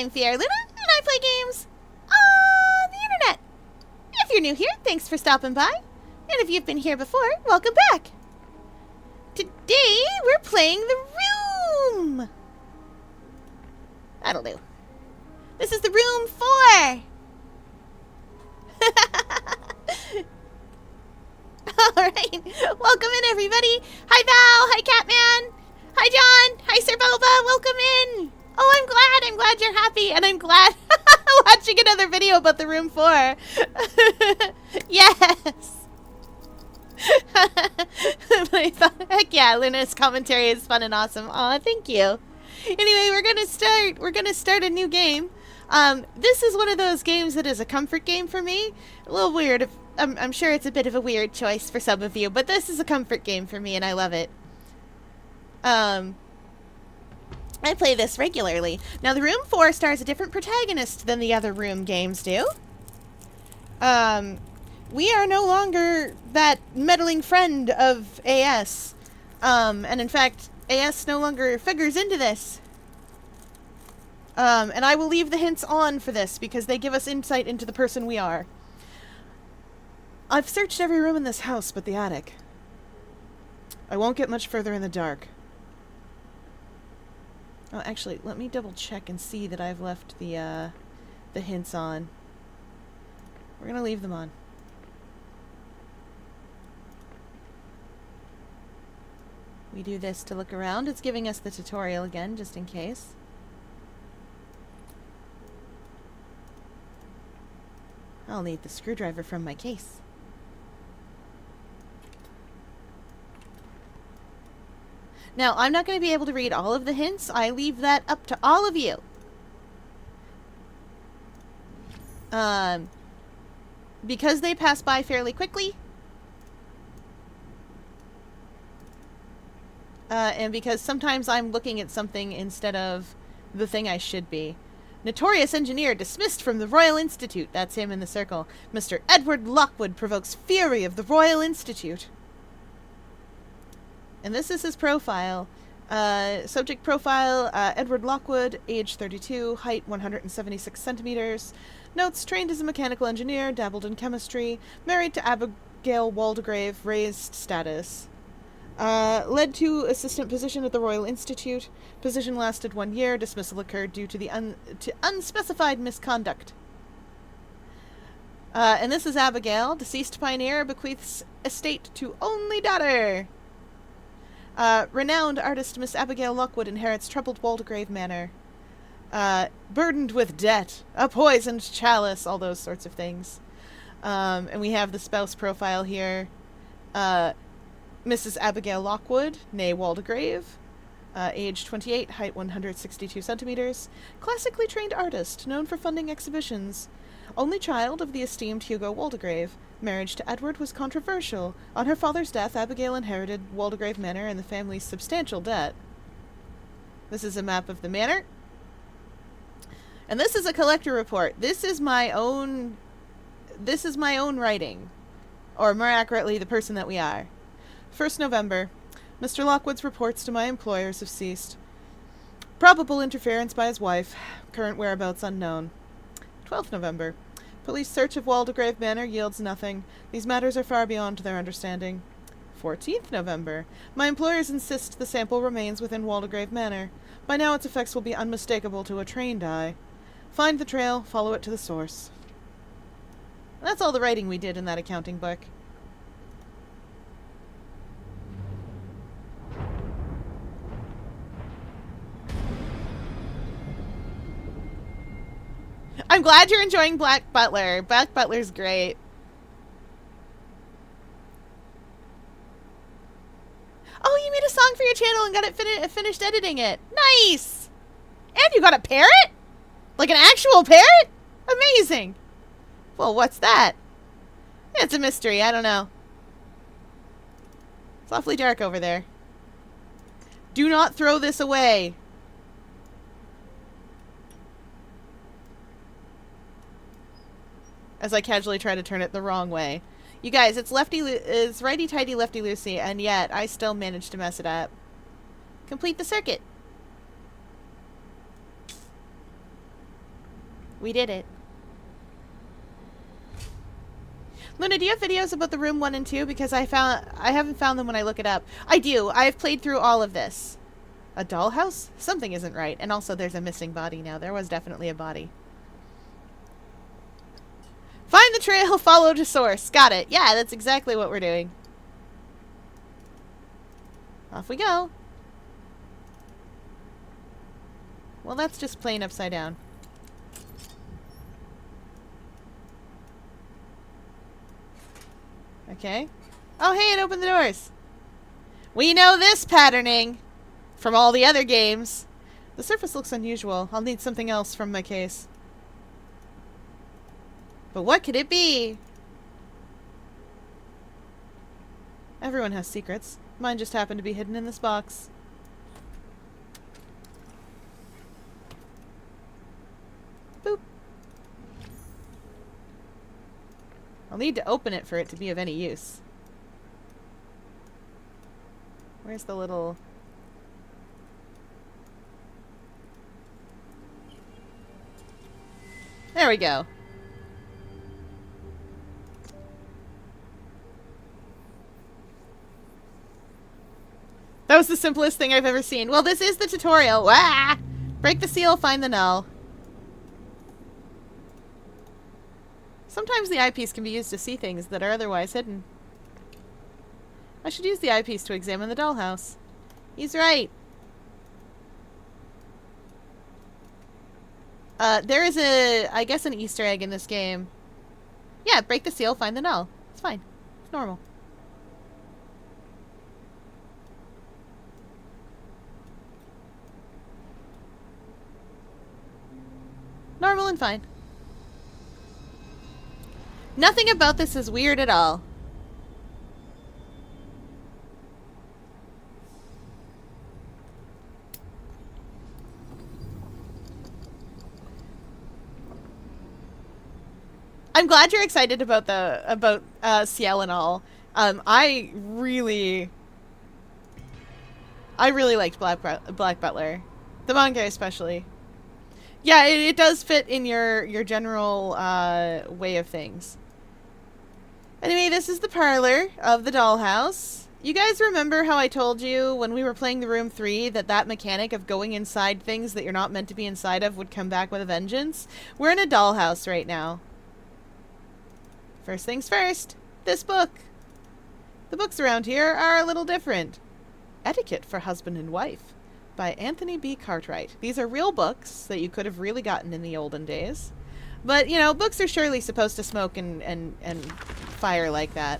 I'm Fiera Luna, and I play games on the internet. If you're new here, thanks for stopping by. And if you've been here before, welcome back. Today, we're playing The Room. That'll do. This is The Room 4. Alright, welcome in everybody. Hi Val, hi Catman, hi John, hi Sir Boba, welcome in. Oh, I'm glad you're happy, and I'm glad watching another video about The Room 4. Yes. Heck yeah, Luna's commentary is fun and awesome. Aw, thank you. Anyway, we're gonna start a new game. This is one of those games that is a comfort game for me. A little weird. I'm sure it's a bit of a weird choice for some of you, but this is a comfort game for me, and I love it. I play this regularly. Now, The Room 4 stars a different protagonist than the other Room games do. We are no longer that meddling friend of AS. And in fact, AS no longer figures into this. And I will leave the hints on for this because they give us insight into the person we are. I've searched every room in this house but the attic. I won't get much further in the dark. Oh, actually, let me double check and see that I've left the hints on. We're gonna leave them on. We do this to look around. It's giving us the tutorial again, just in case. I'll need the screwdriver from my case. Now, I'm not going to be able to read all of the hints. I leave that up to all of you. Because they pass by fairly quickly, and because sometimes I'm looking at something instead of the thing I should be. Notorious engineer dismissed from the Royal Institute. That's him in the circle. Mr. Edward Lockwood provokes fury of the Royal Institute. And this is his profile. Subject profile, Edward Lockwood, age 32, height 176 centimeters. Notes, trained as a mechanical engineer, dabbled in chemistry, married to Abigail Waldegrave, raised status. Led to assistant position at the Royal Institute. Position lasted 1 year. Dismissal occurred due to the unspecified misconduct. And this is Abigail, deceased pioneer, bequeaths estate to only daughter. Renowned artist Miss Abigail Lockwood inherits troubled Waldegrave Manor. Burdened with debt, a poisoned chalice, all those sorts of things. And we have the spouse profile here. Mrs. Abigail Lockwood, née Waldegrave, age 28, height 162 centimeters, classically trained artist, known for funding exhibitions. Only child of the esteemed Hugo Waldegrave. Marriage to Edward was controversial. On her father's death, Abigail inherited Waldegrave Manor and the family's substantial debt. This is a map of the manor. And this is a collector report. This is my own writing. Or more accurately, the person that we are. 1st November. Mr. Lockwood's reports to my employers have ceased. Probable interference by his wife. Current whereabouts unknown. 12th November. Police search of Waldegrave Manor yields nothing. These matters are far beyond their understanding. 14th November. My employers insist the sample remains within Waldegrave Manor. By now its effects will be unmistakable to a trained eye. Find the trail, follow it to the source. That's all the writing we did in that accounting book. I'm glad you're enjoying Black Butler. Black Butler's great. Oh, you made a song for your channel and got it finished editing it. Nice! And you got a parrot? Like an actual parrot? Amazing. Well, what's that? It's a mystery. I don't know. It's awfully dark over there. Do not throw this away. As I casually try to turn it the wrong way. You guys, it's righty-tighty, lefty-loosey, and yet I still managed to mess it up. Complete the circuit. We did it. Luna, do you have videos about the room 1 and 2? Because I haven't found them when I look it up. I do. I've played through all of this. A dollhouse? Something isn't right. And also there's a missing body now. There was definitely a body. Find the trail, follow to source. Got it. Yeah, that's exactly what we're doing. Off we go. Well, that's just plain upside down. Okay. Oh, hey, it opened the doors. We know this patterning from all the other games. The surface looks unusual. I'll need something else from my case. But what could it be? Everyone has secrets. Mine just happened to be hidden in this box. Boop. I'll need to open it for it to be of any use. Where's the little... There we go. That was the simplest thing I've ever seen. Well, this is the tutorial. Wah! Break the seal, find the null. Sometimes the eyepiece can be used to see things that are otherwise hidden. I should use the eyepiece to examine the dollhouse. He's right. There is I guess an Easter egg in this game. Yeah, break the seal, find the null. It's fine. It's normal. Normal and fine. Nothing about this is weird at all. I'm glad you're excited about Ciel and all. I really liked Black Butler, the manga especially. Yeah, it does fit in your general way of things. Anyway, this is the parlor of the dollhouse. You guys remember how I told you when we were playing the room 3 that mechanic of going inside things that you're not meant to be inside of would come back with a vengeance? We're in a dollhouse right now. First things first, this book. The books around here are a little different. Etiquette for Husband and Wife by Anthony B. Cartwright. These are real books that you could have really gotten in the olden days. But, you know, books are surely supposed to smoke and fire like that.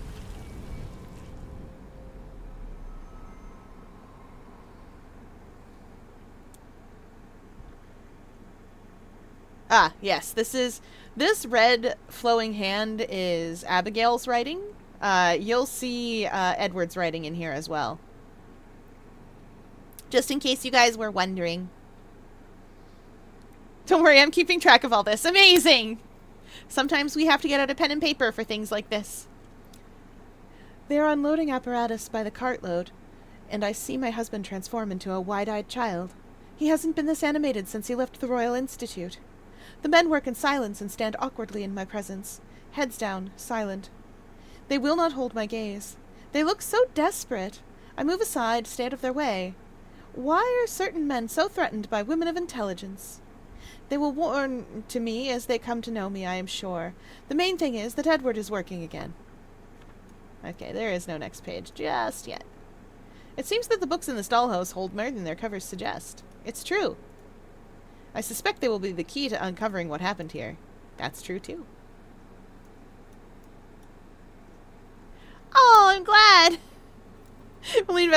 Ah, yes, this red flowing hand is Abigail's writing. You'll see Edward's writing in here as well. Just in case you guys were wondering. Don't worry, I'm keeping track of all this. Amazing! Sometimes we have to get out a pen and paper for things like this. They are unloading apparatus by the cartload, and I see my husband transform into a wide-eyed child. He hasn't been this animated since he left the Royal Institute. The men work in silence and stand awkwardly in my presence, heads down, silent. They will not hold my gaze. They look so desperate. I move aside, stay out of their way. Why are certain men so threatened by women of intelligence? They will warn to me as they come to know me, I am sure. The main thing is that Edward is working again. Okay, there is no next page just yet. It seems that the books in this dollhouse hold more than their covers suggest. It's true. I suspect they will be the key to uncovering what happened here. That's true, too. Oh, I'm glad! I've only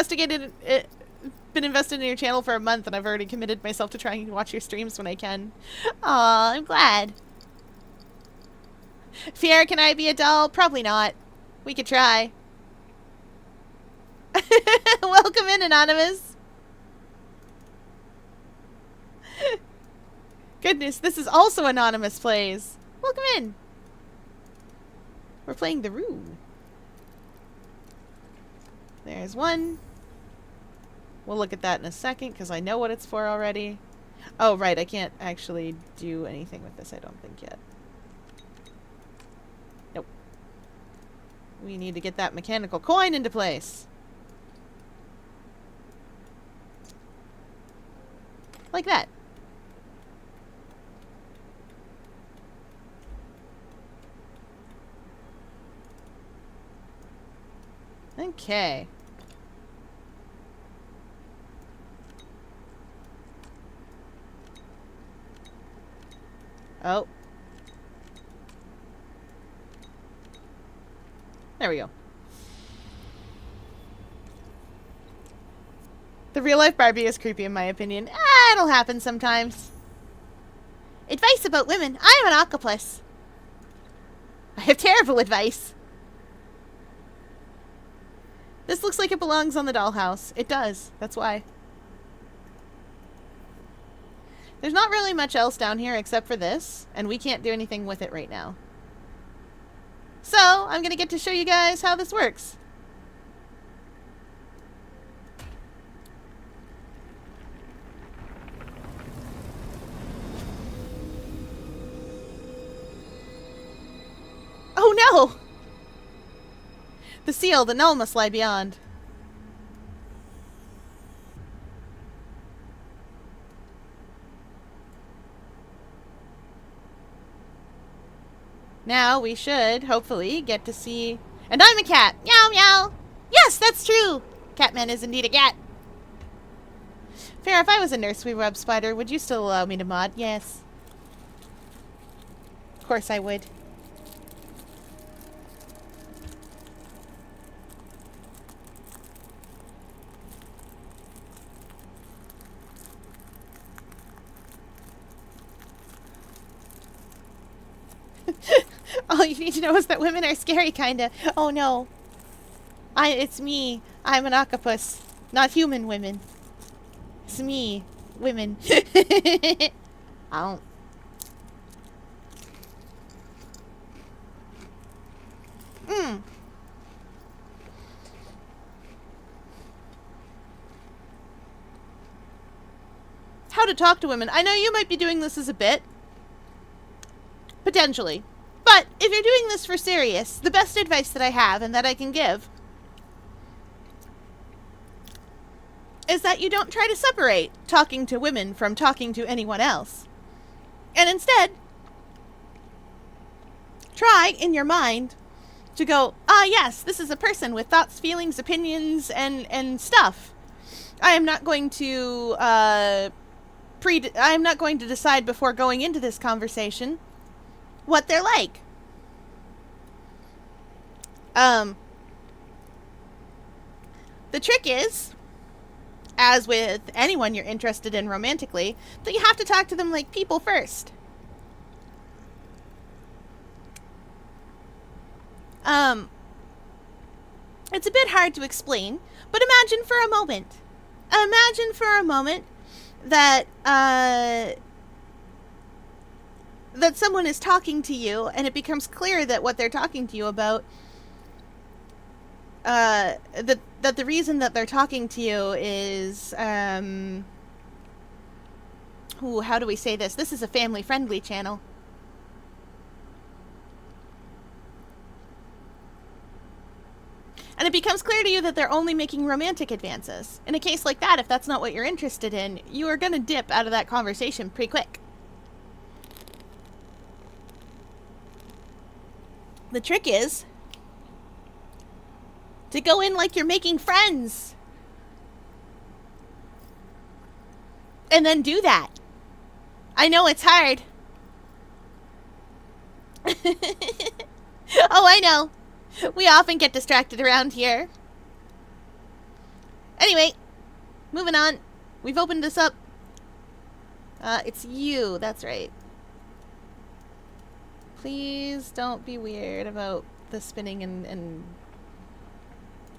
been invested in your channel for a month, and I've already committed myself to trying to watch your streams when I can. Aw, I'm glad. Fiera, can I be a doll? Probably not. We could try. Welcome in, Anonymous. Goodness, this is also Anonymous Plays. Welcome in. We're playing The Rune. There's one. We'll look at that in a second, because I know what it's for already. Oh, right. I can't actually do anything with this, I don't think, yet. Nope. We need to get that mechanical coin into place. Like that. Okay. Oh. There we go. The real life Barbie is creepy in my opinion. It'll happen sometimes. Advice about women. I am an octopus. I have terrible advice. This looks like it belongs on the dollhouse. It does. That's why. There's not really much else down here except for this, and we can't do anything with it right now. So, I'm gonna get to show you guys how this works. Oh no! The seal, the null must lie beyond. Now we should, hopefully, get to see... And I'm a cat! Meow meow! Yes, that's true! Catman is indeed a cat. Fair, if I was a nursery web spider, would you still allow me to mod? Yes. Of course I would. All you need to know is that women are scary, kinda. Oh no. It's me. I'm an octopus. Not human women. It's me. Women. I don't... How to talk to women. I know you might be doing this as a bit. Potentially. But if you're doing this for serious, the best advice that I have and that I can give is that you don't try to separate talking to women from talking to anyone else. And instead, try in your mind to go, yes, this is a person with thoughts, feelings, opinions, and stuff. I am not going to I'm not going to decide before going into this conversation what they're like. The trick is, as with anyone you're interested in romantically, that you have to talk to them like people first. It's a bit hard to explain, but imagine for a moment that, that someone is talking to you, and it becomes clear that what they're talking to you about, that the reason that they're talking to you is, how do we say this? This is a family-friendly channel. And it becomes clear to you that they're only making romantic advances. In a case like that, if that's not what you're interested in, you are gonna dip out of that conversation pretty quick. The trick is to go in like you're making friends. And then do that. I know it's hard. Oh, I know. We often get distracted around here. Anyway, moving on. We've opened this up. It's you. That's right. Please don't be weird about the spinning and...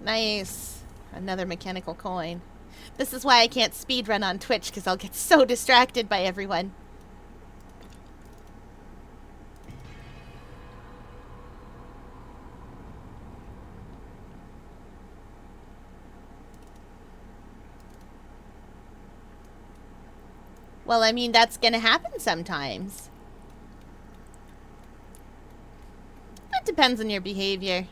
Nice. Another mechanical coin. This is why I can't speedrun on Twitch, because I'll get so distracted by everyone. Well, I mean, that's gonna happen sometimes. It depends on your behavior.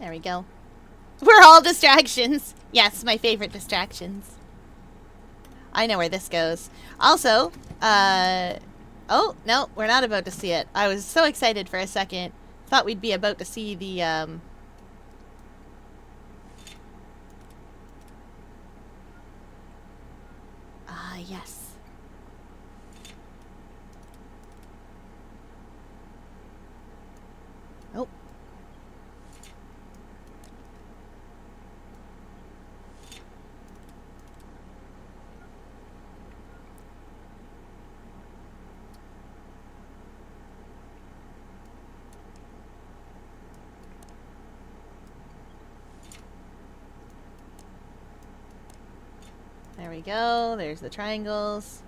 There we go. We're all distractions. Yes, my favorite distractions. I know where this goes. Also, oh, no, we're not about to see it. I was so excited for a second. Thought we'd be about to see the, yes. Oh. There we go. There's the triangles.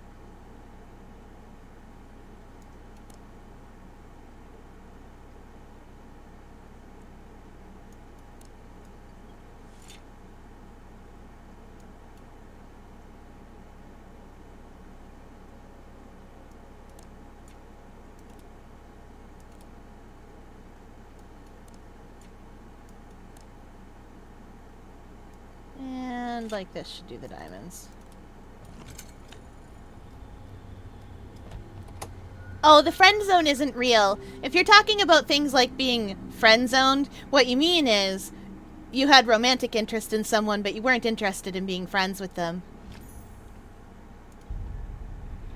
And like this should do the diamonds. Oh, the friend zone isn't real. If you're talking about things like being friend zoned, what you mean is you had romantic interest in someone, but you weren't interested in being friends with them.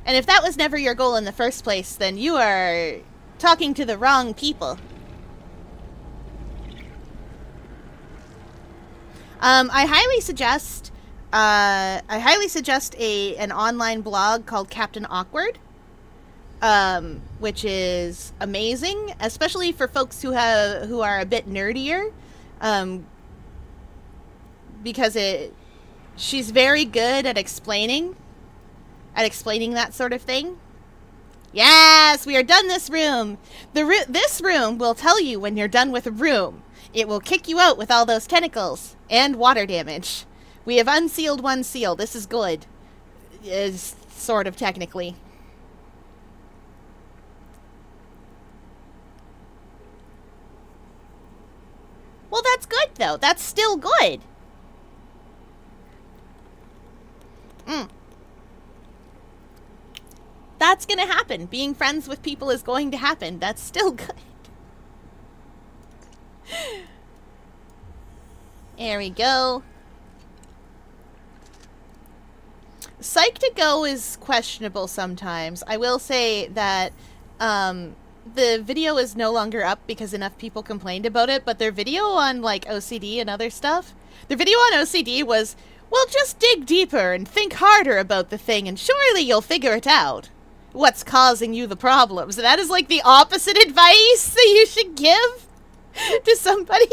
And if that was never your goal in the first place, then you are talking to the wrong people. I highly suggest an online blog called Captain Awkward, which is amazing, especially for folks who are a bit nerdier, because she's very good at explaining that sort of thing. Yes, we are done this room. This room will tell you when you're done with a room. It will kick you out with all those tentacles and water damage. We have unsealed one seal. This is good. Is sort of technically. Well, that's good though. That's still good. That's gonna happen. Being friends with people is going to happen. That's still good. There we go. Psych2Go is questionable sometimes. I will say that the video is no longer up because enough people complained about it, but their video on like OCD and other stuff, their video on OCD was, well, just dig deeper and think harder about the thing and surely you'll figure it out. What's causing you the problems? That is like the opposite advice that you should give to somebody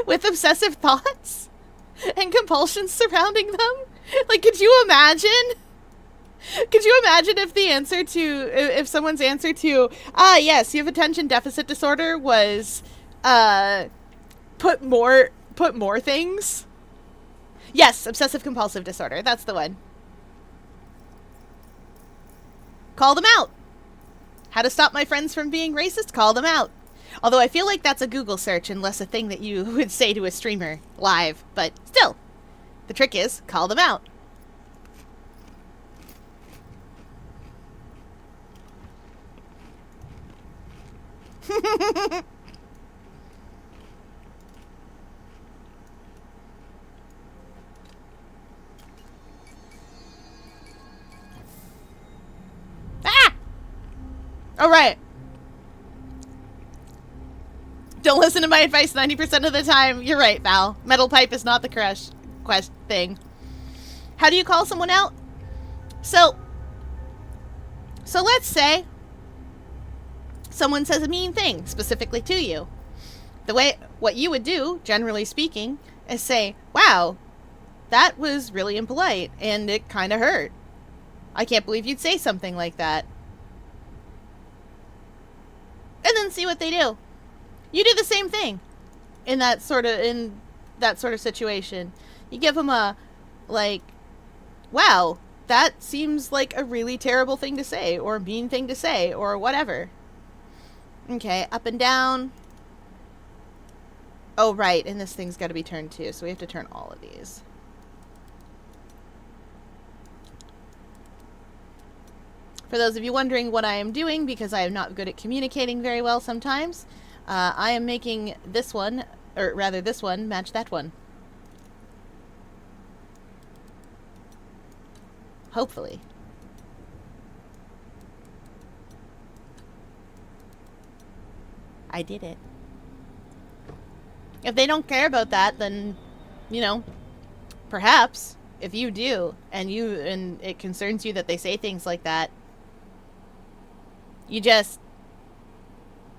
with obsessive thoughts and compulsions surrounding them. Like, could you imagine? Could you imagine if the answer to, if someone's answer to, yes, you have attention deficit disorder was, put more things? Yes, obsessive compulsive disorder. That's the one. Call them out. How to stop my friends from being racist? Call them out. Although I feel like that's a Google search and less a thing that you would say to a streamer live. But still, the trick is, call them out. Ah! Alright. Don't listen to my advice 90% of the time. You're right, Val. Metal pipe is not the quest thing. How do you call someone out? So let's say someone says a mean thing specifically to you. What you would do, generally speaking, is say, wow, that was really impolite and it kind of hurt. I can't believe you'd say something like that. And then see what they do. You do the same thing. in that sort of situation. You give them a, like, wow, that seems like a really terrible thing to say, or a mean thing to say, or whatever. Okay, up and down. Oh, right, and this thing's got to be turned too, so we have to turn all of these. For those of you wondering what I am doing, because I am not good at communicating very well sometimes, I am making this one, or rather this one, match that one. Hopefully. I did it. If they don't care about that, then, you know, perhaps if you do, and it concerns you that they say things like that, you just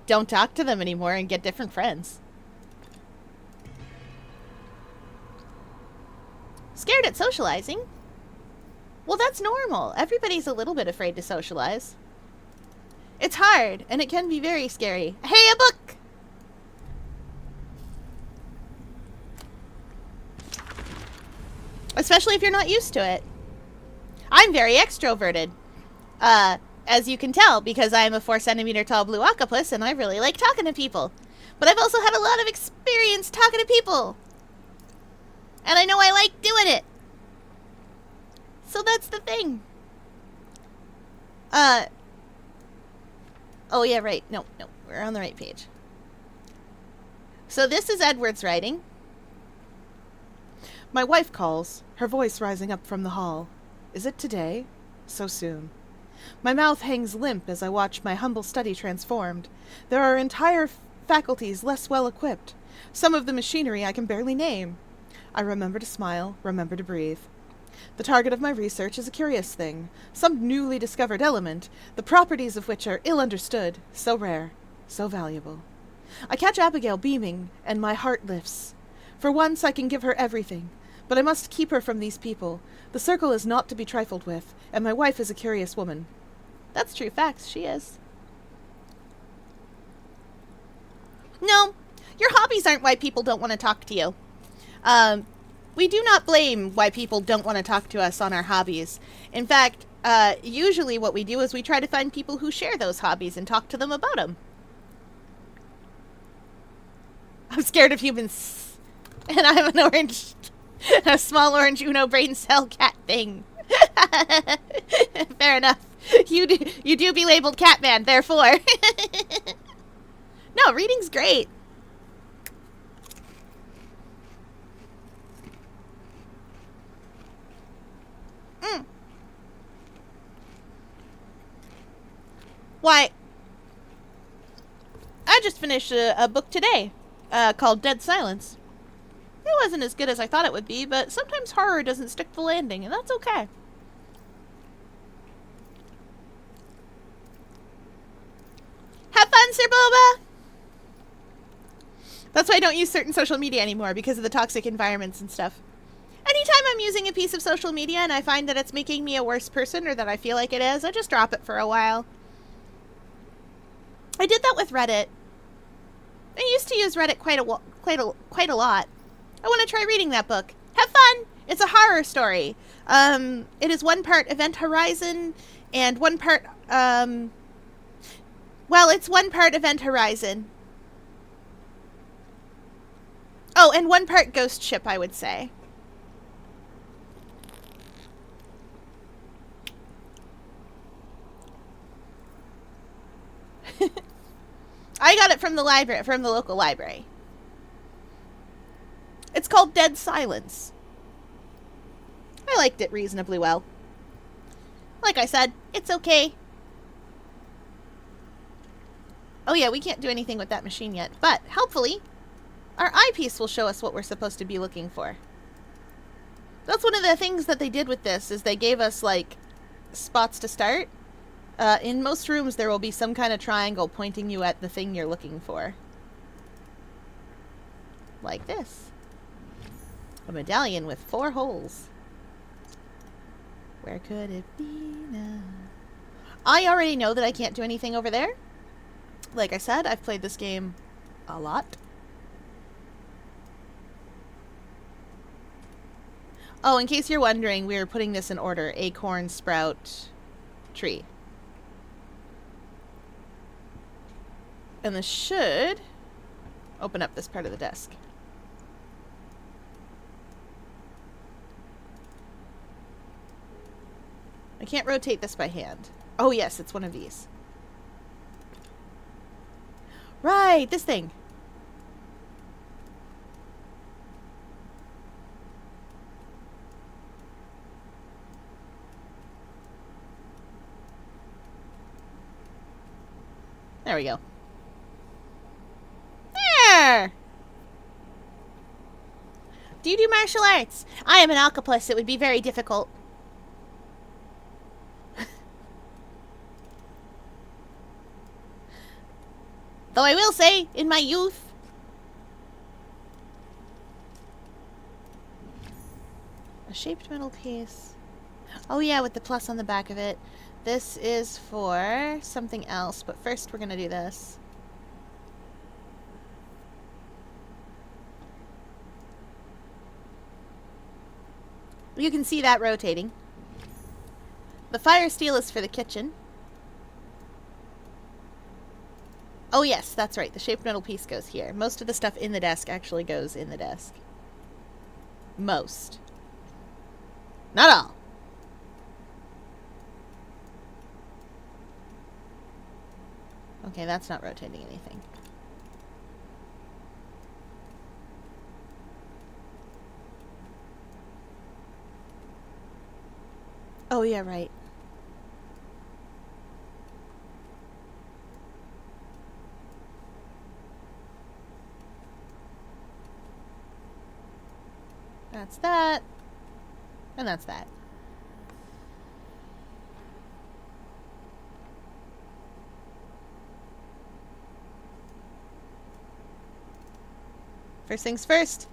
don't talk to them anymore and get different friends. Scared at socializing? Well, that's normal. Everybody's a little bit afraid to socialize. It's hard, and it can be very scary. Hey, a book! Especially if you're not used to it. I'm very extroverted. As you can tell, because I am a 4-centimeter tall blue octopus, and I really like talking to people. But I've also had a lot of experience talking to people. And I know I like doing it. So that's the thing. Oh yeah, right. No, we're on the right page. So this is Edward's writing. My wife calls, her voice rising up from the hall. Is it today? So soon. My mouth hangs limp as I watch my humble study transformed. There are entire faculties less well equipped. Some of the machinery I can barely name. I remember to smile, remember to breathe. The target of my research is a curious thing, some newly discovered element, the properties of which are ill understood, so rare, so valuable. I catch Abigail beaming, and my heart lifts. For once I can give her everything, but I must keep her from these people. The circle is not to be trifled with, and my wife is a curious woman. That's true facts, she is. No, your hobbies aren't why people don't want to talk to you. We do not blame why people don't want to talk to us on our hobbies. In fact, usually what we do is we try to find people who share those hobbies and talk to them about them. I'm scared of humans. And I'm an orange, a small orange Uno brain cell cat thing. Fair enough. You do be labeled Catman, therefore. No, reading's great. Why, I just finished a book today called Dead Silence. It wasn't as good as I thought it would be, but sometimes horror doesn't stick the landing, and that's okay. Have fun, Sir Boba! That's why I don't use certain social media anymore, because of the toxic environments and stuff. Anytime I'm using a piece of social media and I find that it's making me a worse person, or that I feel like it is, I just drop it for a while. I did that with Reddit. I used to use Reddit quite a lot. I want to try reading that book. Have fun! It's a horror story. It is one part Event Horizon and one part, it's one part Event Horizon. Oh, and one part Ghost Ship, I would say. I got it from the library, from the local library. It's called Dead Silence. I liked it reasonably well. Like I said, it's okay. Oh yeah, we can't do anything with that machine yet, but helpfully, our eyepiece will show us what we're supposed to be looking for. That's one of the things that they did with this, is they gave us, like, spots to start. In most rooms, there will be some kind of triangle pointing you at the thing you're looking for. Like this. A medallion with 4 holes. Where could it be now? I already know that I can't do anything over there. Like I said, I've played this game a lot. Oh, in case you're wondering, we're putting this in order. Acorn, sprout, tree. And this should open up this part of the desk. I can't rotate this by hand. Oh yes, it's one of these. Right, this thing. There we go. There! Do you do martial arts? I am an octopus. It would be very difficult. Though I will say, in my youth... A shaped metal piece. Oh yeah, with the plus on the back of it. This is for something else, but first we're gonna do this. You can see that rotating. The fire steel is for the kitchen. Oh yes, that's right. The shaped metal piece goes here. Most of the stuff in the desk actually goes in the desk. Most. Not all. Okay, that's not rotating anything. Oh yeah, right. That's that. And that's that. First things first.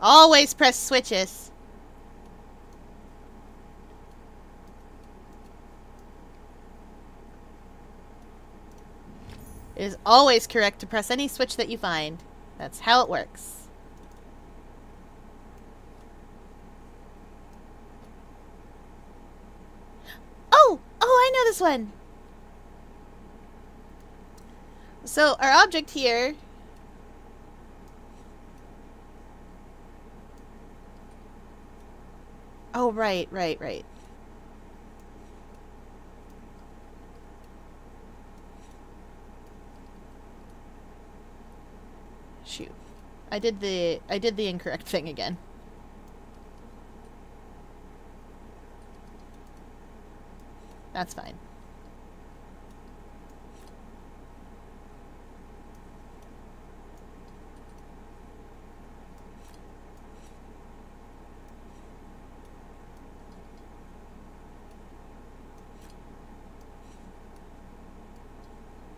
Always press switches. It is always correct to press any switch that you find. That's how it works. Oh, I know this one. So our object here Oh, right. Shoot. I did the incorrect thing again. That's fine.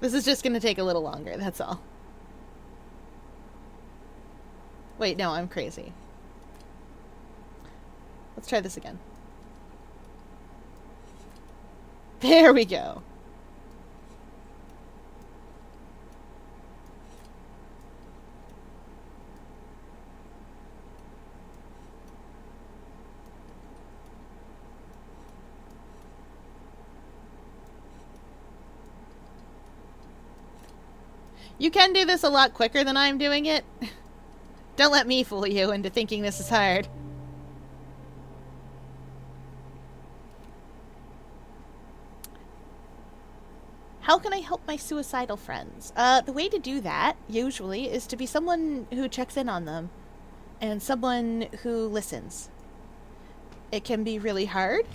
This is just gonna take a little longer, that's all. Wait, no, I'm crazy. Let's try this again. There we go. You can do this a lot quicker than I'm doing it. Don't let me fool you into thinking this is hard. How can I help my suicidal friends? The way to do that, usually, is to be someone who checks in on them. And someone who listens. It can be really hard.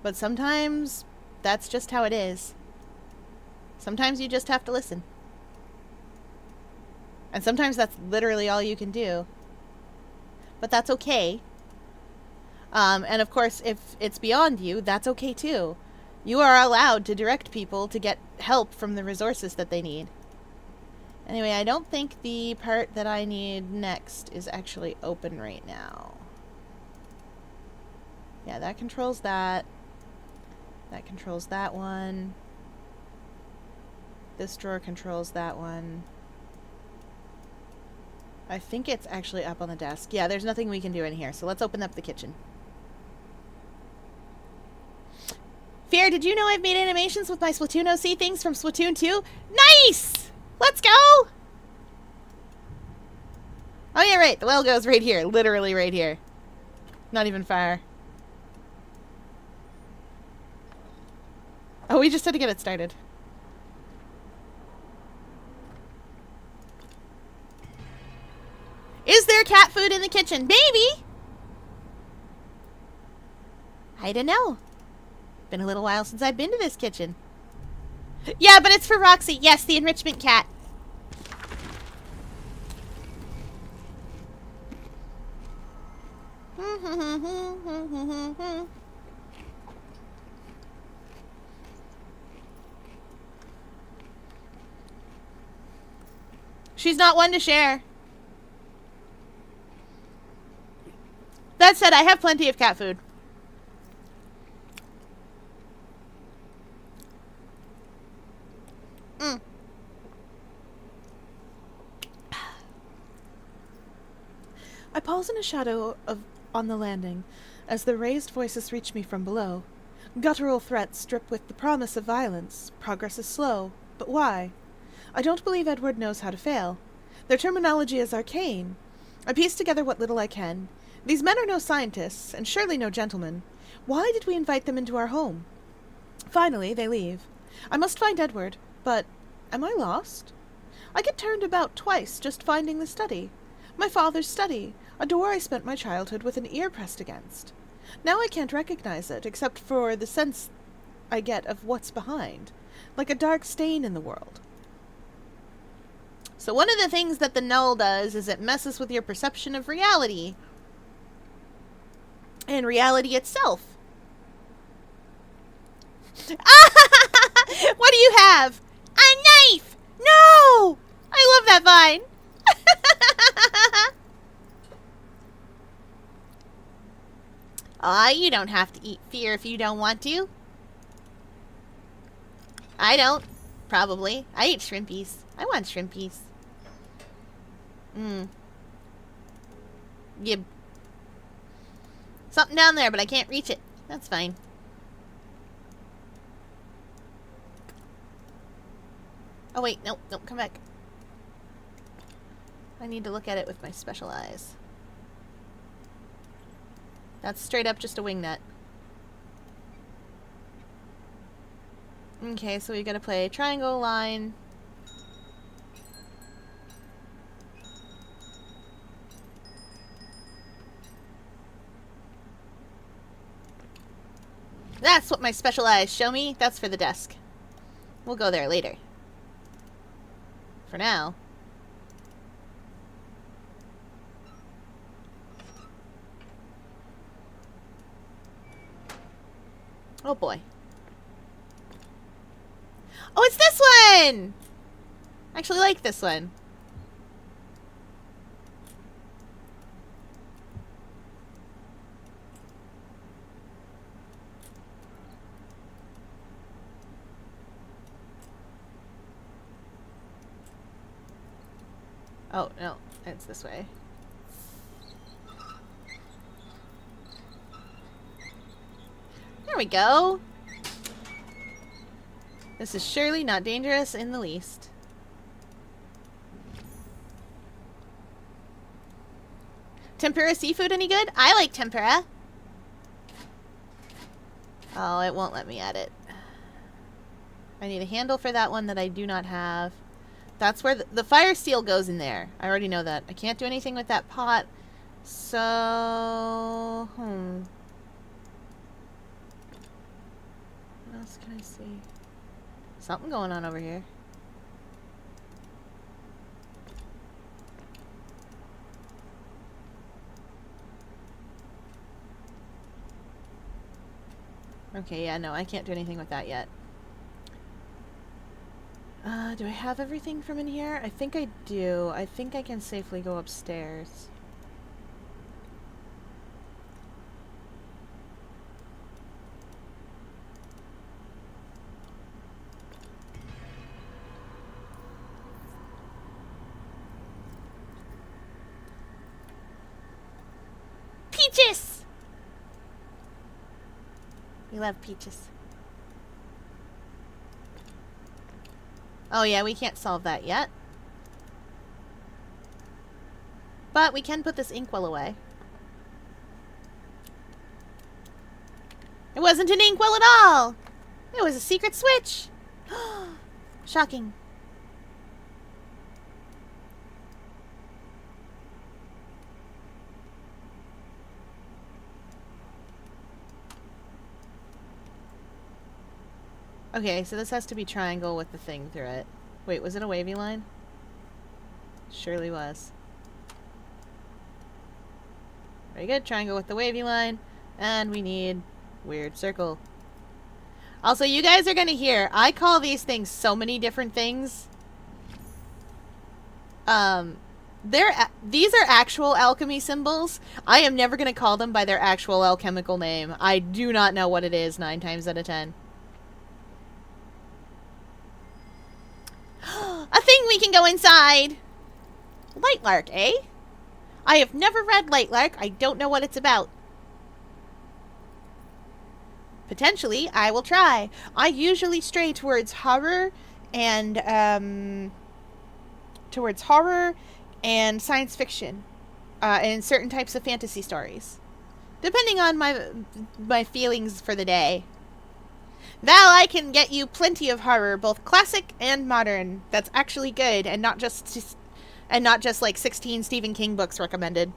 But sometimes, that's just how it is. Sometimes you just have to listen. And sometimes that's literally all you can do. But that's okay. And of course, if it's beyond you, that's okay too. You are allowed to direct people to get help from the resources that they need. Anyway, I don't think the part that I need next is actually open right now. Yeah, that controls that. That controls that one. This drawer controls that one. I think it's actually up on the desk. Yeah, there's nothing we can do in here, so let's open up the kitchen. Fear, did you know I've made animations with my Splatoon OC things from Splatoon 2? Nice! Let's go! Oh yeah, right. The well goes right here. Literally right here. Not even far. Oh, we just had to get it started. Is there cat food in the kitchen? Maybe! I don't know. Been a little while since I've been to this kitchen. Yeah, but it's for Roxy. Yes, the enrichment cat. She's not one to share. That said, I have plenty of cat food. I pause in a shadow on the landing as the raised voices reach me from below. Guttural threats drip with the promise of violence. Progress is slow. But why? I don't believe Edward knows how to fail. Their terminology is arcane. I piece together what little I can. These men are no scientists, and surely no gentlemen. Why did we invite them into our home? Finally, they leave. I must find Edward, but am I lost? I get turned about twice just finding the study. My father's study, a door I spent my childhood with an ear pressed against. Now I can't recognize it, except for the sense I get of what's behind, like a dark stain in the world. So one of the things that the null does is it messes with your perception of reality. And reality itself. What do you have? A knife! No! I love that vine. Aw, you don't have to eat fear if you don't want to. I don't. Probably. I eat shrimpies. I want shrimpies. Yib. Something down there, but I can't reach it. That's fine. Oh wait, no, come back. I need to look at it with my special eyes. That's straight up just a wing nut. Okay, so we gotta play triangle, line. That's what my special eyes show me. That's for the desk. We'll go there later. For now. Oh boy. Oh, it's this one! I actually like this one. Oh, no. It's this way. There we go. This is surely not dangerous in the least. Tempura seafood any good? I like tempura. Oh, it won't let me add it. I need a handle for that one that I do not have. That's where the fire steel goes in there. I already know that. I can't do anything with that pot. So... What else can I see? Something going on over here. Okay, yeah, no, I can't do anything with that yet. Do I have everything from in here? I think I do. I think I can safely go upstairs. Peaches! We love peaches. Oh yeah, we can't solve that yet. But we can put this inkwell away. It wasn't an inkwell at all! It was a secret switch! Shocking. Okay, so this has to be triangle with the thing through it. Wait, was it a wavy line? Surely was. Very good, triangle with the wavy line. And we need weird circle. Also, you guys are gonna hear, I call these things so many different things. These are actual alchemy symbols. I am never gonna call them by their actual alchemical name. I do not know what it is 9 times out of 10. A thing we can go inside! Lightlark, eh? I have never read Lightlark. I don't know what it's about. Potentially, I will try. I usually stray towards horror and, science fiction. And certain types of fantasy stories. Depending on my feelings for the day. Val, I can get you plenty of horror, both classic and modern. That's actually good, and not just like 16 Stephen King books recommended.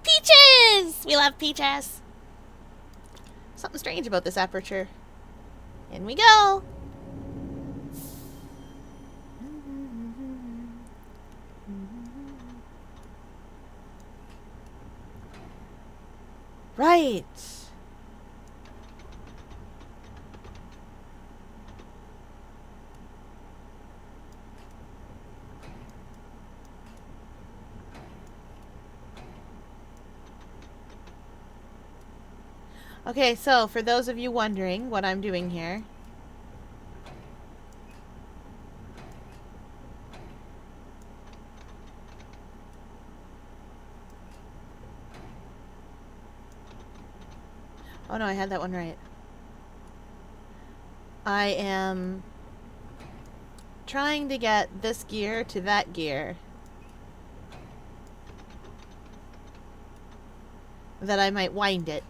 Peaches! We love peaches. Something strange about this aperture. In we go. Right. Okay, so for those of you wondering what I'm doing here. Oh no, I had that one right. I am trying to get this gear to that gear. That I might wind it.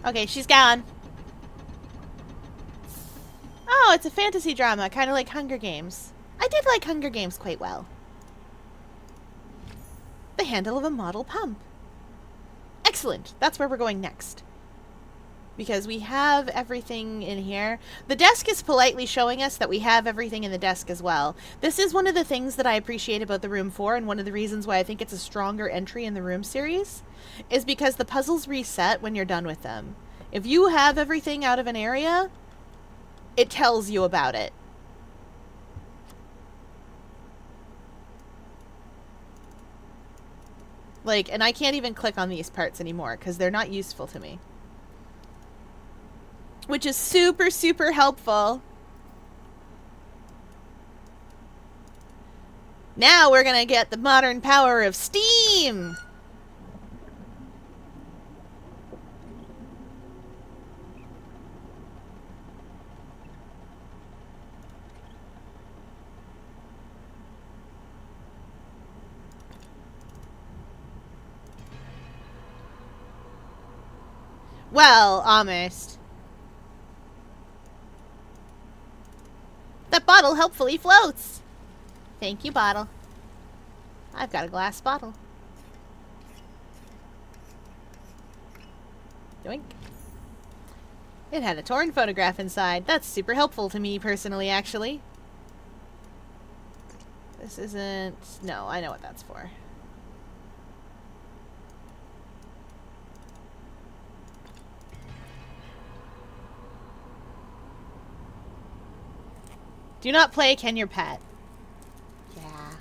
Okay, she's gone. Oh, it's a fantasy drama, kind of like Hunger Games. I did like Hunger Games quite well. The handle of a model pump. Excellent. That's where we're going next. Because we have everything in here. The desk is politely showing us that we have everything in the desk as well. This is one of the things that I appreciate about the Room 4, and one of the reasons why I think it's a stronger entry in the Room series, is because the puzzles reset when you're done with them. If you have everything out of an area, it tells you about it. Like, and I can't even click on these parts anymore because they're not useful to me. Which is super, super helpful. Now we're gonna get the modern power of steam! Well, almost. That bottle helpfully floats. Thank you, bottle. I've got a glass bottle. Yoink. It had a torn photograph inside. That's super helpful to me personally, actually. This isn't... No, I know what that's for. Do not play Ken Your Pet. Yeah.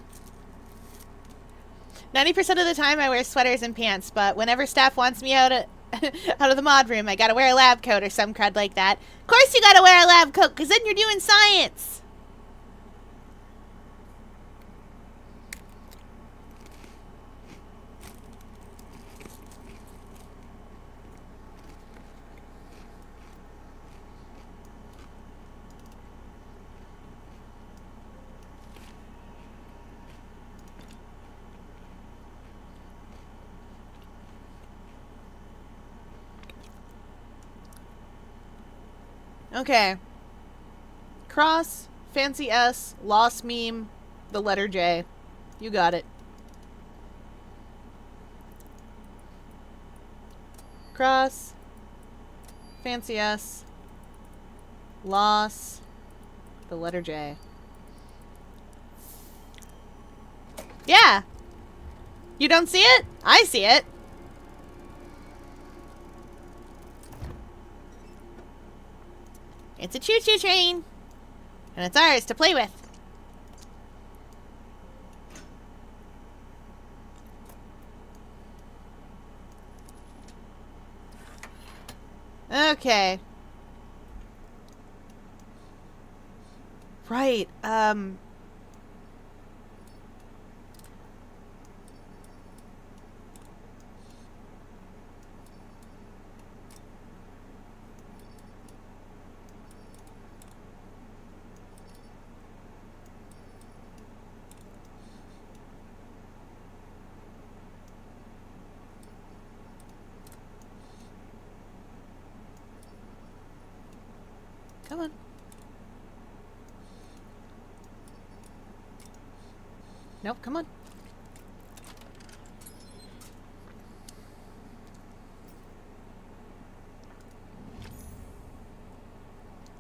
90% of the time I wear sweaters and pants, but whenever staff wants me out out of the mod room. I gotta wear a lab coat or some crud like that. Of course you gotta wear a lab coat, because then you're doing science. Okay. Cross, fancy S, lost meme, the letter J. You got it. Cross, fancy S, loss, the letter J. Yeah! You don't see it? I see it. It's a choo-choo train. And it's ours to play with. Okay. Right, come on. Nope, come on.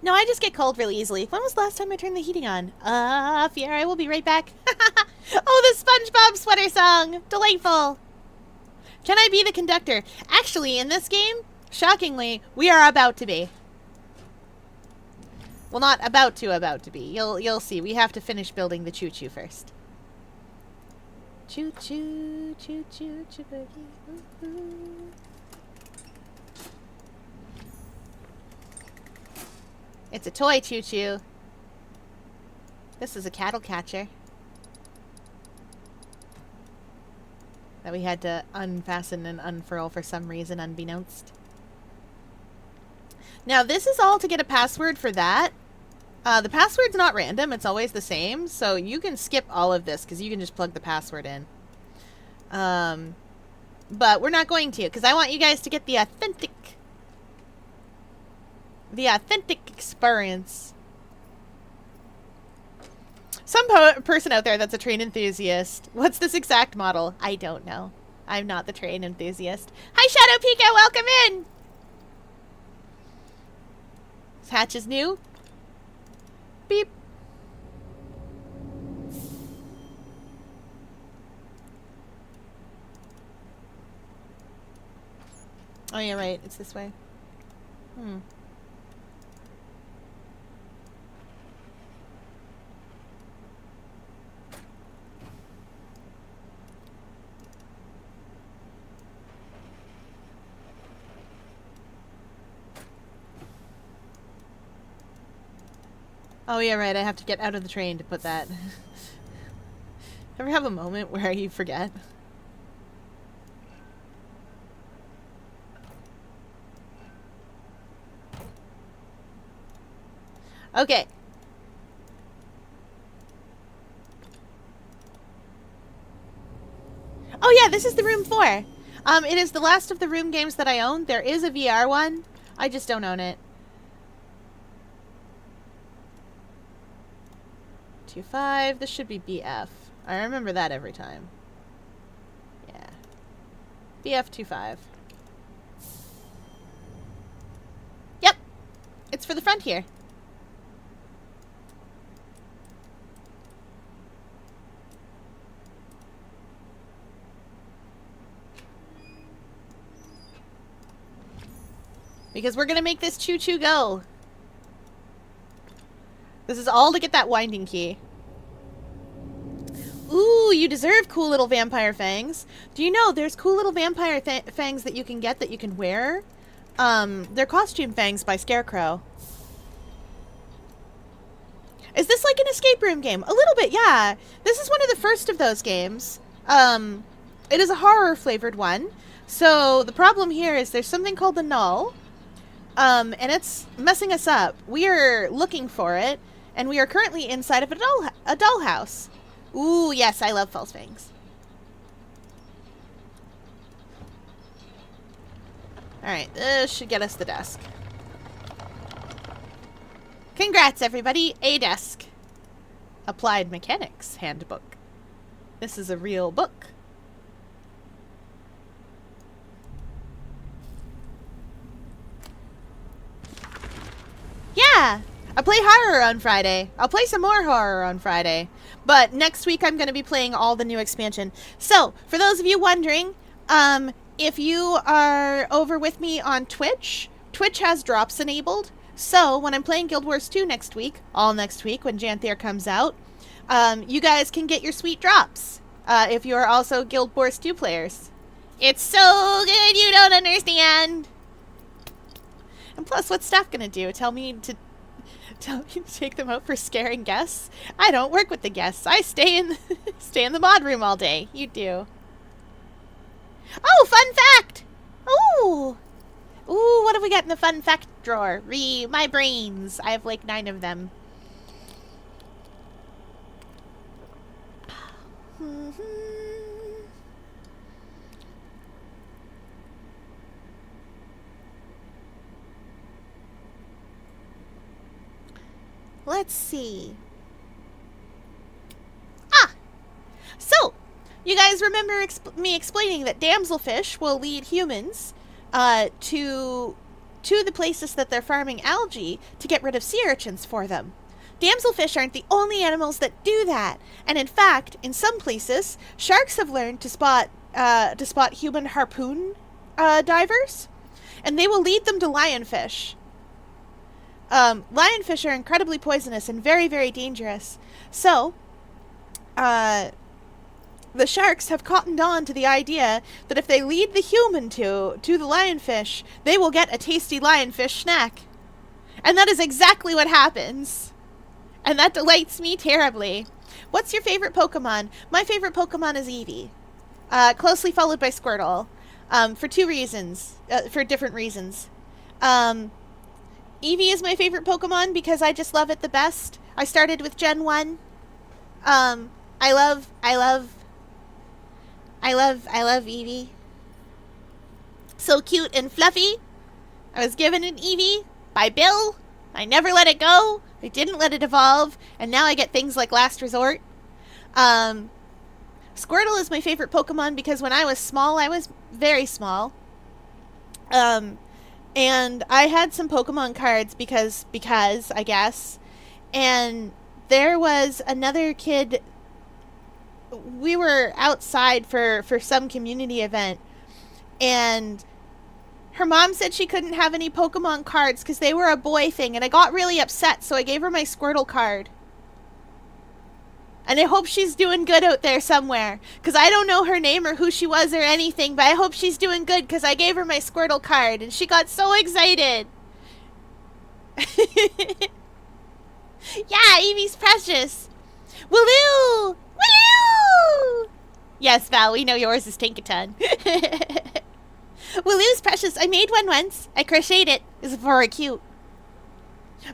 No, I just get cold really easily. When was the last time I turned the heating on? Fiera, I will be right back. Oh, the SpongeBob sweater song! Delightful! Can I be the conductor? Actually, in this game, shockingly, we are about to be. Well, not about to be. You'll see. We have to finish building the choo-choo first. Choo-choo, choo-choo, choo-boogie. Ooh-hoo. It's a toy choo-choo. This is a cattle catcher that we had to unfasten and unfurl for some reason unbeknownst. Now, this is all to get a password for that. The password's not random. It's always the same. So you can skip all of this because you can just plug the password in. But we're not going to because I want you guys to get the authentic experience. Some person out there that's a train enthusiast. What's this exact model? I don't know. I'm not the train enthusiast. Hi, Shadow Pika. Welcome in. This hatch is new. Beep. Oh, yeah, right. It's this way. Oh, yeah, right. I have to get out of the train to put that. Ever have a moment where you forget? Okay. Oh, yeah, this is the room 4. It is the last of the room games that I own. There is a VR one. I just don't own it. 2.5. This should be BF. I remember that every time. Yeah. BF 2.5. Yep. It's for the front here. Because we're gonna make this choo-choo go. This is all to get that winding key. Ooh, Ooh, you deserve cool little vampire fangs. Do you know there's cool little vampire fangs that you can get that you can wear? They're costume fangs by Scarecrow. Is this like an escape room game? A little bit, yeah. This is one of the first of those games. It is a horror-flavored one. So the problem here is there's something called the Null, and it's messing us up. We are looking for it, and we are currently inside of a dollhouse. Ooh, yes, I love false fangs. Alright, this should get us the desk. Congrats, everybody. A desk. Applied Mechanics Handbook. This is a real book. Yeah! I play horror on Friday. I'll play some more horror on Friday. But next week I'm going to be playing all the new expansion. So, for those of you wondering, if you are over with me on Twitch, Twitch has drops enabled. So, when I'm playing Guild Wars 2 next week, all next week when Janthier comes out, you guys can get your sweet drops if you are also Guild Wars 2 players. It's so good you don't understand! And plus, what's staff gonna do? Tell me to take them out for scaring guests? I don't work with the guests. I stay in the mod room all day. You do. Oh, fun fact! Ooh! Ooh, what have we got in the fun fact drawer? My brains. I have like 9 of them. Let's see. So, you guys remember me explaining that damselfish will lead humans to the places that they're farming algae to get rid of sea urchins for them. Damselfish aren't the only animals that do that, and in fact, in some places, sharks have learned to spot human harpoon divers, and they will lead them to lionfish. Lionfish are incredibly poisonous and very, very dangerous. So, the sharks have cottoned on to the idea that if they lead the human to the lionfish, they will get a tasty lionfish snack. And that is exactly what happens. And that delights me terribly. What's your favorite Pokemon? My favorite Pokemon is Eevee. Closely followed by Squirtle. For different reasons. Eevee is my favorite Pokemon because I just love it the best. I started with Gen 1. I love Eevee. So cute and fluffy. I was given an Eevee by Bill. I never let it go. I didn't let it evolve. And now I get things like Last Resort. Squirtle is my favorite Pokemon because when I was small, I was very small. And I had some Pokemon cards because I guess. And there was another kid. We were outside for some community event. And her mom said she couldn't have any Pokemon cards because they were a boy thing. And I got really upset, so I gave her my Squirtle card. And I hope she's doing good out there somewhere. Because I don't know her name or who she was or anything. But I hope she's doing good because I gave her my Squirtle card. And she got so excited. Yeah, Eevee's precious. Wooloo! Wooloo! Yes, Val, we know yours is Tinkaton. Wooloo's precious. I made one once. I crocheted it. It's very cute.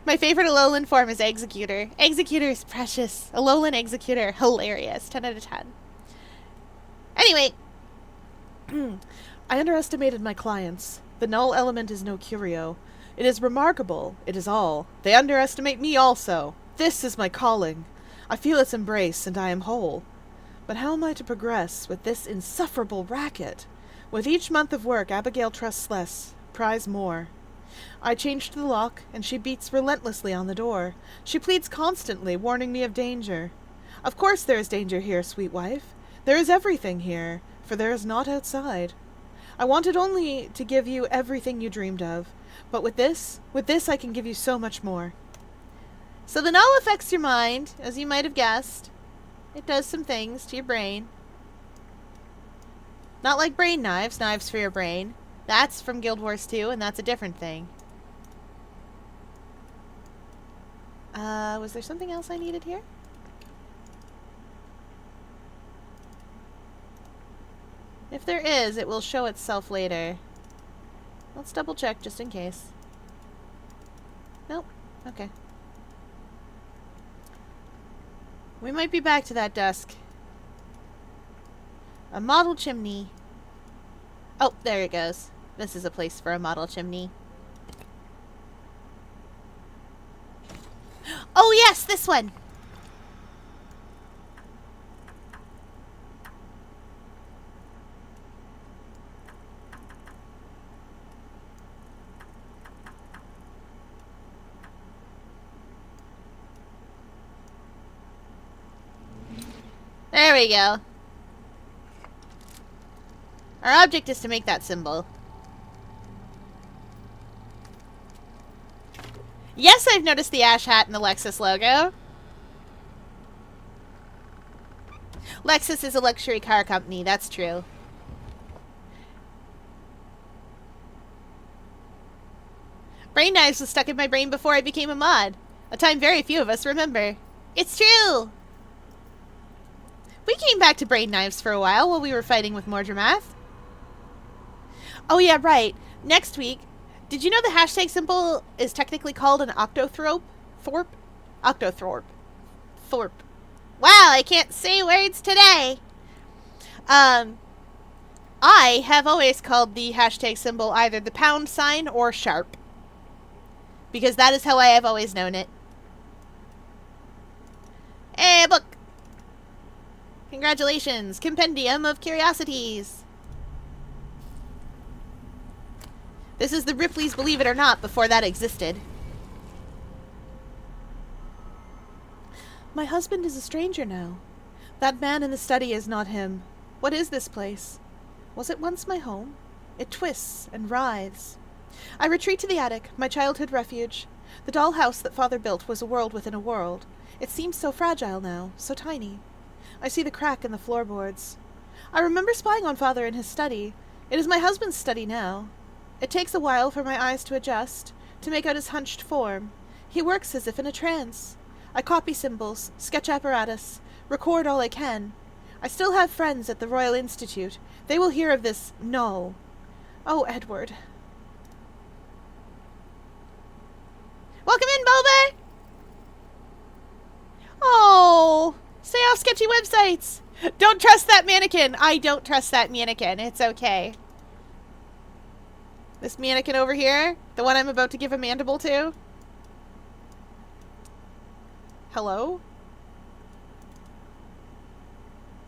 My favorite Alolan form is Executor. Executor is precious. Alolan Executor, hilarious. 10 out of 10. Anyway. I underestimated my clients. The null element is no curio. It is remarkable. It is all. They underestimate me also. This is my calling. I feel its embrace, and I am whole. But how am I to progress with this insufferable racket? With each month of work, Abigail trusts less, pries more. I change the lock, and she beats relentlessly on the door. She pleads constantly, warning me of danger. Of course there is danger here, sweet wife. There is everything here, for there is naught outside. I wanted only to give you everything you dreamed of, but with this I can give you so much more. So the null affects your mind, as you might have guessed. It does some things to your brain. Not like brain knives, knives for your brain. That's from Guild Wars 2, and that's a different thing. Was there something else I needed here? If there is, it will show itself later. Let's double check just in case. Nope. Okay. We might be back to that desk. A model chimney. Oh, there it goes. This is a place for a model chimney. Oh yes, this one! There we go. Our object is to make that symbol. Yes, I've noticed the ash hat and the Lexus logo. Lexus is a luxury car company, that's true. Brain knives was stuck in my brain before I became a mod. A time very few of us remember. It's true! We came back to brain knives for a while we were fighting with Mordremath. Oh yeah, right. Next week, did you know the hashtag symbol is technically called an octothorpe? Thorpe? Octothorpe. Thorpe. Wow, I can't say words today. I have always called the hashtag symbol either the pound sign or sharp. Because that is how I have always known it. Hey, book! Congratulations, Compendium of Curiosities. This is the Ripley's Believe It or Not before that existed. My husband is a stranger now. That man in the study is not him. What is this place? Was it once my home? It twists and writhes. I retreat to the attic, my childhood refuge. The doll house that father built was a world within a world. It seems so fragile now, so tiny. I see the crack in the floorboards. I remember spying on father in his study. It is my husband's study now. It takes a while for my eyes to adjust, to make out his hunched form. He works as if in a trance. I copy symbols, sketch apparatus, record all I can. I still have friends at the Royal Institute. They will hear of this no. Oh, Edward. Welcome in, Boba! Oh, stay off sketchy websites. Don't trust that mannequin. I don't trust that mannequin. It's okay. This mannequin over here, the one I'm about to give a mandible to. Hello?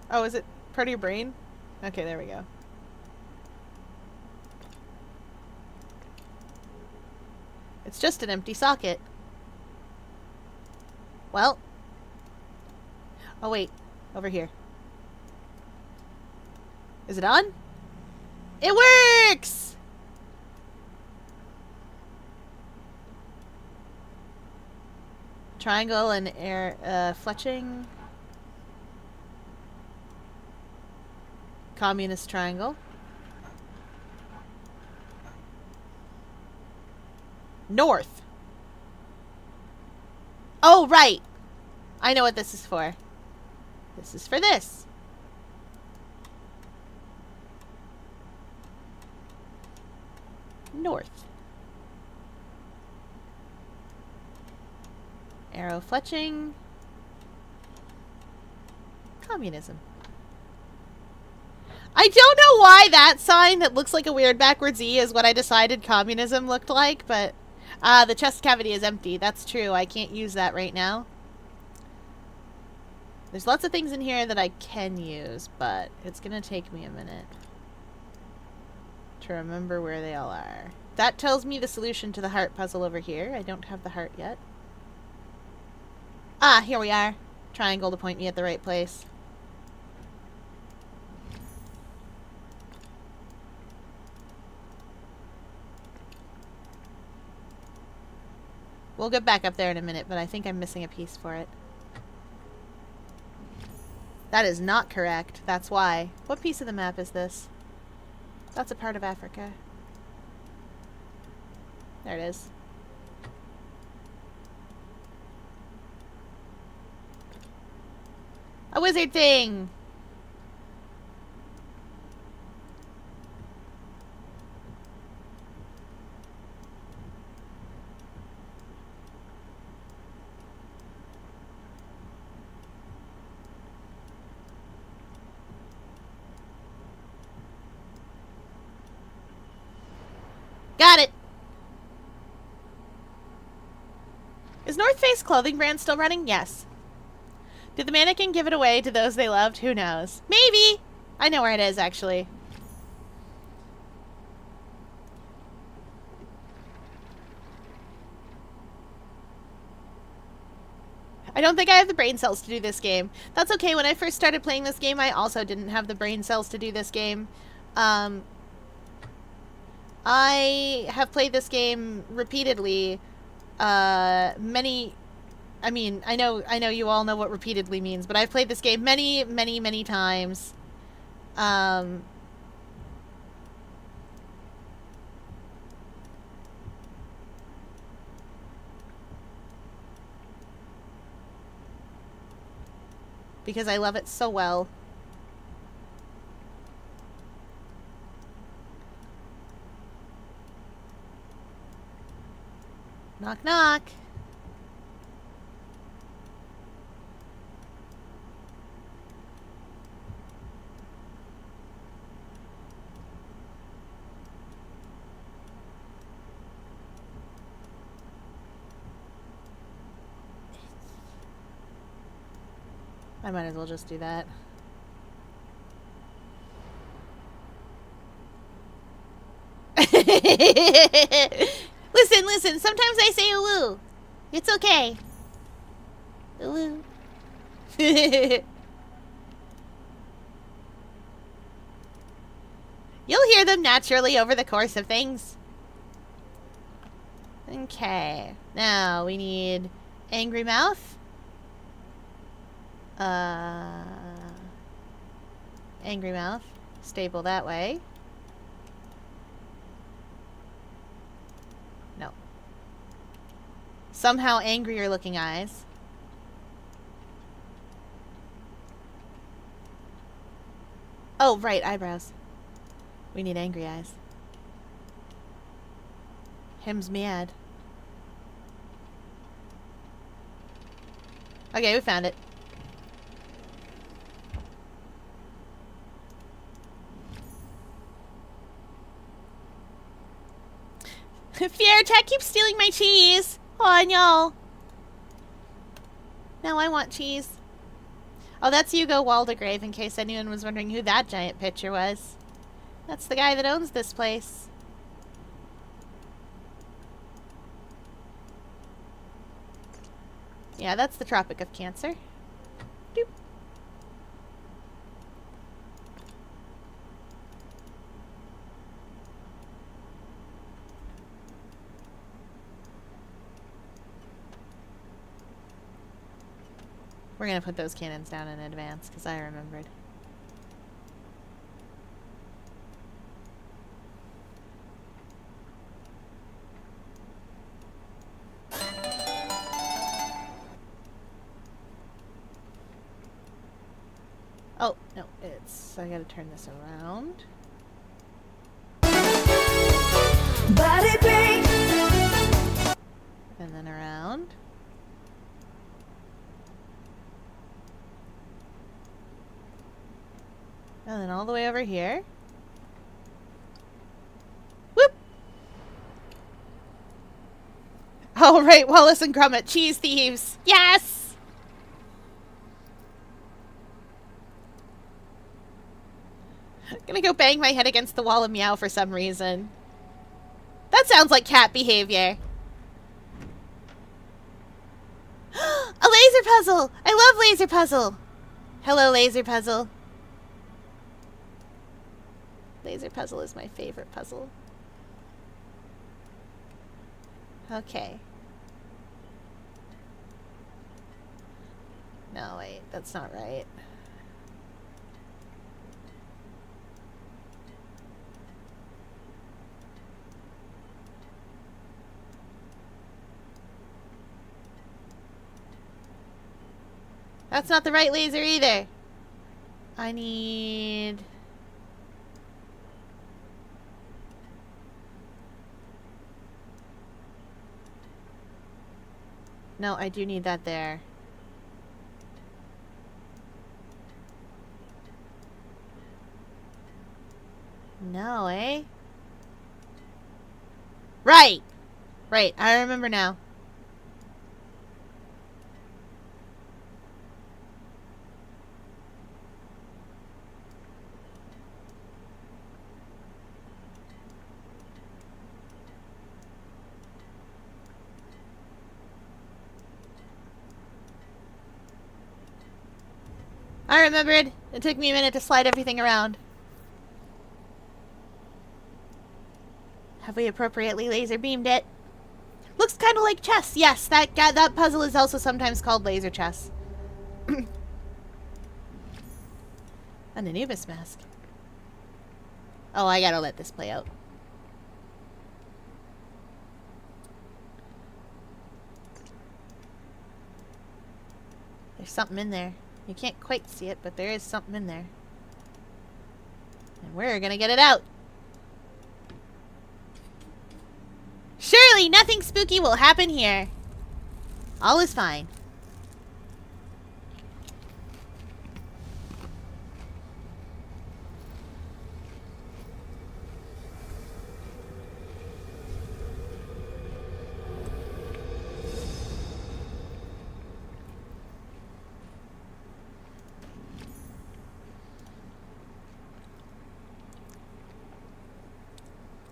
Oh, is it part of your brain? Okay, there we go. It's just an empty socket. Well. Oh, wait. Over here. Is it on? It works! Triangle and air, fletching. Communist triangle. North. Oh, right. I know what this is for. This is for this. North. Arrow fletching. Communism. I don't know why that sign that looks like a weird backwards E is what I decided communism looked like, but the chest cavity is empty. That's true. I can't use that right now. There's lots of things in here that I can use, but it's gonna take me a minute to remember where they all are. That tells me the solution to the heart puzzle over here. I don't have the heart yet. Ah, here we are. Triangle to point me at the right place. We'll get back up there in a minute, but I think I'm missing a piece for it. That is not correct. That's why. What piece of the map is this? That's a part of Africa. There it is. A wizard thing! Got it! Is North Face clothing brand still running? Yes. Did the mannequin give it away to those they loved? Who knows? Maybe! I know where it is, actually. I don't think I have the brain cells to do this game. That's okay. When I first started playing this game, I also didn't have the brain cells to do this game. I have played this game repeatedly. I mean, I know you all know what repeatedly means, but I've played this game many, many, many times. Because I love it so well. Knock, knock. I might as well just do that. Listen, sometimes I say ooh. It's okay. Ooh. You'll hear them naturally over the course of things. Okay. Now we need Angry Mouth. Angry Mouth. Stable that way. No. Somehow angrier looking eyes. Oh, right, eyebrows. We need angry eyes. Him's mad. Okay, we found it. Fiertech keeps stealing my cheese. Oh, no. Now I want cheese. Oh, that's Hugo Waldegrave, in case anyone was wondering who that giant picture was. That's the guy that owns this place. Yeah, that's the Tropic of Cancer. Doop. We're gonna put those cannons down in advance, because I remembered. Oh, no, I gotta turn this around. Body break. And then around. And then all the way over here. Whoop! Oh, right, Wallace and Gromit, cheese thieves. Yes! Gonna go bang my head against the wall and meow for some reason. That sounds like cat behavior. A laser puzzle! I love laser puzzle! Hello, laser puzzle. Laser puzzle is my favorite puzzle. Okay. No, wait, that's not right. That's not the right laser either. I need... No, I do need that there. No, eh? Right! Right, I remember now. I remembered. It took me a minute to slide everything around. Have we appropriately laser beamed it? Looks kind of like chess. Yes, that puzzle is also sometimes called laser chess. An Anubis mask. Oh, I gotta let this play out. There's something in there. You can't quite see it, but there is something in there. And we're gonna get it out. Surely nothing spooky will happen here. All is fine.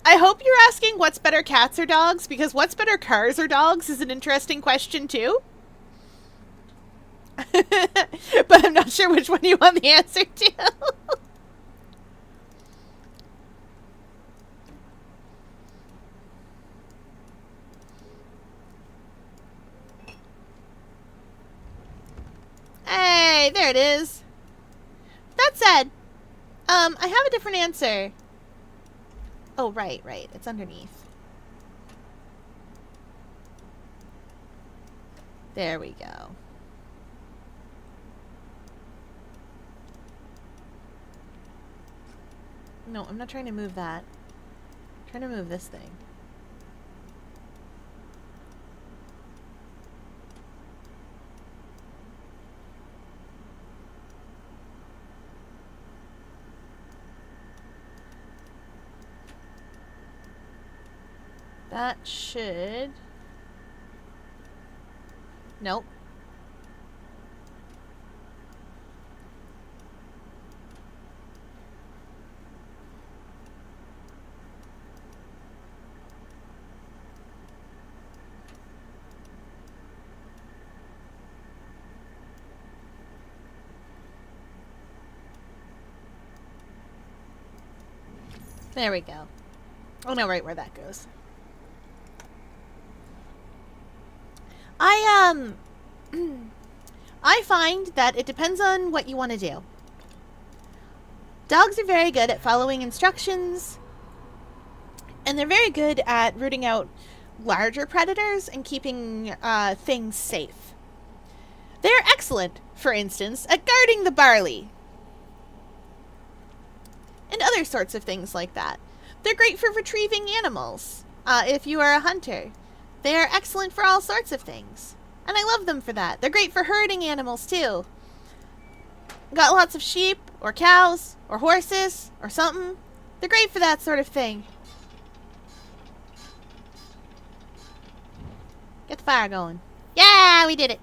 I hope you're asking what's better, cats or dogs, because what's better, cars or dogs is an interesting question too. But I'm not sure which one you want the answer to. Hey, there it is. That said, I have a different answer. Oh, right. It's underneath. There we go. No, I'm not trying to move that. I'm trying to move this thing. That should... Nope. There we go. I know right where that goes. I find that it depends on what you want to do. Dogs are very good at following instructions, and they're very good at rooting out larger predators and keeping things safe. They're excellent, for instance, at guarding the barley and other sorts of things like that. They're great for retrieving animals, if you are a hunter. They are excellent for all sorts of things. And I love them for that. They're great for herding animals, too. Got lots of sheep, or cows, or horses, or something. They're great for that sort of thing. Get the fire going. Yeah, we did it.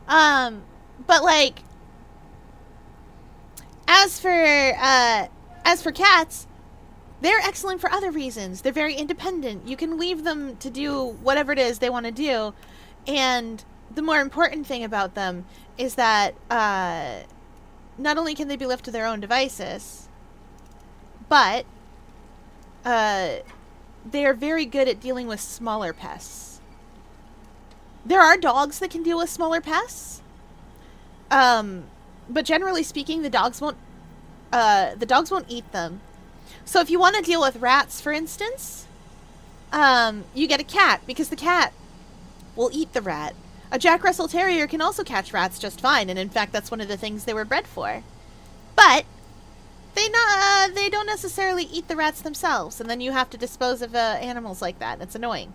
But like, as for cats, they're excellent for other reasons. They're very independent. You can leave them to do whatever it is they want to do. And the more important thing about them is that not only can they be left to their own devices, but they are very good at dealing with smaller pests. There are dogs that can deal with smaller pests. But generally speaking, the dogs won't eat them. So if you want to deal with rats, for instance, you get a cat, because the cat will eat the rat. A Jack Russell Terrier can also catch rats just fine, and in fact that's one of the things they were bred for. But they don't necessarily eat the rats themselves, and then you have to dispose of animals like that. It's annoying.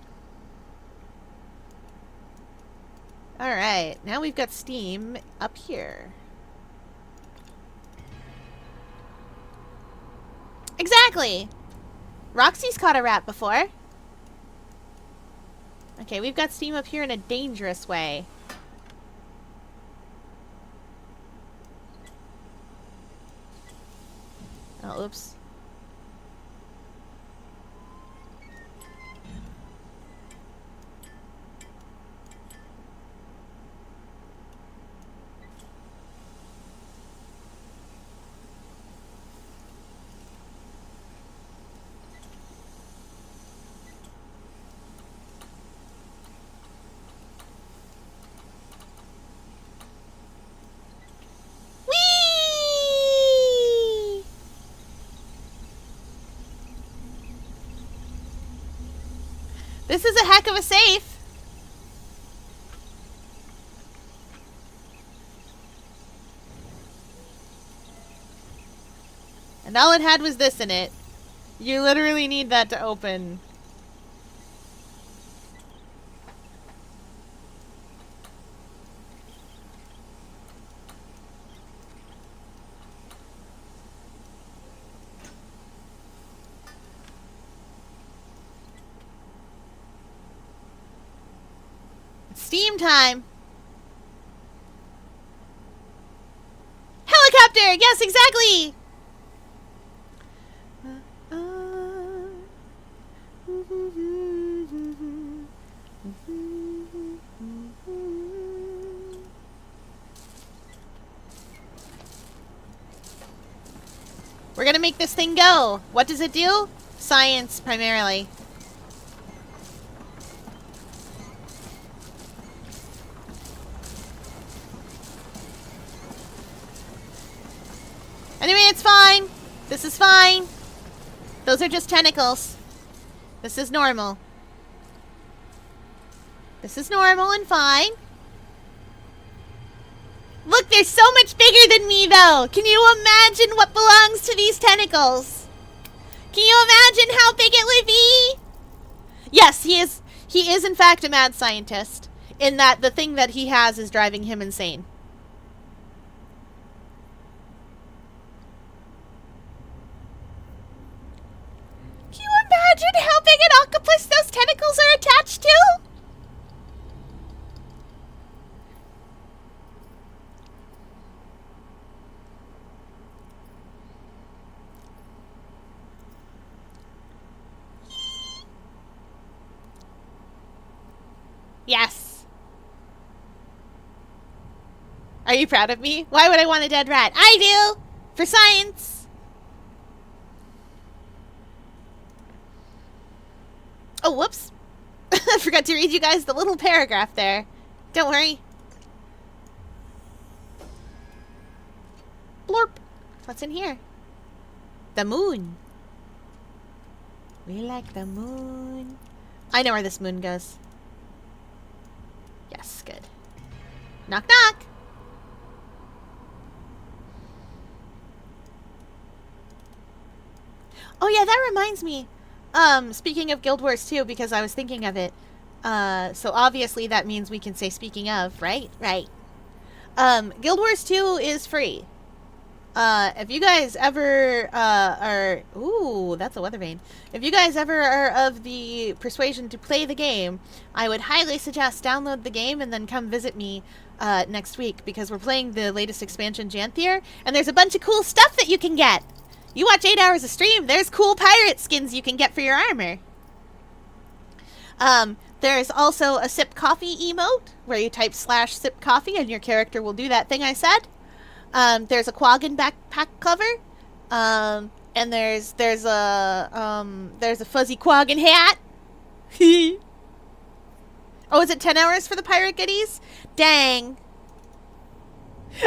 Alright, now we've got steam up here. Exactly! Roxy's caught a rat before. Okay, we've got steam up here in a dangerous way. Oh, oops. Whee! This is a heck of a safe. And all it had was this in it. You literally need that to open. It's steam time. Helicopter! Yes, exactly! We're gonna make this thing go. What does it do? Science, primarily. Anyway, it's fine. This is fine. Those are just tentacles. This is normal. This is normal and fine. Look, they're so much bigger than me, though. Can you imagine what belongs to these tentacles? Can you imagine how big it would be? Yes, he is in fact a mad scientist, in that the thing that he has is driving him insane. Can you imagine how big an octopus those tentacles are attached to? Yes. Are you proud of me? Why would I want a dead rat? I do! For science! Oh, whoops. I forgot to read you guys the little paragraph there. Don't worry. Blorp. What's in here? The moon. We like the moon. I know where this moon goes. Yes, good. Knock, knock. Oh yeah, that reminds me. Speaking of Guild Wars 2, because I was thinking of it. So obviously that means we can say speaking of, right? Right. Guild Wars 2 is free. If you guys ever are... Ooh, that's a weather vane. If you guys ever are of the persuasion to play the game, I would highly suggest download the game and then come visit me next week, because we're playing the latest expansion, Janthier, and there's a bunch of cool stuff that you can get. You watch 8 hours of stream, there's cool pirate skins you can get for your armor. There's also a sip coffee emote, where you type /sip coffee and your character will do that thing I said. There's a Quaggan backpack cover, and there's a fuzzy Quaggan hat. Oh, is it 10 hours for the pirate goodies? Dang.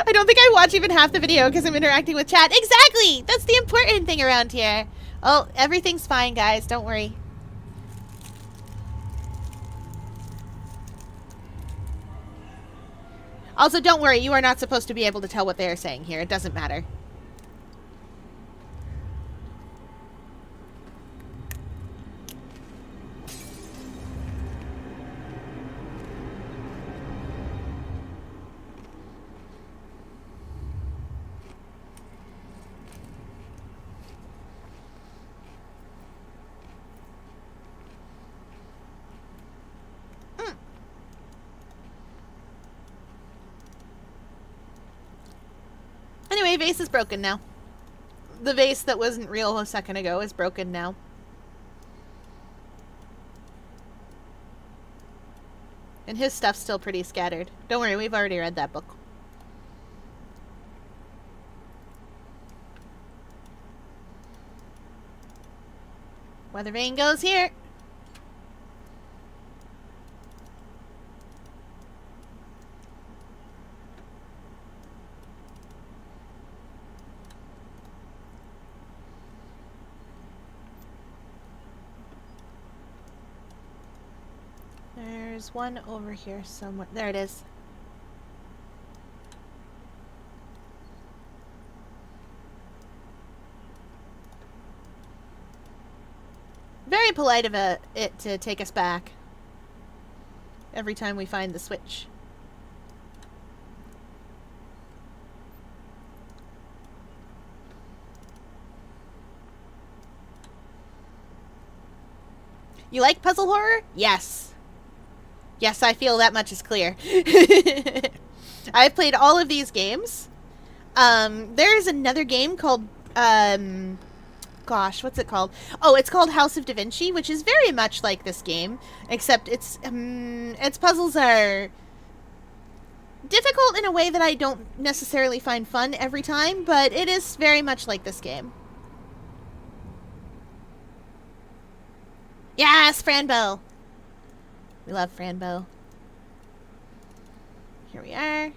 I don't think I watch even half the video because I'm interacting with chat. Exactly! That's the important thing around here. Oh, everything's fine, guys. Don't worry. Also, don't worry, you are not supposed to be able to tell what they are saying here. It doesn't matter. Anyway, vase is broken now. The vase that wasn't real a second ago is broken now. And his stuff's still pretty scattered. Don't worry, we've already read that book. Weather vane goes here. There's one over here somewhere. There it is. Very polite of it to take us back every time we find the switch. You like puzzle horror? Yes. Yes, I feel that much is clear. I've played all of these games. There's another game called, gosh, what's it called? Oh, it's called House of Da Vinci, which is very much like this game, except its puzzles are difficult in a way that I don't necessarily find fun every time, but it is very much like this game. Yes, Franbo! We love Franbo. Here we are.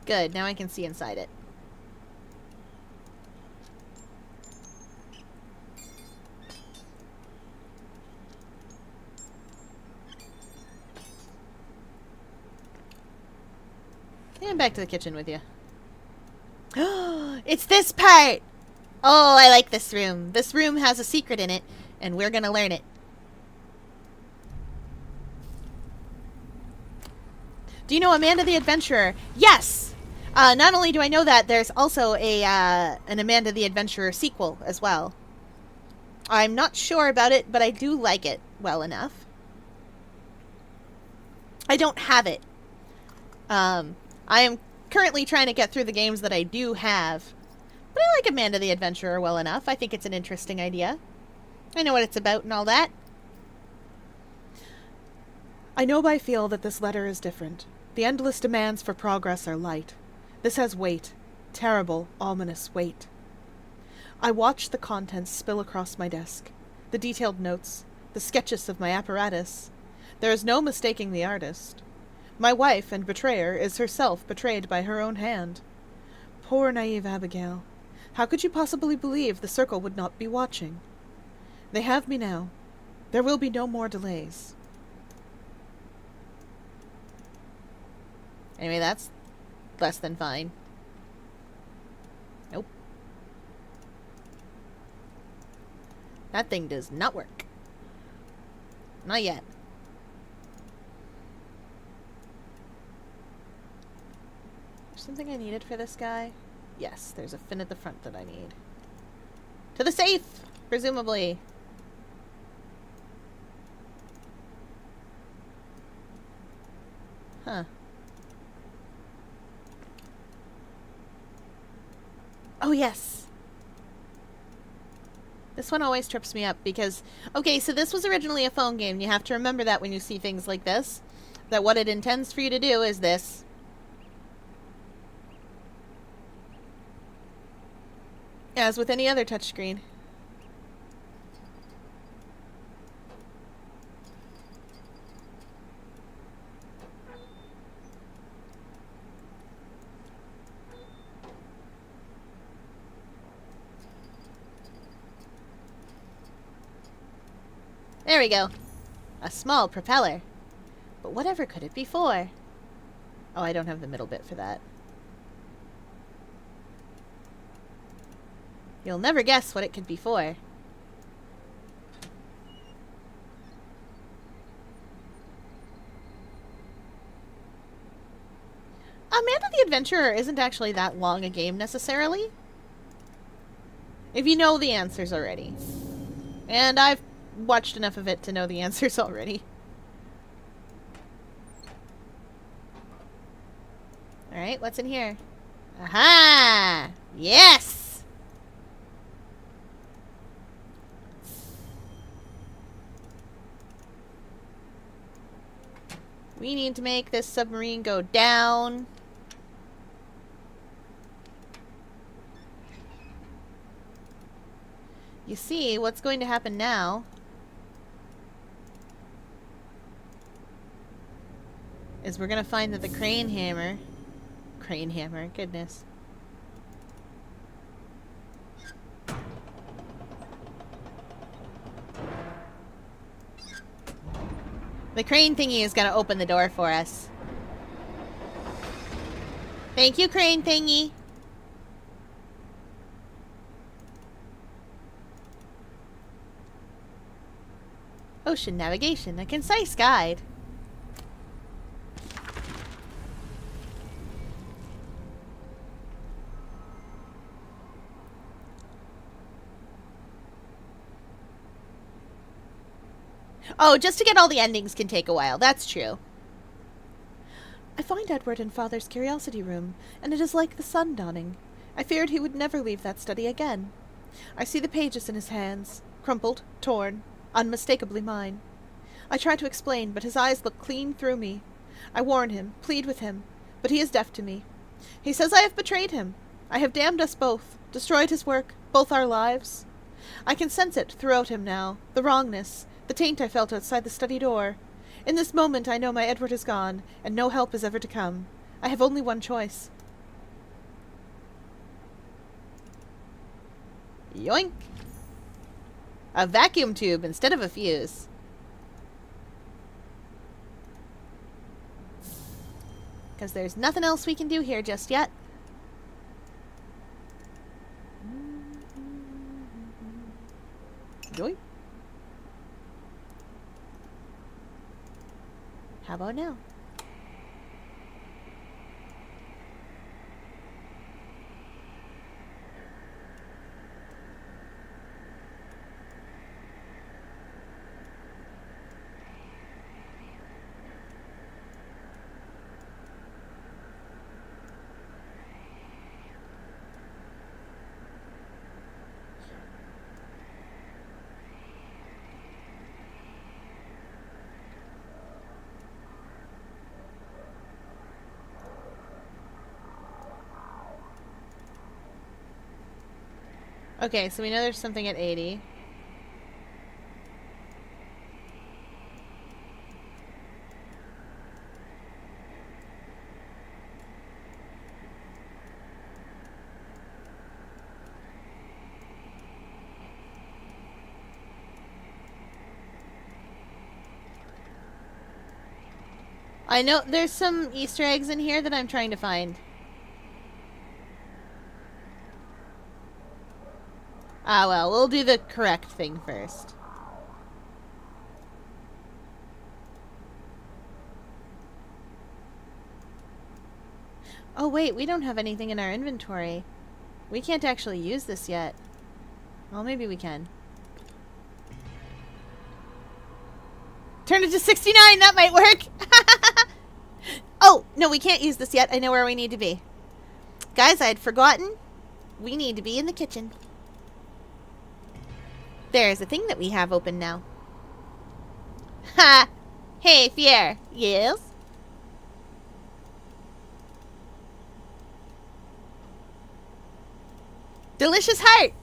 Good, now I can see inside it. And back to the kitchen with you. It's this part! Oh, I like this room. This room has a secret in it, and we're gonna learn it. Do you know Amanda the Adventurer? Yes! Not only do I know that, there's also an Amanda the Adventurer sequel as well. I'm not sure about it, but I do like it well enough. I don't have it. I am currently trying to get through the games that I do have. But I like Amanda the Adventurer well enough. I think it's an interesting idea. I know what it's about and all that. I know by feel that this letter is different. The endless demands for progress are light. This has weight. Terrible, ominous weight. I watch the contents spill across my desk. The detailed notes. The sketches of my apparatus. There is no mistaking the artist. My wife and betrayer is herself betrayed by her own hand. Poor naive Abigail. How could you possibly believe the Circle would not be watching? They have me now. There will be no more delays. Anyway, that's less than fine. Nope. That thing does not work. Not yet. Something I needed for this guy? Yes, there's a fin at the front that I need. To the safe! Presumably. Huh. Oh, yes! This one always trips me up because... Okay, so this was originally a phone game. You have to remember that when you see things like this. That what it intends for you to do is this. As with any other touchscreen. There we go. A small propeller. But whatever could it be for? Oh, I don't have the middle bit for that. You'll never guess what it could be for. Amanda the Adventurer isn't actually that long a game necessarily. If you know the answers already. And I've watched enough of it to know the answers already. Alright, what's in here? Aha! Yes! We need to make this submarine go down. You see, what's going to happen now is we're going to find that the crane hammer, goodness. The crane thingy is going to open the door for us. Thank you, crane thingy. Ocean navigation, a concise guide. Oh, just to get all the endings can take a while. That's true. I find Edward in Father's curiosity room, and it is like the sun dawning. I feared he would never leave that study again. I see the pages in his hands, crumpled, torn, unmistakably mine. I try to explain, but his eyes look clean through me. I warn him, plead with him, but he is deaf to me. He says I have betrayed him. I have damned us both, destroyed his work, both our lives. I can sense it throughout him now, the wrongness, the taint I felt outside the study door. In this moment I know my Edward is gone, and no help is ever to come. I have only one choice. Yoink! A vacuum tube instead of a fuse. Because there's nothing else we can do here just yet. Yoink. How about now? Okay, so we know there's something at 80. I know there's some Easter eggs in here that I'm trying to find. Ah, well, we'll do the correct thing first. Oh, wait, we don't have anything in our inventory. We can't actually use this yet. Well, maybe we can. Turn it to 69, that might work! Oh, no, we can't use this yet. I know where we need to be. Guys, I had forgotten. We need to be in the kitchen. There's a thing that we have open now. Ha! Hey, Fier. Yes? Delicious heart!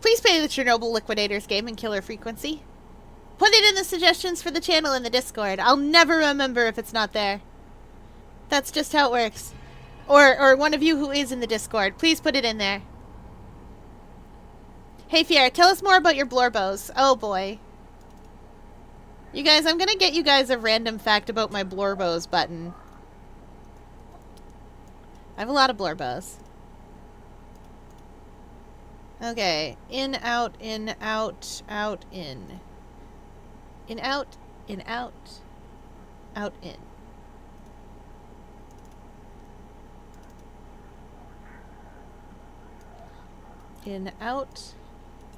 Please play the Chernobyl Liquidators game in killer frequency. Put it in the suggestions for the channel in the Discord. I'll never remember if it's not there. That's just how it works. Or one of you who is in the Discord, please put it in there. Hey, Fiera, tell us more about your Blorbos. Oh, boy. You guys, I'm gonna get you guys a random fact about my Blorbos button. I have a lot of Blorbos. Okay. In, out, out, in. In, out, out, in.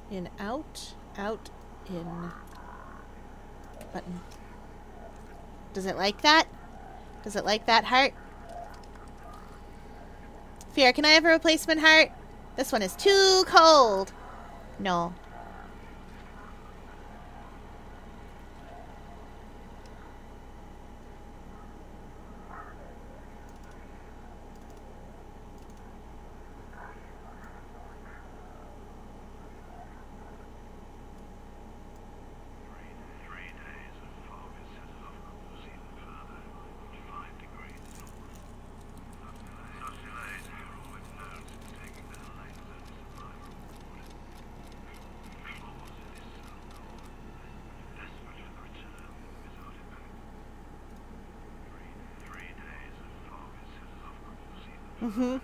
In, out, out, in. Button. Does it like that? Does it like that heart? Fear, can I have a replacement heart? This one is too cold. No. Mm-hmm.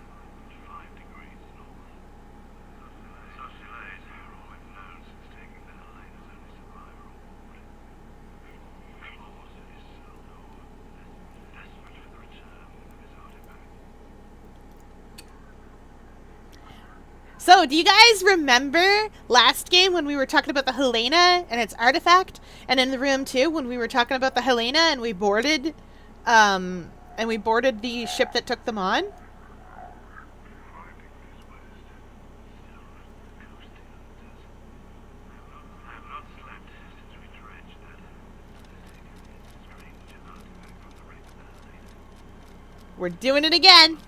So, do you guys remember last game when we were talking about the Helena and its artifact? And in the room too, when we were talking about the Helena and we boarded the ship that took them on? We're doing it again.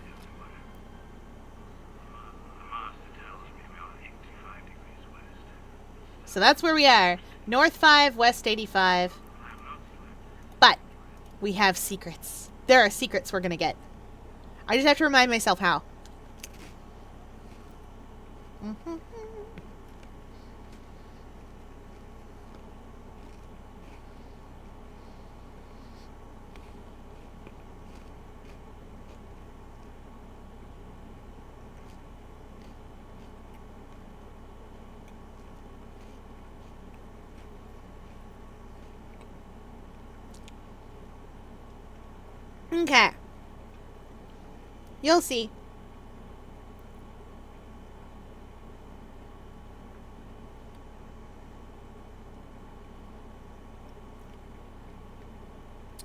So that's where we are. North 5, West 85. But we have secrets. There are secrets we're going to get. I just have to remind myself how. Mm-hmm. Okay. You'll see.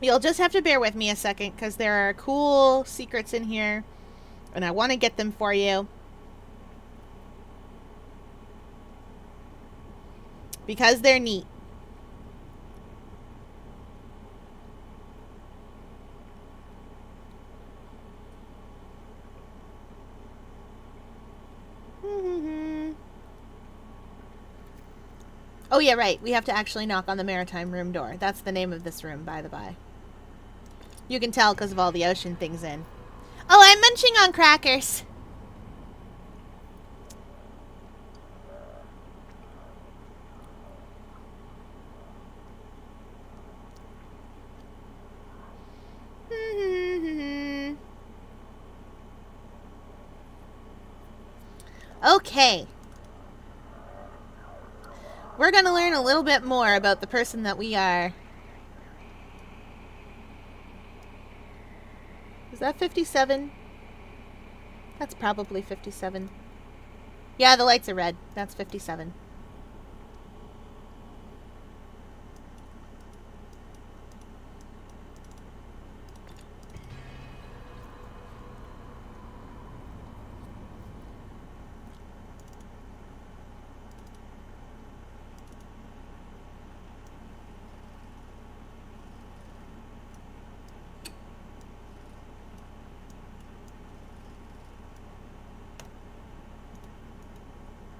You'll just have to bear with me a second because there are cool secrets in here and I want to get them for you. Because they're neat. Oh yeah, right. We have to actually knock on the maritime room door. That's the name of this room, by the by. You can tell because of all the ocean things in. Oh, I'm munching on crackers. Okay. We're going to learn a little bit more about the person that we are. Is that 57? That's probably 57. Yeah, the lights are red. That's 57.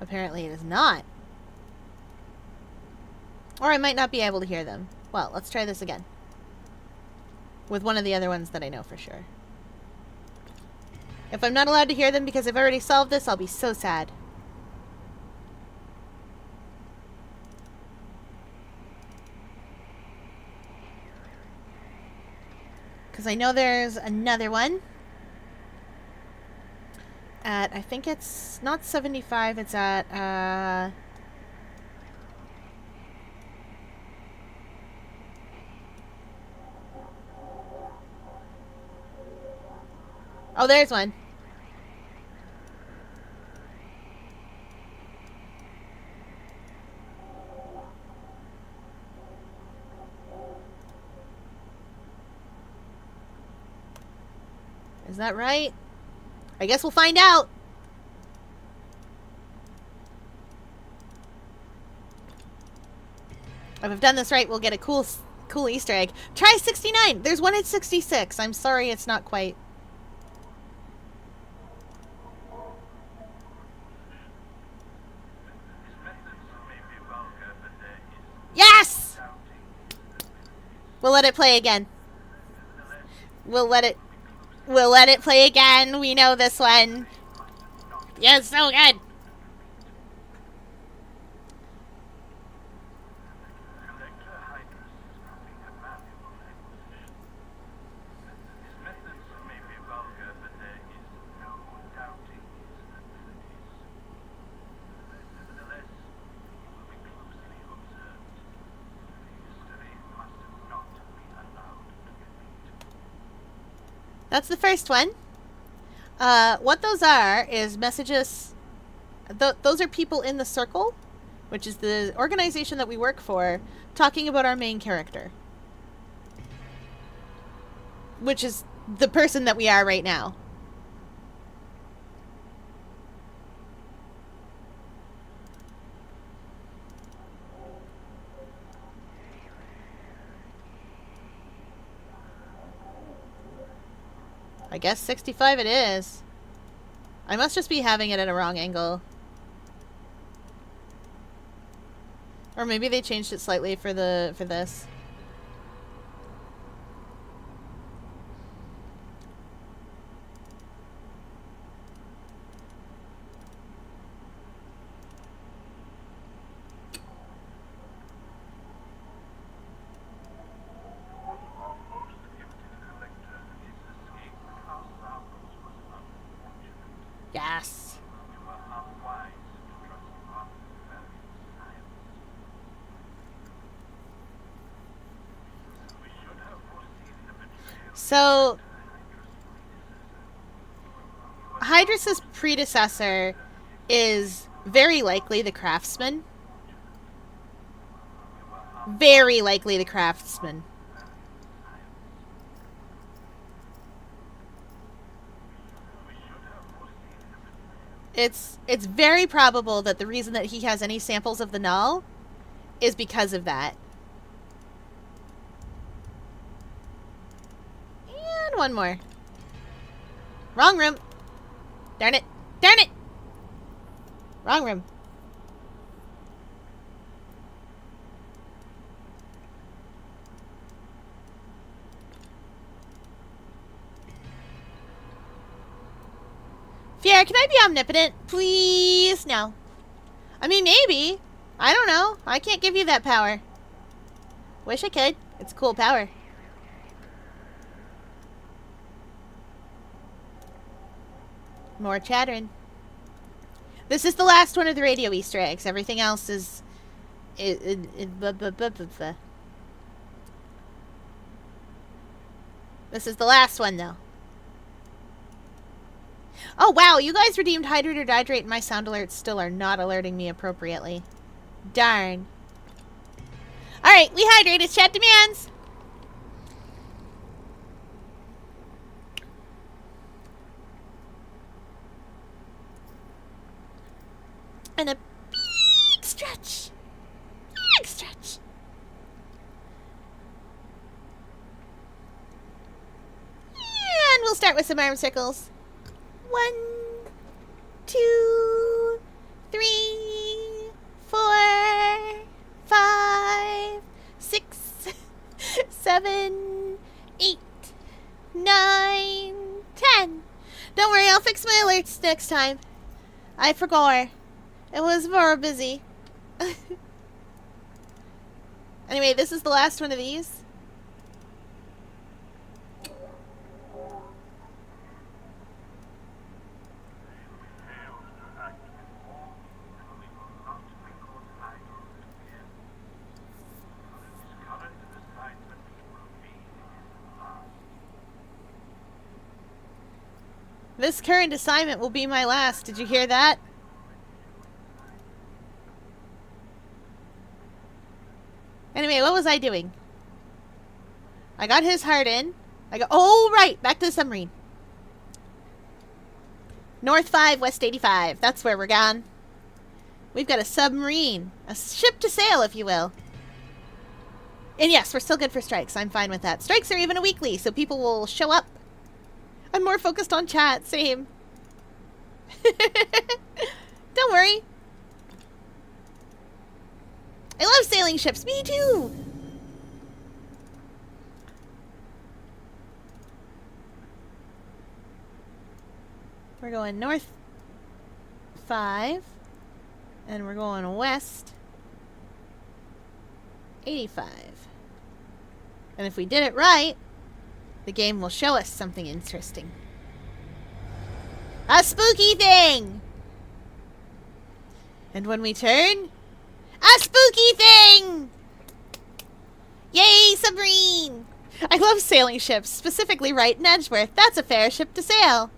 Apparently it is not. Or I might not be able to hear them. Well, let's try this again. With one of the other ones that I know for sure. If I'm not allowed to hear them because I've already solved this, I'll be so sad. Because I know there's another one. At, I think it's not 75, it's at, oh, there's one. Is that right? I guess we'll find out. If I've done this right, we'll get a cool Easter egg. Try 69. There's one at 66. I'm sorry it's not quite. Yes! We'll let it play again. We'll let it play again. We know this one. Yeah, it's so good. That's the first one. What those are is messages. Those are people in the circle, which is the organization that we work for, talking about our main character. Which is the person that we are right now. I guess 65 it is. I must just be having it at a wrong angle. Or maybe they changed it slightly for this. Yes. So, Hydrus's predecessor is very likely the Craftsman. Very likely the Craftsman. It's very probable that the reason that he has any samples of the null is because of that. And one more. Wrong room. Darn it. Darn it! Wrong room. Fiera, can I be omnipotent? Please? No. I mean, maybe. I don't know. I can't give you that power. Wish I could. It's a cool power. More chattering. This is the last one of the radio Easter eggs. Everything else is... This is the last one, though. Oh, wow, you guys redeemed Hydrate or Dihydrate and my sound alerts still are not alerting me appropriately. Darn. Alright, we hydrate as chat demands. And a big stretch. Big stretch. And we'll start with some arm circles. 1, 2, 3, 4, 5, 6, 7, 8, 9, 10. Don't worry, I'll fix my alerts next time. I forgot. It was very busy. Anyway, this is the last one of these. This current assignment will be my last. Did you hear that? Anyway, what was I doing? I got his heart in. Oh, right. Back to the submarine. North 5, West 85. That's where we're gone. We've got a submarine. A ship to sail, if you will. And yes, we're still good for strikes. I'm fine with that. Strikes are even a weekly, so people will show up. I'm more focused on chat. Same. Don't worry. I love sailing ships. Me too. We're going north 5. And we're going west 85. And if we did it right, the game will show us something interesting. A spooky thing! And when we turn, a spooky thing! Yay, submarine! I love sailing ships, specifically right in Edgeworth. That's a fair ship to sail.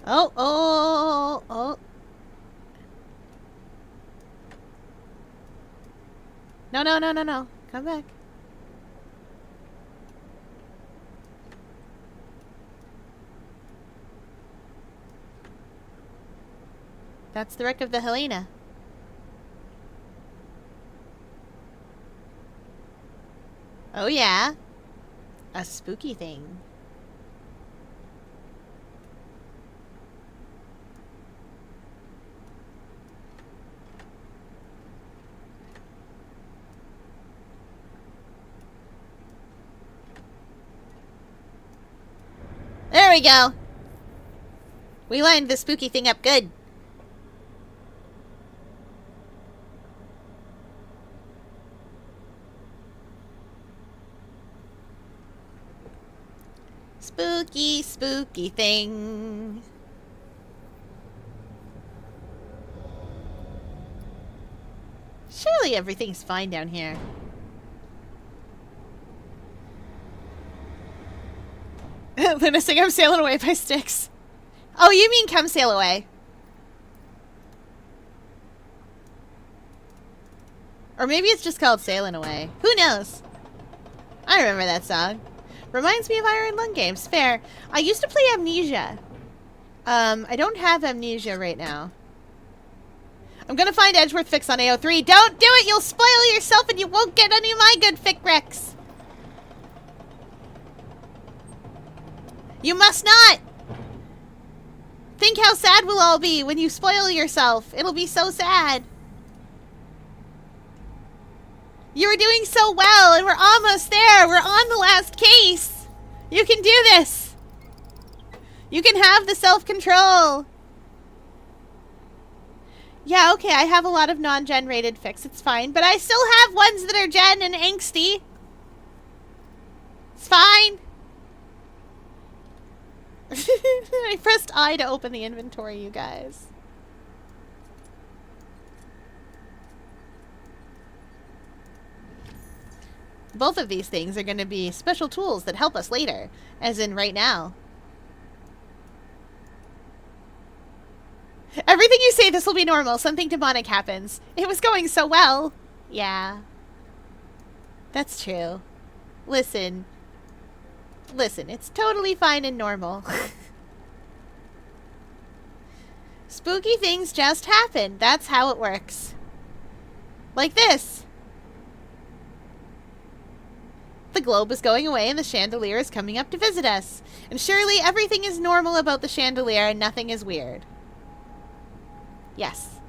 Oh. No. Come back. That's the wreck of the Helena. Oh yeah. A spooky thing. There we go. We lined the spooky thing up good. Spooky, spooky thing. Surely everything's fine down here. Luna saying I'm sailing away by Styx. Oh, you mean come sail away. Or maybe it's just called Sailing Away. Who knows? I remember that song. Reminds me of Iron Lung games. Fair. I used to play Amnesia. I don't have Amnesia right now. I'm gonna find Edgeworth Fix on AO3. Don't do it! You'll spoil yourself and you won't get any of my good fic recs. You must not! Think how sad we'll all be when you spoil yourself. It'll be so sad. You were doing so well, and we're almost there. We're on the last case. You can do this. You can have the self-control. Yeah, okay, I have a lot of non-gen rated fics. It's fine. But I still have ones that are gen and angsty. It's fine. I pressed I to open the inventory, you guys. Both of these things are going to be special tools that help us later, as in right now. Everything you say, this will be normal. Something demonic happens. It was going so well. Yeah. That's true. Listen, it's totally fine and normal. Spooky things just happen. That's how it works. Like this. The globe is going away and the chandelier is coming up to visit us. And surely everything is normal about the chandelier and nothing is weird. Yes.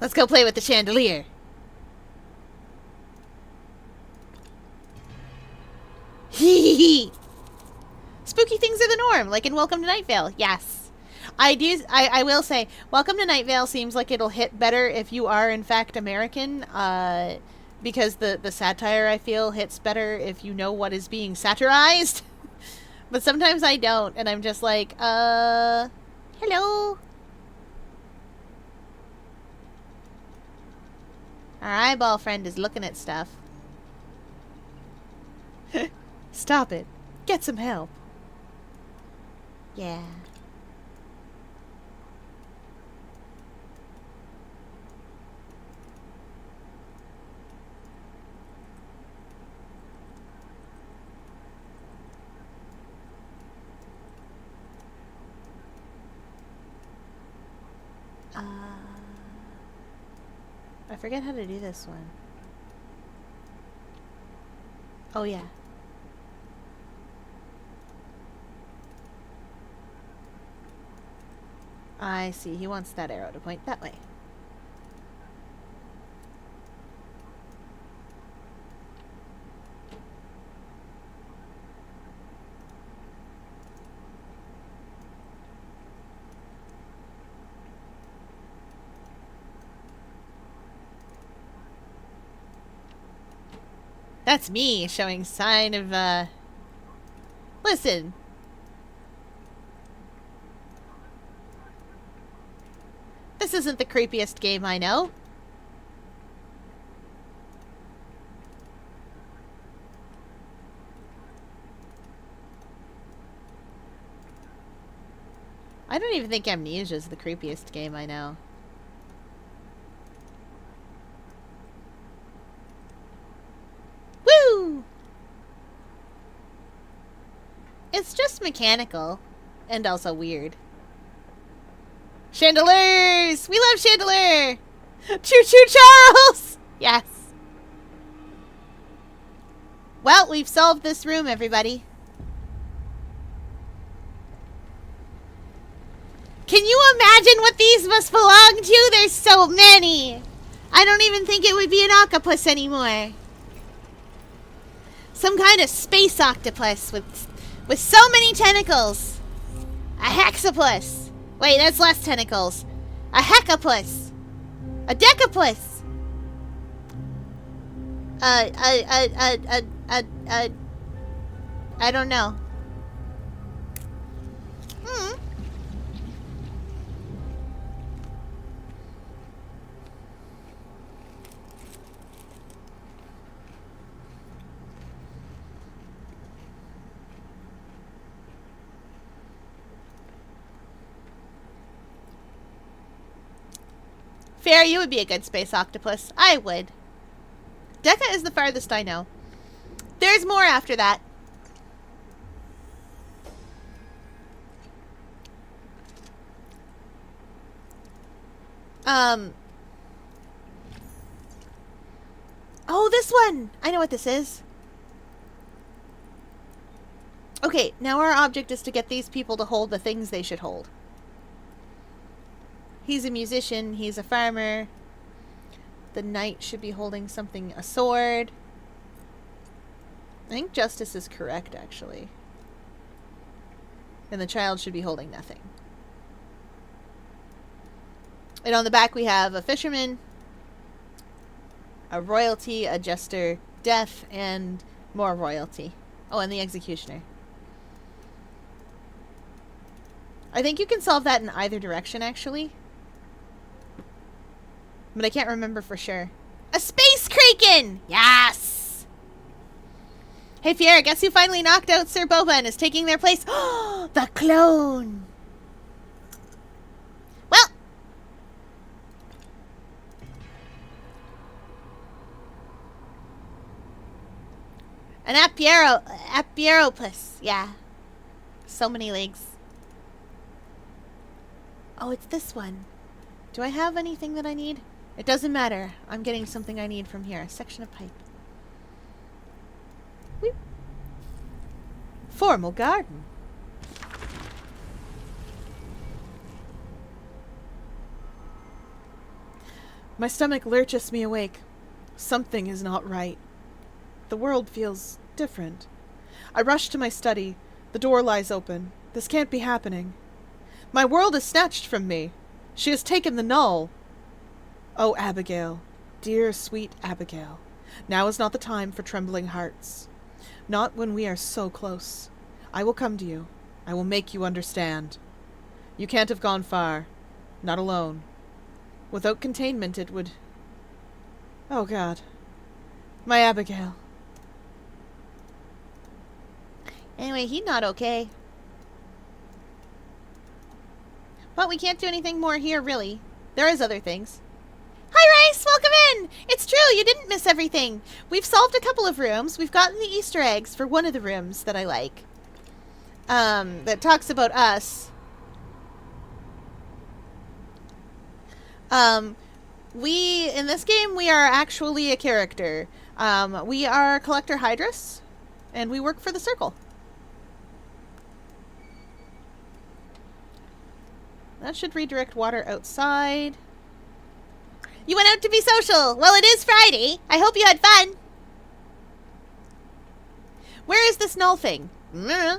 Let's go play with the chandelier. Hee. Spooky things are the norm, like in Welcome to Night Vale. Yes. I will say, Welcome to Night Vale seems like it'll hit better if you are in fact American, because the satire, I feel, hits better if you know what is being satirized. But sometimes I don't, and I'm just like, hello? Our eyeball friend is looking at stuff. Stop it. Get some help. Yeah. I forget how to do this one. Oh, yeah. I see. He wants that arrow to point that way. That's me showing sign of, Listen. This isn't the creepiest game I know. I don't even think Amnesia is the creepiest game I know. Woo! It's just mechanical. And also weird. Chandeliers! We love chandelier! Choo-choo Charles! Yes. Well, we've solved this room, everybody. Can you imagine what these must belong to? There's so many. I don't even think it would be an octopus anymore. Some kind of space octopus with so many tentacles. A hexapus. Wait, that's less tentacles. A hecapus. A decapus. I don't know. Fair, you would be a good space octopus. I would. Deca is the farthest I know. There's more after that. Oh, this one! I know what this is. Okay, now our object is to get these people to hold the things they should hold. He's a musician. He's a farmer. The knight should be holding something, a sword. I think Justice is correct, actually. And the child should be holding nothing. And on the back we have a fisherman, a royalty, a jester, death, and more royalty. Oh, and the executioner. I think you can solve that in either direction, actually. But I can't remember for sure. A space kraken! Yes! Hey, Fiera, guess who finally knocked out Sir Boba and is taking their place? Oh, the clone! Well! An Apieropus. Yeah. So many legs. Oh, it's this one. Do I have anything that I need? It doesn't matter. I'm getting something I need from here. A section of pipe. Whoop. Formal garden. My stomach lurches me awake. Something is not right. The world feels different. I rush to my study. The door lies open. This can't be happening. My world is snatched from me. She has taken the null. Oh, Abigail, dear, sweet Abigail, Now is not the time for trembling hearts. Not when we are so close. I will come to you. I will make you understand. You can't have gone far. Not alone. Without containment it would... Oh, God. My Abigail. Anyway, he's not okay. But we can't do anything more here, really. There is other things. Hi, Rice! Welcome in! It's true, you didn't miss everything. We've solved a couple of rooms. We've gotten the Easter eggs for one of the rooms that I like. That talks about us. In this game, we are actually a character. We are Collector Hydrus, and we work for the Circle. That should redirect water outside. You went out to be social. Well, it is Friday. I hope you had fun. Where is this null thing?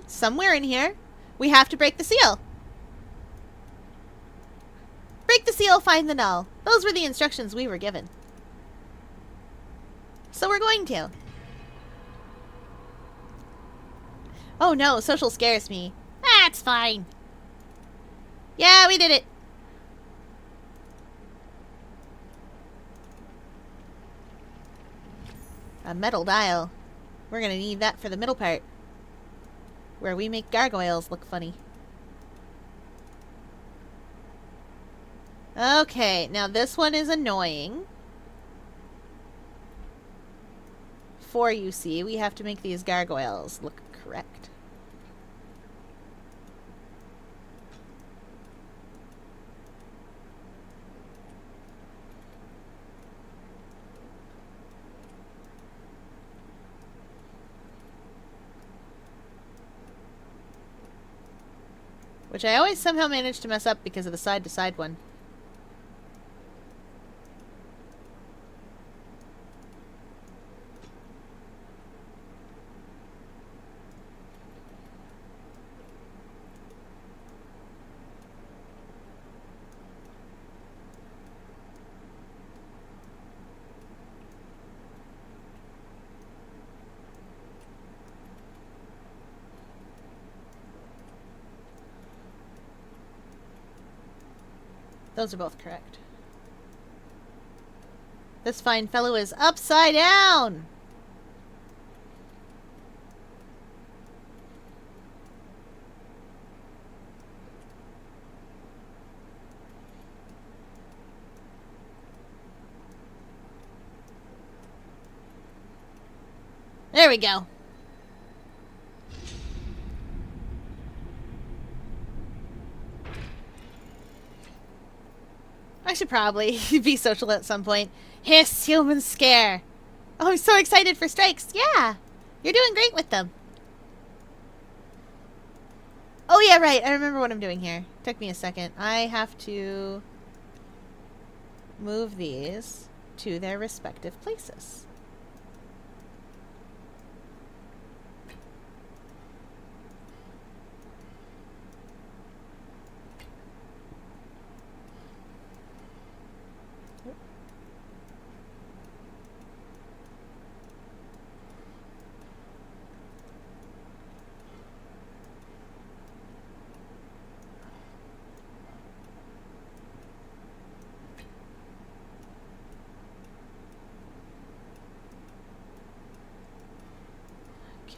Somewhere in here. We have to break the seal. Break the seal, find the null. Those were the instructions we were given. So we're going to. Oh no, social scares me. That's fine. Yeah, we did it. A metal dial. We're gonna need that for the middle part, where we make gargoyles look funny. Okay, now this one is annoying. 4 UC, we have to make these gargoyles look correct. Which I always somehow manage to mess up because of the side-to-side one. Those are both correct. This fine fellow is upside down! There we go. I should probably be social at some point. Hiss, human scare. Oh, I'm so excited for strikes. Yeah, you're doing great with them. Oh, yeah, right. I remember what I'm doing here. Took me a second. I have to move these to their respective places.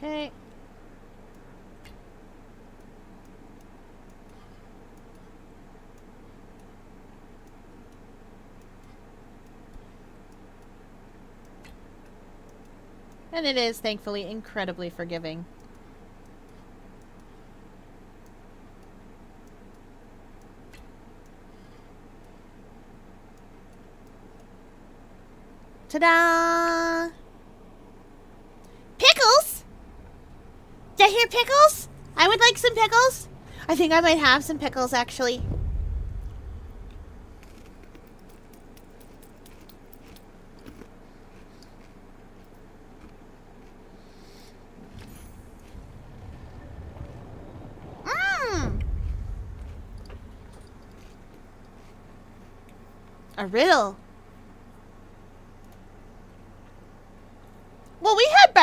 Okay. And it is, thankfully, incredibly forgiving. Ta-da! Pickles? Did I hear pickles? I would like some pickles. I think I might have some pickles, actually. Mmm! A riddle.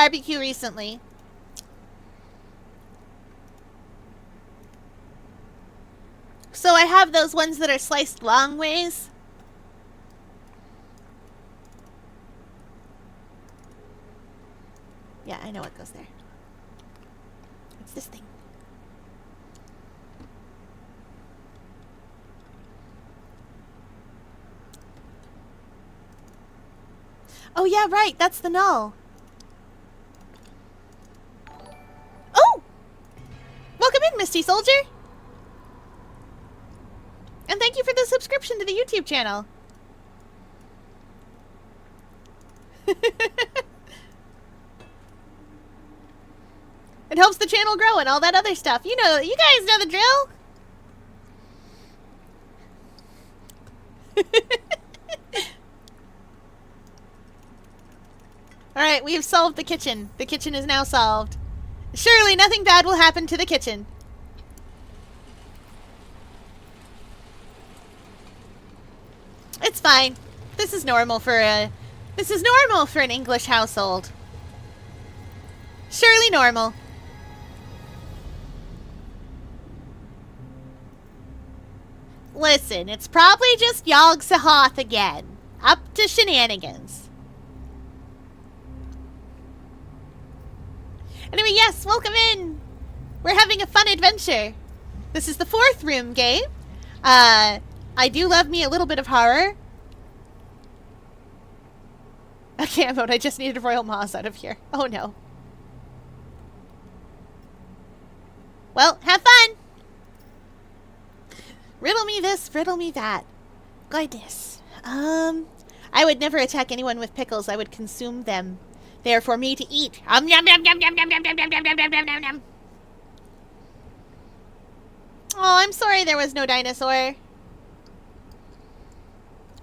barbecue recently. So I have those ones that are sliced long ways. Yeah, I know what goes there. It's this thing. Oh, yeah, right. That's the null. Oh! Welcome in, Misty Soldier. And thank you for the subscription to the YouTube channel. It helps the channel grow and all that other stuff. You know, you guys know the drill. Alright, we have solved the kitchen. The kitchen is now solved. Surely nothing bad will happen to the kitchen. It's fine. This is normal for an English household. Surely normal. Listen, it's probably just Yogg Sothoth again. Up to shenanigans. Anyway, yes, welcome in. We're having a fun adventure. This is the 4th room game. I do love me a little bit of horror. Okay, I just needed Royal Maws out of here. Oh no. Well, have fun! Riddle me this, riddle me that. Goodness. I would never attack anyone with pickles. I would consume them. They are for me to eat. Yum yum yum yum yum yum yum yum yum yum yum yum yum yum. Oh, I'm sorry there was no dinosaur.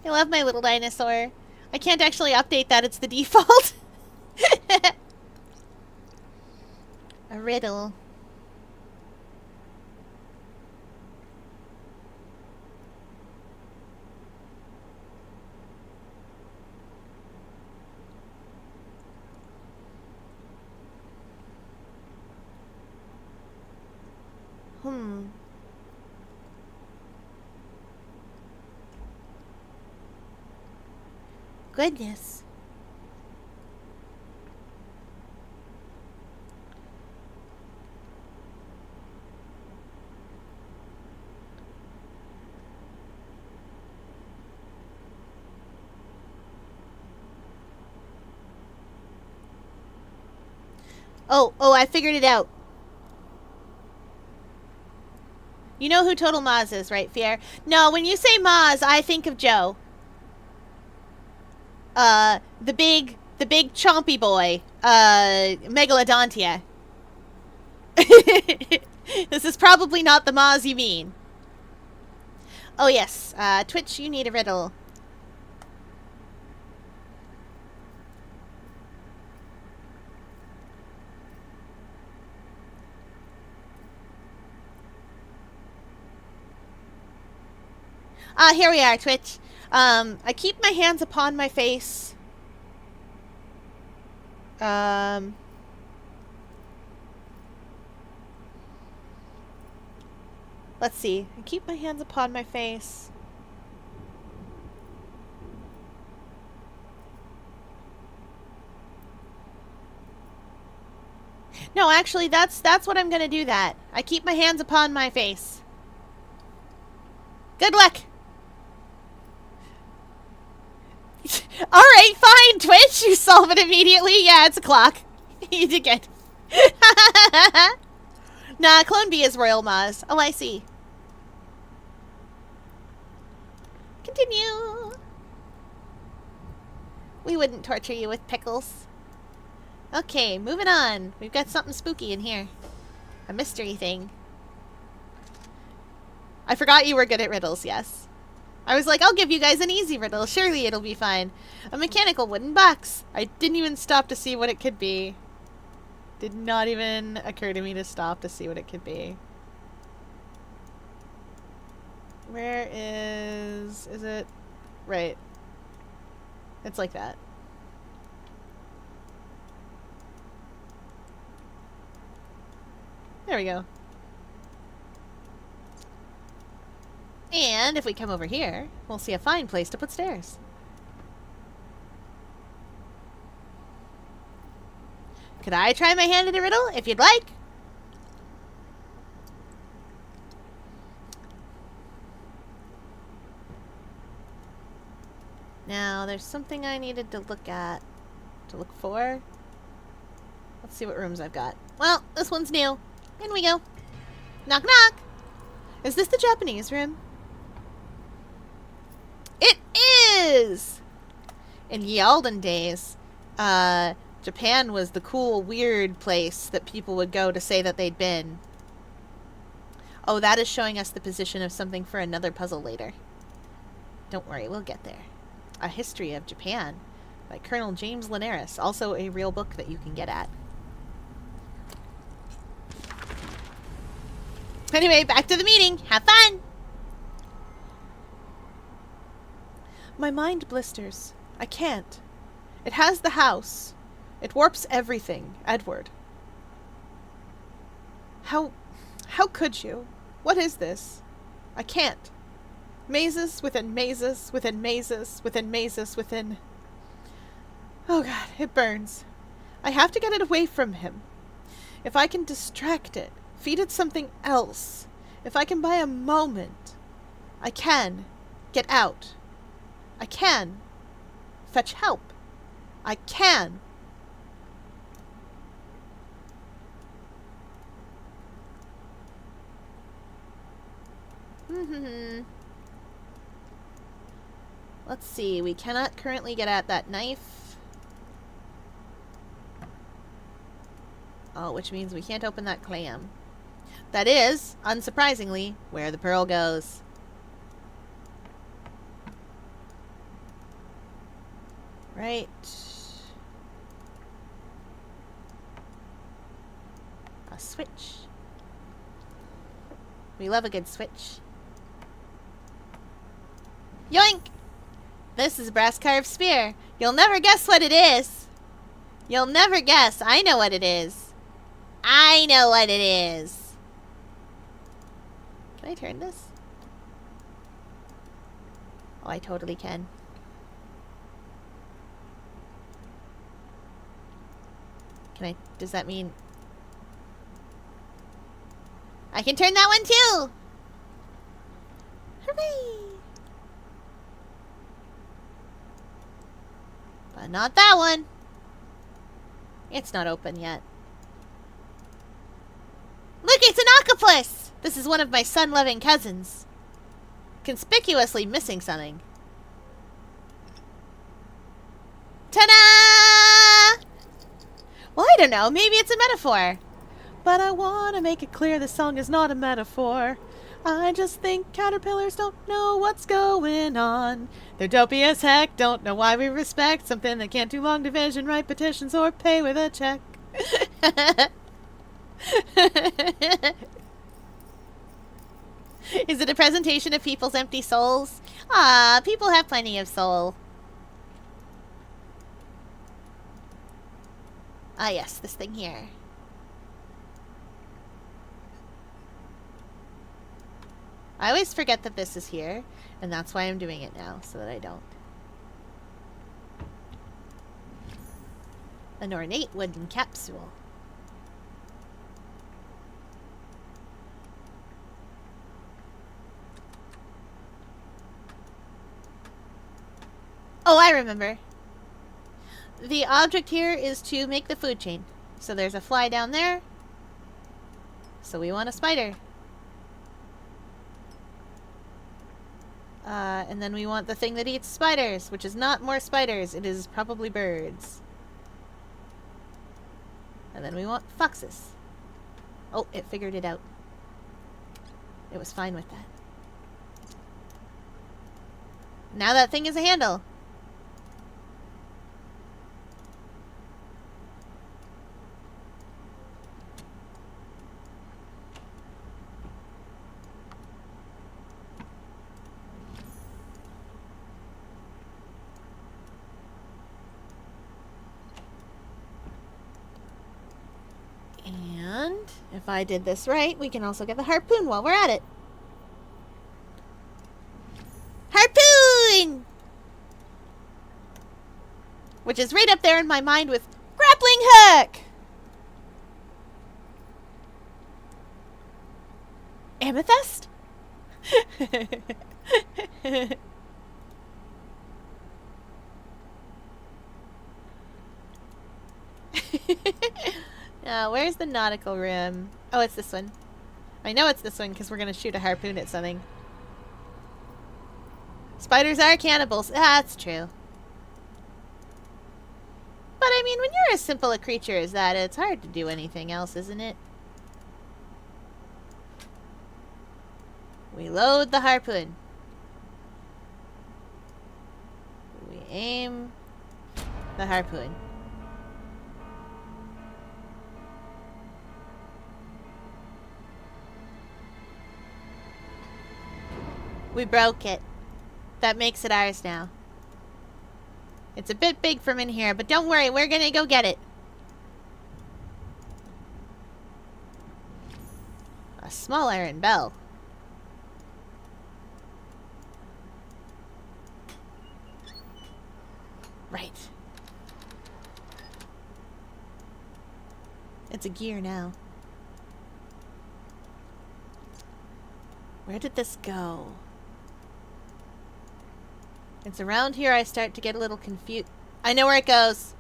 I love my little dinosaur. I can't actually update that. It's the default. A riddle. Goodness. Oh, I figured it out. You know who Total Maz is, right, Fier? No, when you say Maz, I think of Joe. The big chompy boy. Megalodontia. This is probably not the Maz you mean. Oh, yes. Twitch, you need a riddle. Here we are, Twitch. I keep my hands upon my face. Let's see. I keep my hands upon my face. No, actually, that's what I'm gonna do that. I keep my hands upon my face. Good luck! Alright, fine, Twitch! You solve it immediately. Yeah, it's a clock. You did good. Nah, Clone B is Royal Maz. Oh, I see. Continue. We wouldn't torture you with pickles. Okay, moving on. We've got something spooky in here. A mystery thing. I forgot you were good at riddles, yes. I was like, I'll give you guys an easy riddle. Surely it'll be fine. A mechanical wooden box. I didn't even stop to see what it could be. Did not even occur to me to stop to see what it could be. Where is it? Right. It's like that. There we go. And if we come over here, we'll see a fine place to put stairs. Could I try my hand at a riddle, if you'd like? Now, there's something I needed to look for. Let's see what rooms I've got. Well, this one's new. In we go. Knock, knock. Is this the Japanese room? It is! In ye olden days, Japan was the cool, weird place that people would go to say that they'd been. Oh, that is showing us the position of something for another puzzle later. Don't worry, we'll get there. A History of Japan by Colonel James Linares, also a real book that you can get at. Anyway, back to the meeting. Have fun! My mind blisters. I can't. It has the house. It warps everything, Edward. How could you? What is this? I can't. Mazes within mazes within mazes within mazes within... Oh God, it burns. I have to get it away from him. If I can distract it, feed it something else, if I can buy a moment, I can get out. I can fetch help. I can. Let's see, we cannot currently get at that knife. Oh, which means we can't open that clam. That is, unsurprisingly, where the pearl goes. Right. A switch. We love a good switch. Yoink! This is a brass carved spear. You'll never guess what it is. You'll never guess. I know what it is. I know what it is. Can I turn this? Oh, I totally can. Can I... Does that mean... I can turn that one too! Hooray! But not that one. It's not open yet. Look, it's an octopus! This is one of my sun-loving cousins. Conspicuously missing something. Ta-da! Well, I don't know. Maybe it's a metaphor. But I want to make it clear this song is not a metaphor. I just think caterpillars don't know what's going on. They're dopey as heck, don't know why we respect something that can't do long division, write petitions, or pay with a check. Is it a presentation of people's empty souls? Ah, people have plenty of soul. Ah, yes, this thing here. I always forget that this is here, and that's why I'm doing it now, so that I don't. An ornate wooden capsule. Oh, I remember. The object here is to make the food chain. So there's a fly down there. So we want a spider. And then we want the thing that eats spiders, which is not more spiders. It is probably birds. And then we want foxes. Oh, it figured it out. It was fine with that. Now that thing is a handle. If I did this right, we can also get the harpoon while we're at it. Harpoon! Which is right up there in my mind with grappling hook! Amethyst? Where's the nautical rim? Oh, it's this one. I know it's this one because we're going to shoot a harpoon at something. Spiders are cannibals. That's true. But I mean, when you're as simple a creature as that, it's hard to do anything else, isn't it? We load the harpoon. We aim the harpoon. We broke it. That makes it ours now. It's a bit big from in here, but don't worry, we're gonna go get it. A small iron bell. Right. It's a gear now. Where did this go? It's around here I start to get a little confused. I know where it goes.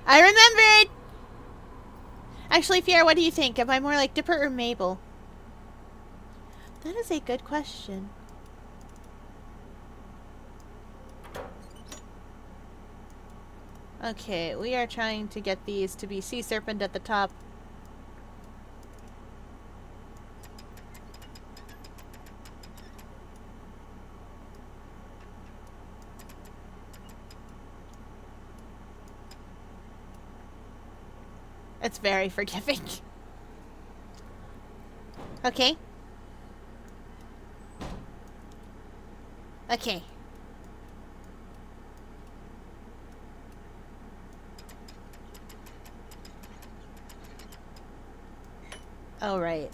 I remembered! Actually, Fiera, what do you think? Am I more like Dipper or Mabel? That is a good question. Okay, we are trying to get these to be sea serpent at the top. It's very forgiving. Okay. Okay. Oh, right.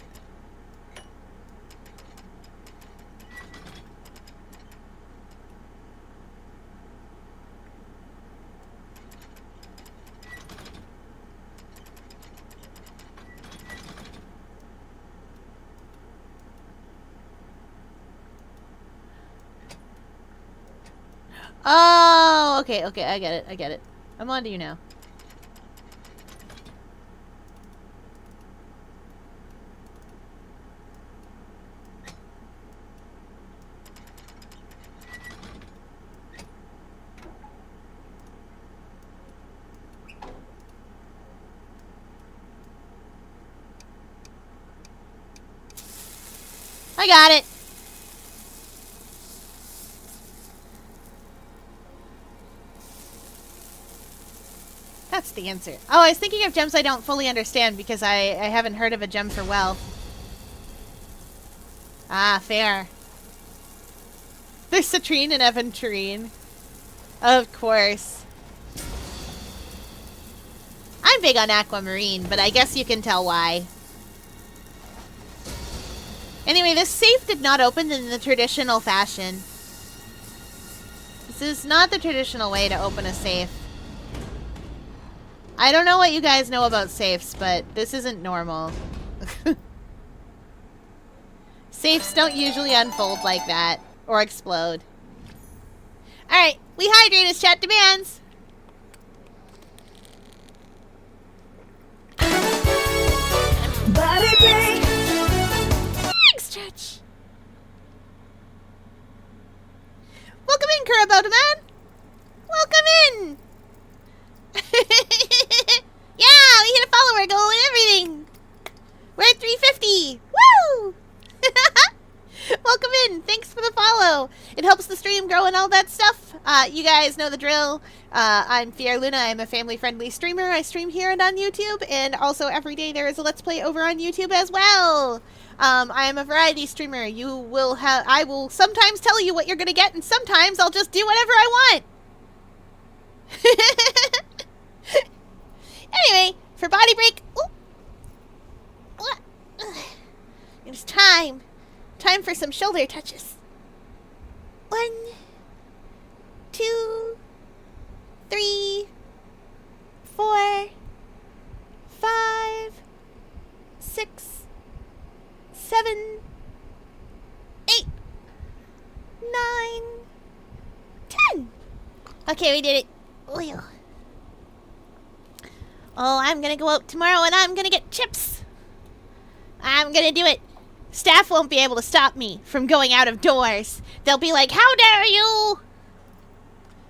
Oh, okay, okay, I get it, I get it. I'm on to you now. I got it. That's the answer. Oh, I was thinking of gems I don't fully understand because I haven't heard of a gem for wealth. Ah, fair. There's citrine and aventurine. Of course. I'm big on aquamarine, but I guess you can tell why. Anyway, this safe did not open in the traditional fashion. This is not the traditional way to open a safe. I don't know what you guys know about safes, but this isn't normal. Safes don't usually unfold like that, or explode. Alright, we hydrate as chat demands! Body break! Thanks, Church! Welcome in, Kuraboto Man! Welcome in! Yeah, we hit a follower goal and everything! We're at 350! Woo! Welcome in. Thanks for the follow. It helps the stream grow and all that stuff. You guys know the drill. I'm Fiera Luna. I'm a family-friendly streamer. I stream here and on YouTube, and also every day there is a Let's Play over on YouTube as well. I am a variety streamer. I will sometimes tell you what you're gonna get, and sometimes I'll just do whatever I want. Anyway, for body break, is time. Time for some shoulder touches. 1, 2, 3, 4, 5, 6, 7, 8, 9, 10. Okay, we did it. Oil. Oh, I'm gonna go out tomorrow and I'm gonna get chips. I'm gonna do it. Staff won't be able to stop me from going out of doors. They'll be like, how dare you!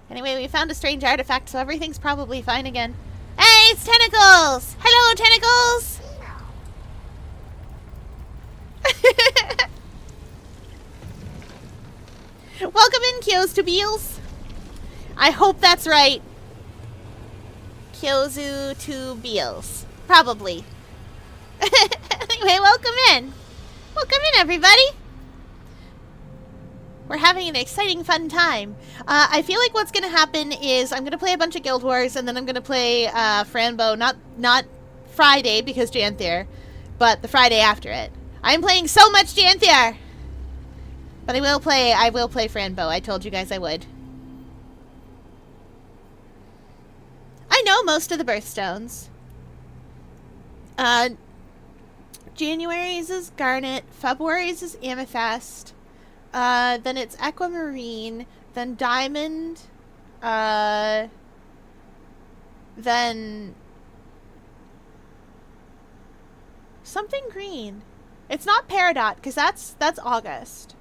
Anyway, we found a strange artifact, so everything's probably fine again. Hey, it's Tentacles! Hello, Tentacles! Welcome in, Kyozu Beals. I hope that's right. Kyozu to Beals. Probably. Anyway, welcome in. Welcome in, everybody. We're having an exciting, fun time. I feel like what's going to happen is I'm going to play a bunch of Guild Wars, and then I'm going to play Franbo, not Friday, because Janthier, but the Friday after it. I'm playing so much Janthier! But I will play Franbo. I told you guys I would. I know most of the birthstones. January's is Garnet, February's is Amethyst, then it's Aquamarine, then Diamond, then something green. It's not Peridot, because that's August.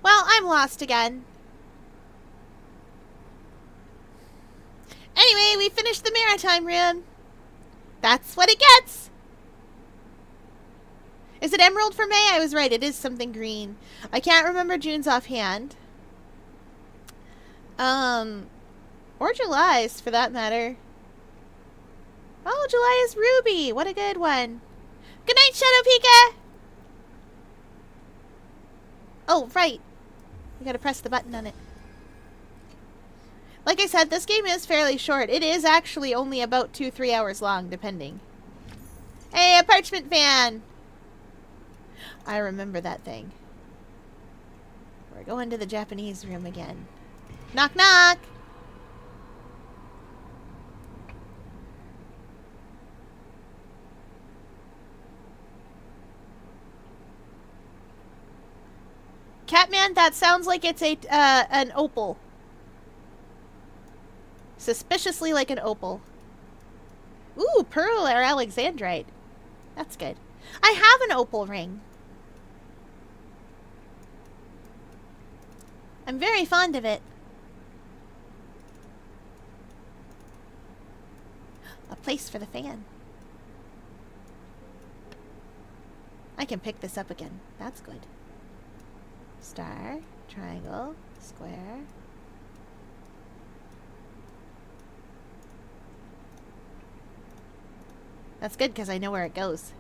Well, I'm lost again. Anyway, we finished the Maritime Rune. That's what it gets. Is it Emerald for May? I was right. It is something green. I can't remember June's offhand. Or July's, for that matter. Oh, July is Ruby. What a good one. Good night, Shadow Pika. Oh, right. You gotta press the button on it. Like I said, this game is fairly short. It is actually only about 2-3 hours long, depending. Hey, a parchment fan! I remember that thing. We're going to the Japanese room again. Knock, knock! Catman, that sounds like it's an opal. Suspiciously like an opal. Ooh, pearl or alexandrite. That's good. I have an opal ring. I'm very fond of it. A place for the fan. I can pick this up again. That's good. Star, triangle, square. That's good because I know where it goes.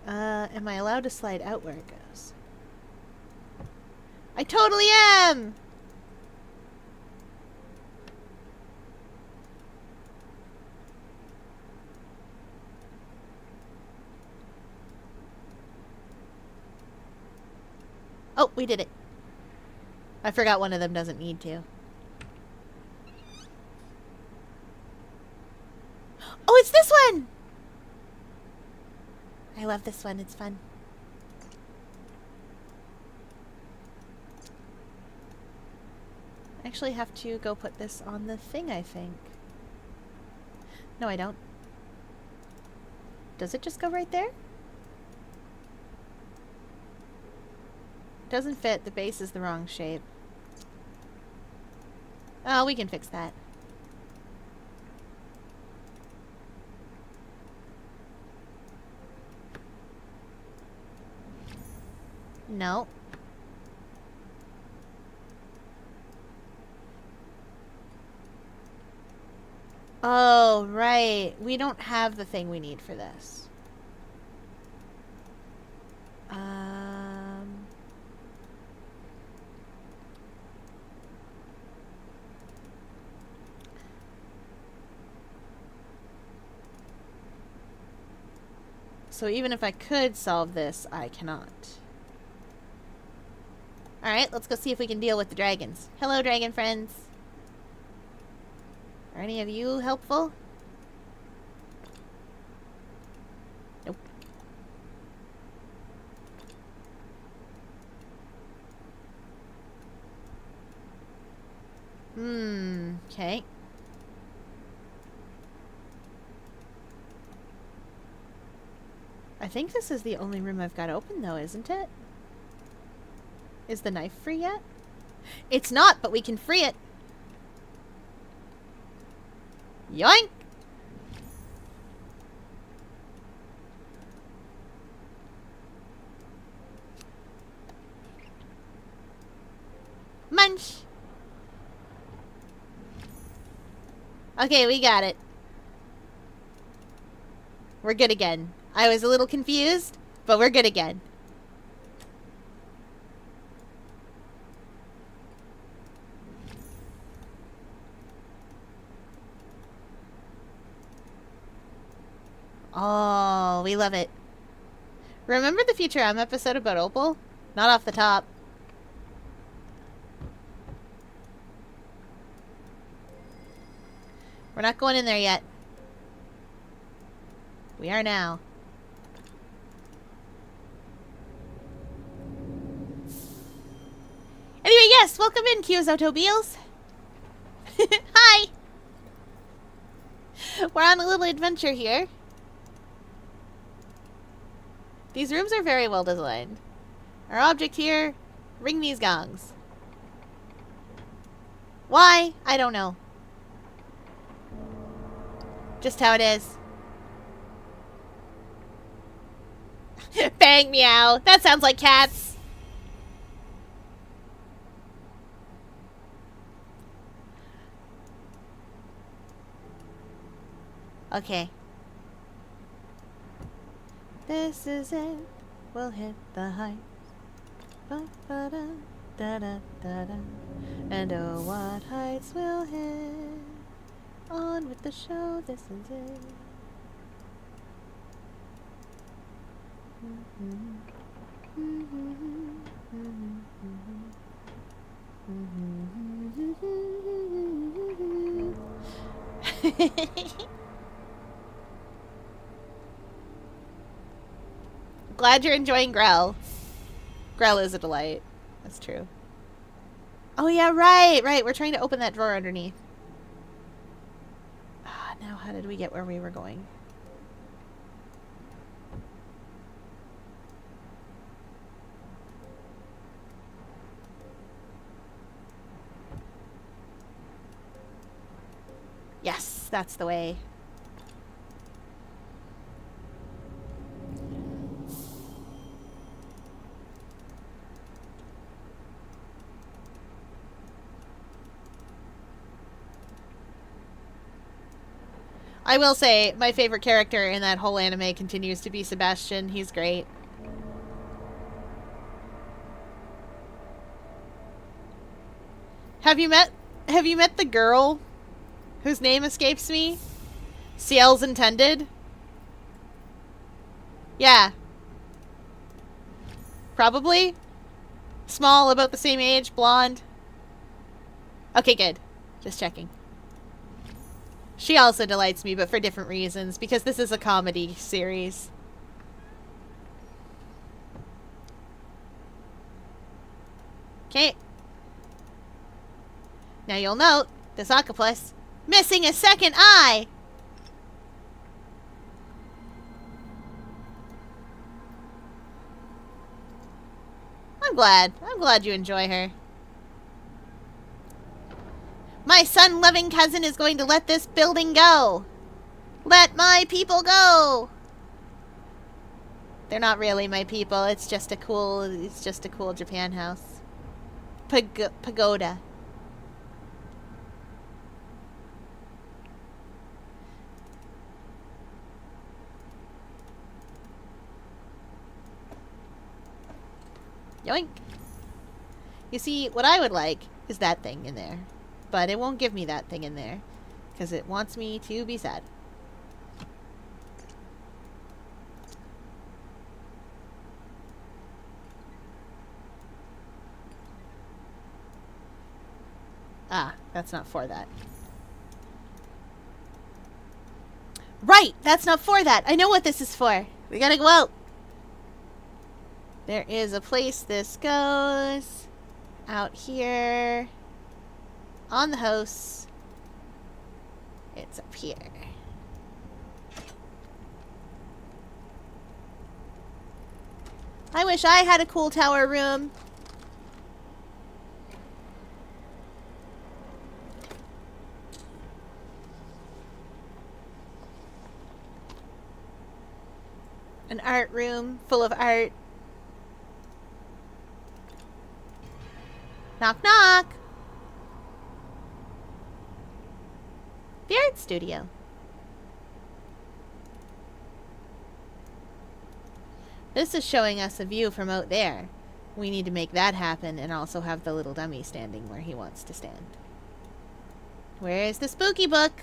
Am I allowed to slide out where it goes? I totally am! Oh, we did it. I forgot one of them doesn't need to. Oh, it's this one! I love this one. It's fun. I actually have to go put this on the thing, I think. No, I don't. Does it just go right there? Doesn't fit. The base is the wrong shape. Oh, we can fix that. No. Oh, right. We don't have the thing we need for this. So even if I could solve this, I cannot. Alright, let's go see if we can deal with the dragons. Hello, dragon friends. Are any of you helpful? Nope. Okay. I think this is the only room I've got open, though, isn't it? Is the knife free yet? It's not, but we can free it. Yoink! Munch! Okay, we got it. We're good again. I was a little confused, but we're good again. Oh, we love it. Remember the Futurama episode about Opal? Not off the top. We're not going in there yet. We are now. Anyway, yes, welcome in, Q's Automobiles. Hi! We're on a little adventure here. These rooms are very well designed. Our object here, ring these gongs. Why? I don't know. Just how it is. Bang meow. That sounds like cats. Okay. This is it. We'll hit the heights. Ba-ba-da, da-da-da-da. And oh, what heights we'll hit. On with the show, this is it. Glad you're enjoying Grell. Grell is a delight. That's true. Oh yeah, right. We're trying to open that drawer underneath. Now how did we get where we were going? Yes, that's the way. I will say, my favorite character in that whole anime continues to be Sebastian. He's great. Have you met the girl whose name escapes me? Ciel's intended? Yeah. Probably. Small, about the same age, blonde. Okay, good. Just checking. She also delights me, but for different reasons, because this is a comedy series. Okay. Now you'll note, this octopus missing a second eye! I'm glad you enjoy her. My sun-loving cousin is going to let this building go. Let my people go. They're not really my people. It's just a cool Japan house. Pagoda. Yoink. You see, what I would like is that thing in there. But it won't give me that thing in there. Because it wants me to be sad. That's not for that. Right! That's not for that! I know what this is for! We gotta go out! There is a place this goes. Out here. On the house. It's up here. I wish I had a cool tower room. An art room full of art. Knock knock. The art studio. This is showing us a view from out there. We need to make that happen and also have the little dummy standing where he wants to stand. Where's the spooky book?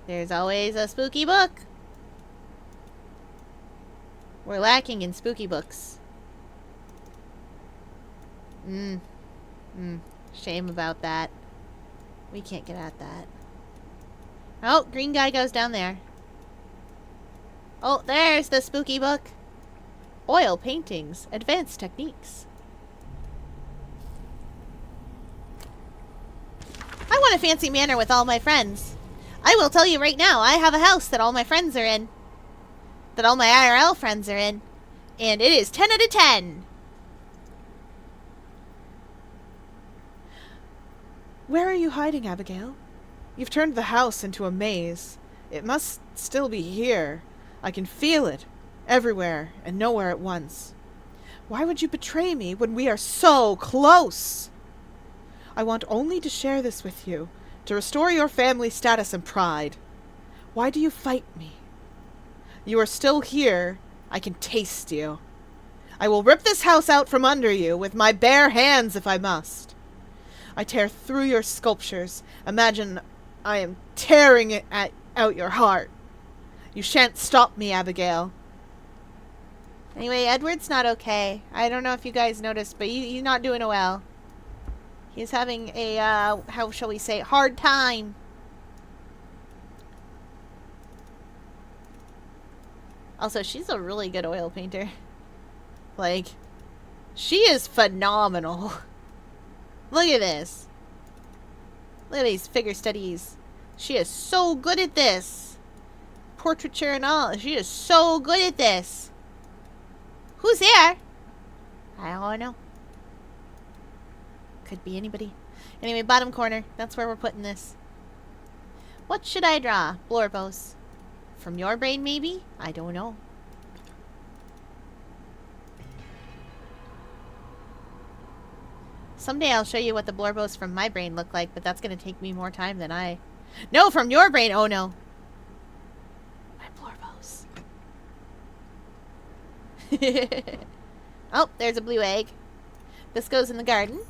There's always a spooky book. We're lacking in spooky books. Shame about that. We can't get at that. Oh, green guy goes down there. Oh, there's the spooky book. Oil paintings, advanced techniques. I want a fancy manor with all my friends. I will tell you right now, I have a house that all my friends are in. That all my IRL friends are in. And it is 10 out of 10. Where are you hiding, Abigail? You've turned the house into a maze. It must still be here. I can feel it. Everywhere and nowhere at once. Why would you betray me when we are so close? I want only to share this with you, to restore your family status and pride. Why do you fight me? You are still here. I can taste you. I will rip this house out from under you with my bare hands if I must. I tear through your sculptures. Imagine I am tearing it out your heart. You shan't stop me, Abigail. Anyway, Edward's not okay. I don't know if you guys noticed, but he's not doing well. He's having a, how shall we say, hard time. Also, she's a really good oil painter. Like, she is phenomenal. Look at this. Look at these figure studies. She is so good at this. Portraiture and all. She is so good at this. Who's there? I don't know. Could be anybody. Anyway, bottom corner. That's where we're putting this. What should I draw? Blorbos. From your brain, maybe? I don't know. Someday I'll show you what the Blorbos from my brain look like, but that's going to take me more time than I... No, from your brain! Oh, no. My Blorbos. Oh, there's a blue egg. This goes in the garden.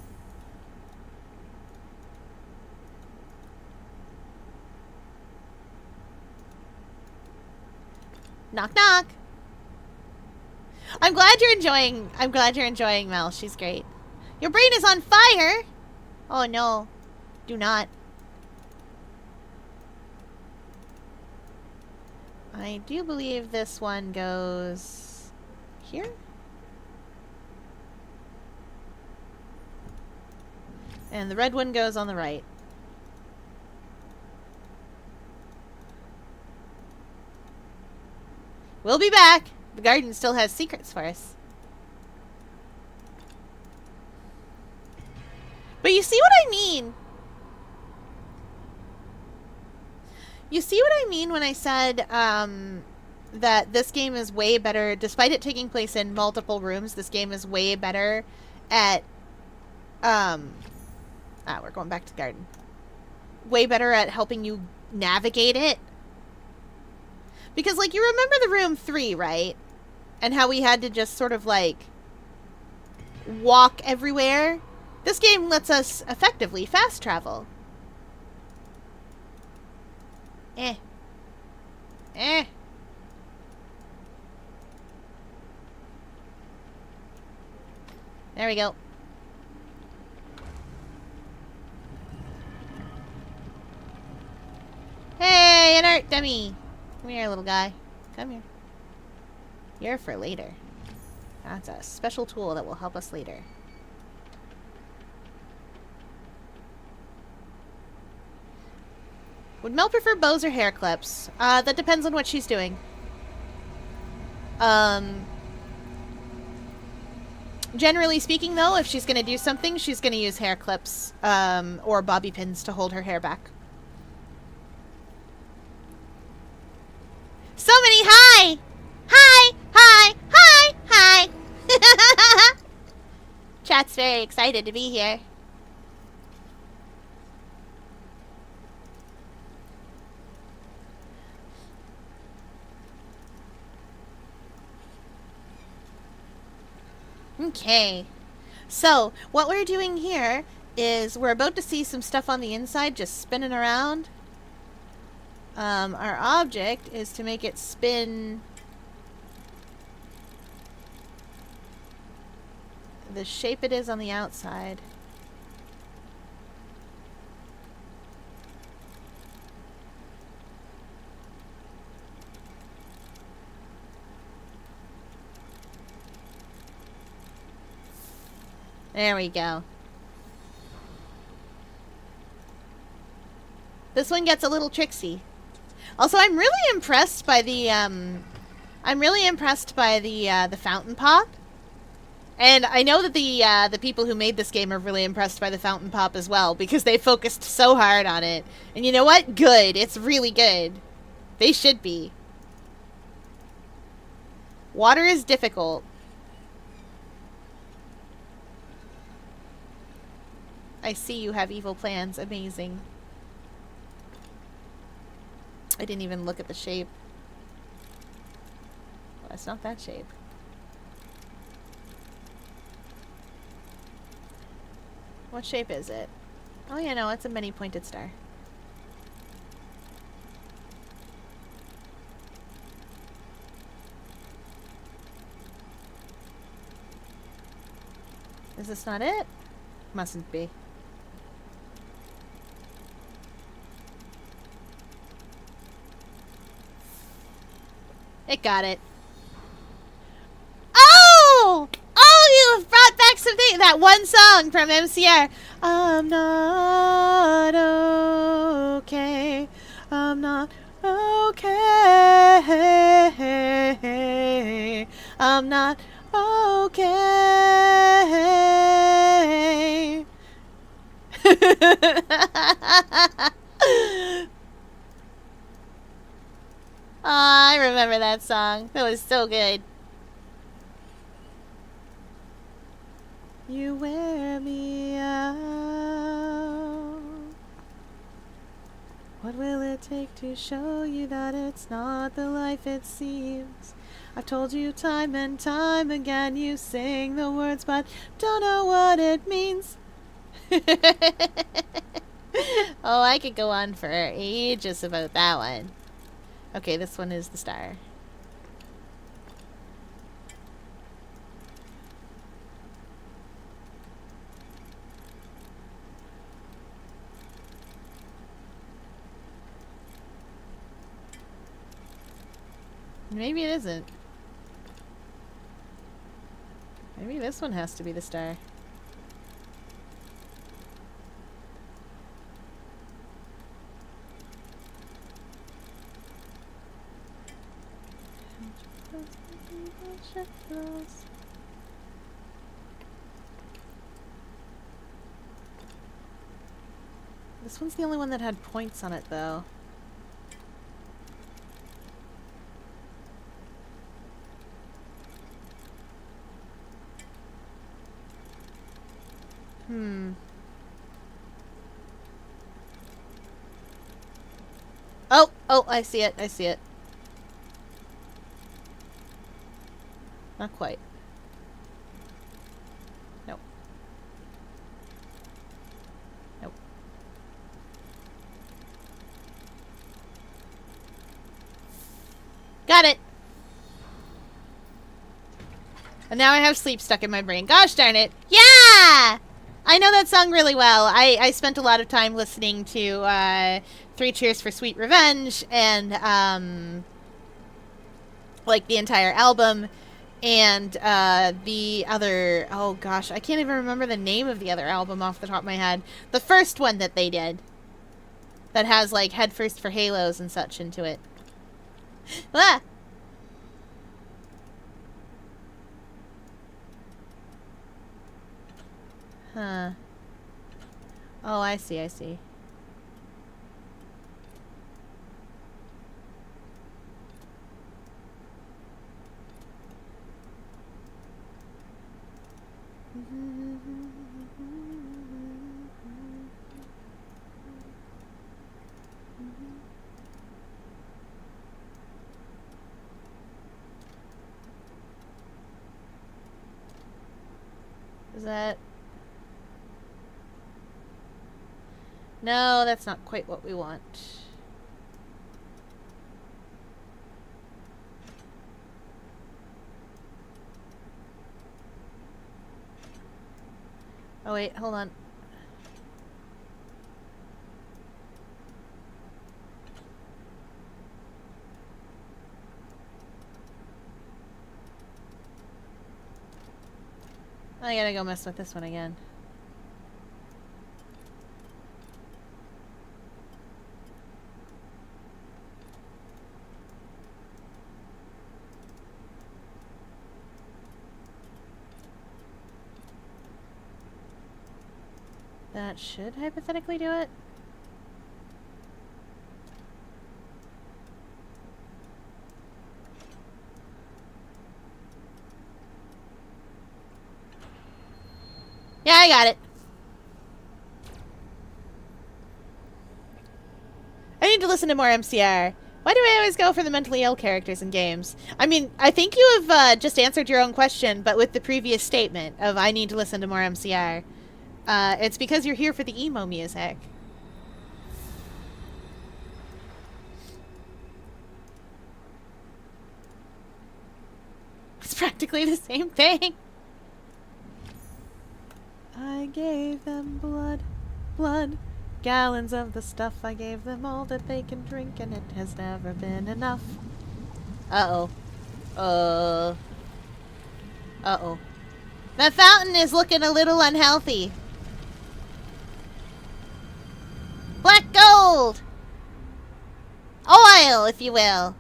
Knock, knock. I'm glad you're enjoying Mel. She's great. Your brain is on fire! Oh, no. Do not. I do believe this one goes... here? And the red one goes on the right. We'll be back! The garden still has secrets for us. But you see what I mean? You see what I mean when I said that this game is way better, despite it taking place in multiple rooms, this game is way better at... we're going back to the garden. Way better at helping you navigate it. Because, like, you remember the room 3, right? And how we had to just sort of, like, walk everywhere? This game lets us effectively fast travel. There we go. dummy. Come here, little guy. Come here. You're for later. That's a special tool that will help us later. Would Mel prefer bows or hair clips? That depends on what she's doing. Generally speaking, though, if she's going to do something, she's going to use hair clips or bobby pins to hold her hair back. So many hi! Hi! Hi! Hi! Hi! Chat's very excited to be here. Okay, so what we're doing here is we're about to see some stuff on the inside just spinning around. Our object is to make it spin the shape it is on the outside. There we go. This one gets a little tricksy. Also, I'm really impressed by the fountain pop. And I know that the people who made this game are really impressed by the fountain pop as well, because they focused so hard on it. And you know what? Good. It's really good. They should be. Water is difficult. I see you have evil plans. Amazing. I didn't even look at the shape. Well, it's not that shape. What shape is it? Oh, yeah, no, it's a many-pointed star. Is this not it? Mustn't be. It got it. Oh! Oh, you have brought back something. That one song from MCR. I'm not okay. I'm not okay. I'm not okay. Oh, I remember that song. That was so good. You wear me out. What will it take to show you that it's not the life it seems? I've told you time and time again, you sing the words but don't know what it means. Oh, I could go on for ages about that one. Okay, this one is the star. Maybe it isn't. Maybe this one has to be the star. This one's the only one that had points on it, though. Oh, I see it. I see it. Not quite. Nope. Nope. Got it! And now I have sleep stuck in my brain. Gosh darn it. Yeah! I know that song really well. I spent a lot of time listening to Three Cheers for Sweet Revenge, and like the entire album, and the other, oh gosh, I can't even remember the name of the other album off the top of my head. The first one that they did that has like Head First for Halos and such into it. Ah! Huh. Oh, I see, I see. Is that... No, that's not quite what we want. Oh wait, hold on. I gotta go mess with this one again. That should hypothetically do it. Yeah, I got it. I need to listen to more MCR. Why do I always go for the mentally ill characters in games? I mean, I think you have just answered your own question, but with the previous statement of I need to listen to more MCR. It's because you're here for the emo music. It's practically the same thing. I gave them blood, blood, gallons of the stuff. I gave them all that they can drink, and it has never been enough. Uh-oh. Uh-oh. The fountain is looking a little unhealthy. Black gold! Oil, if you will.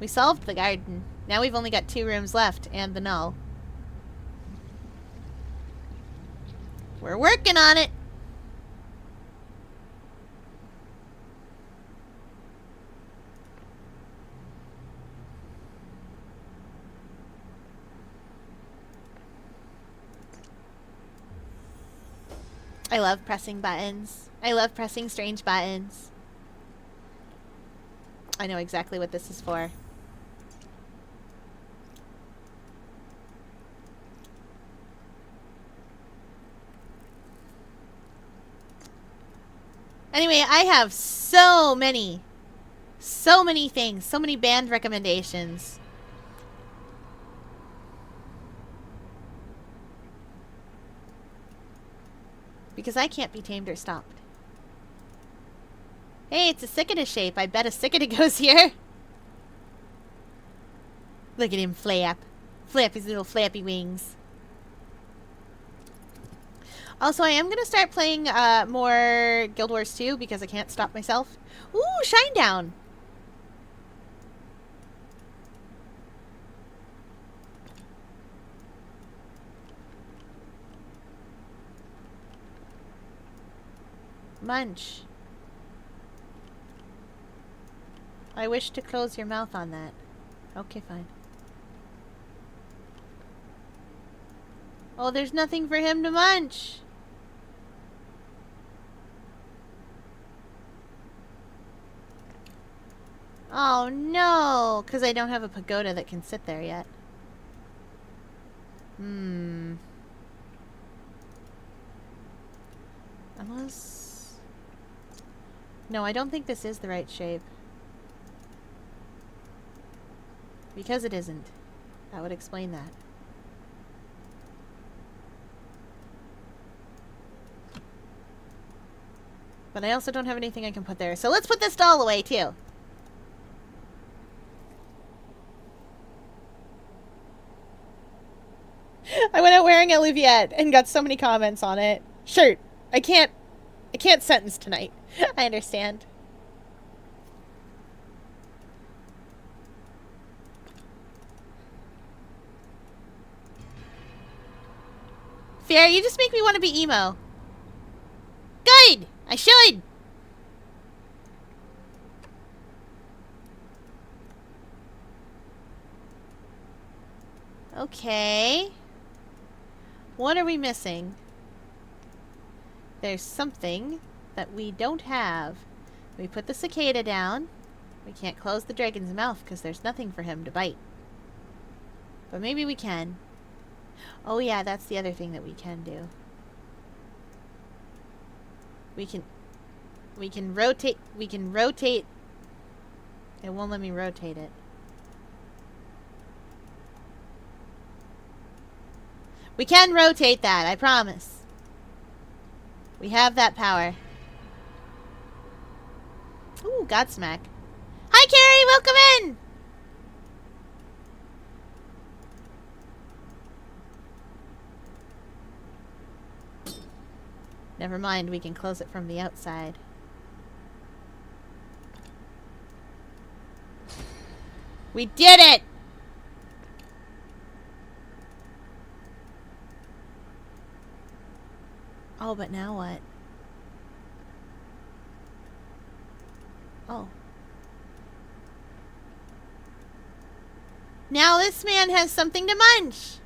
We solved the garden. Now we've only got 2 rooms left, and the null. We're working on it! I love pressing buttons. I love pressing strange buttons. I know exactly what this is for. Anyway, I have so many things, so many band recommendations. Because I can't be tamed or stopped. Hey, it's a cicada shape. I bet a cicada goes here. Look at him flap. Flap his little flappy wings. Also, I am going to start playing more Guild Wars 2 because I can't stop myself. Ooh, Shinedown! Munch. I wish to close your mouth on that. Okay, fine. Oh, there's nothing for him to munch! Oh no! Because I don't have a pagoda that can sit there yet. Unless... No, I don't think this is the right shape. Because it isn't. That would explain that. But I also don't have anything I can put there. So let's put this doll away, too. I went out wearing Oliviette and got so many comments on it. Shirt. I can't sentence tonight. I understand. Fair, you just make me want to be emo. Good! I should! Okay. What are we missing? There's something that we don't have. We put the cicada down. We can't close the dragon's mouth because there's nothing for him to bite. But maybe we can. Oh yeah, that's the other thing that we can do. We can rotate, it won't let me rotate it. We can rotate that, I promise. We have that power. Ooh, Godsmack. Hi, Carrie! Welcome in! Never mind, we can close it from the outside. We did it! Oh, but now what? Oh. Now this man has something to munch!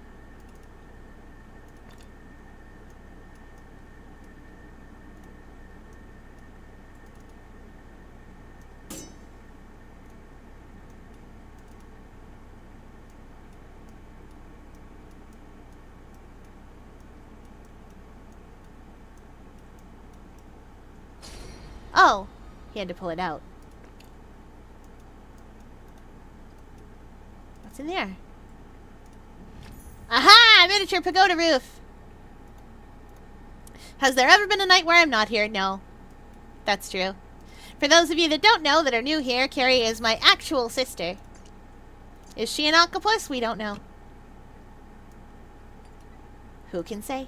Oh, he had to pull it out. What's in there? Aha! Miniature pagoda roof! Has there ever been a night where I'm not here? No. That's true. For those of you that don't know, that are new here, Carrie is my actual sister. Is she an octopus? We don't know. Who can say?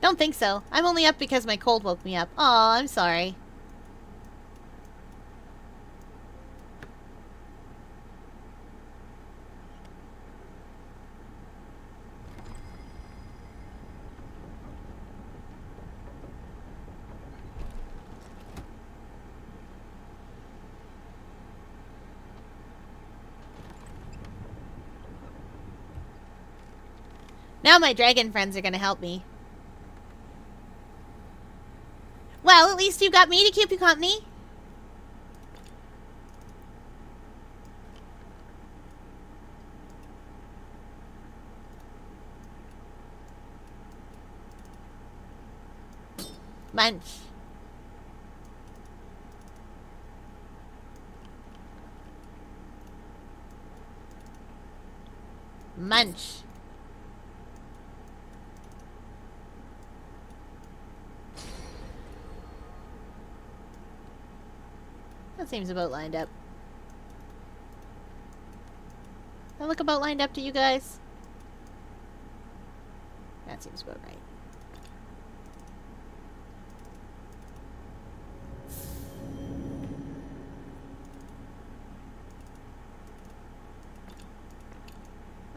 Don't think so. I'm only up because my cold woke me up. Aw, I'm sorry. Now my dragon friends are gonna help me. Well, at least you've got me to keep you company. Munch. Munch. That seems about lined up. That look about lined up to you guys? That seems about right.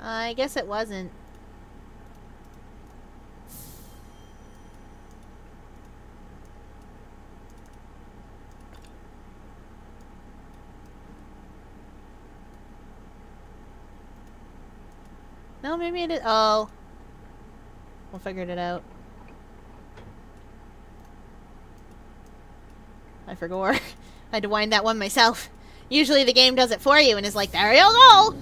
I guess it wasn't. No, maybe it is. Oh. We figured it out. I forgot. I had to wind that one myself. Usually the game does it for you and is like, there you go!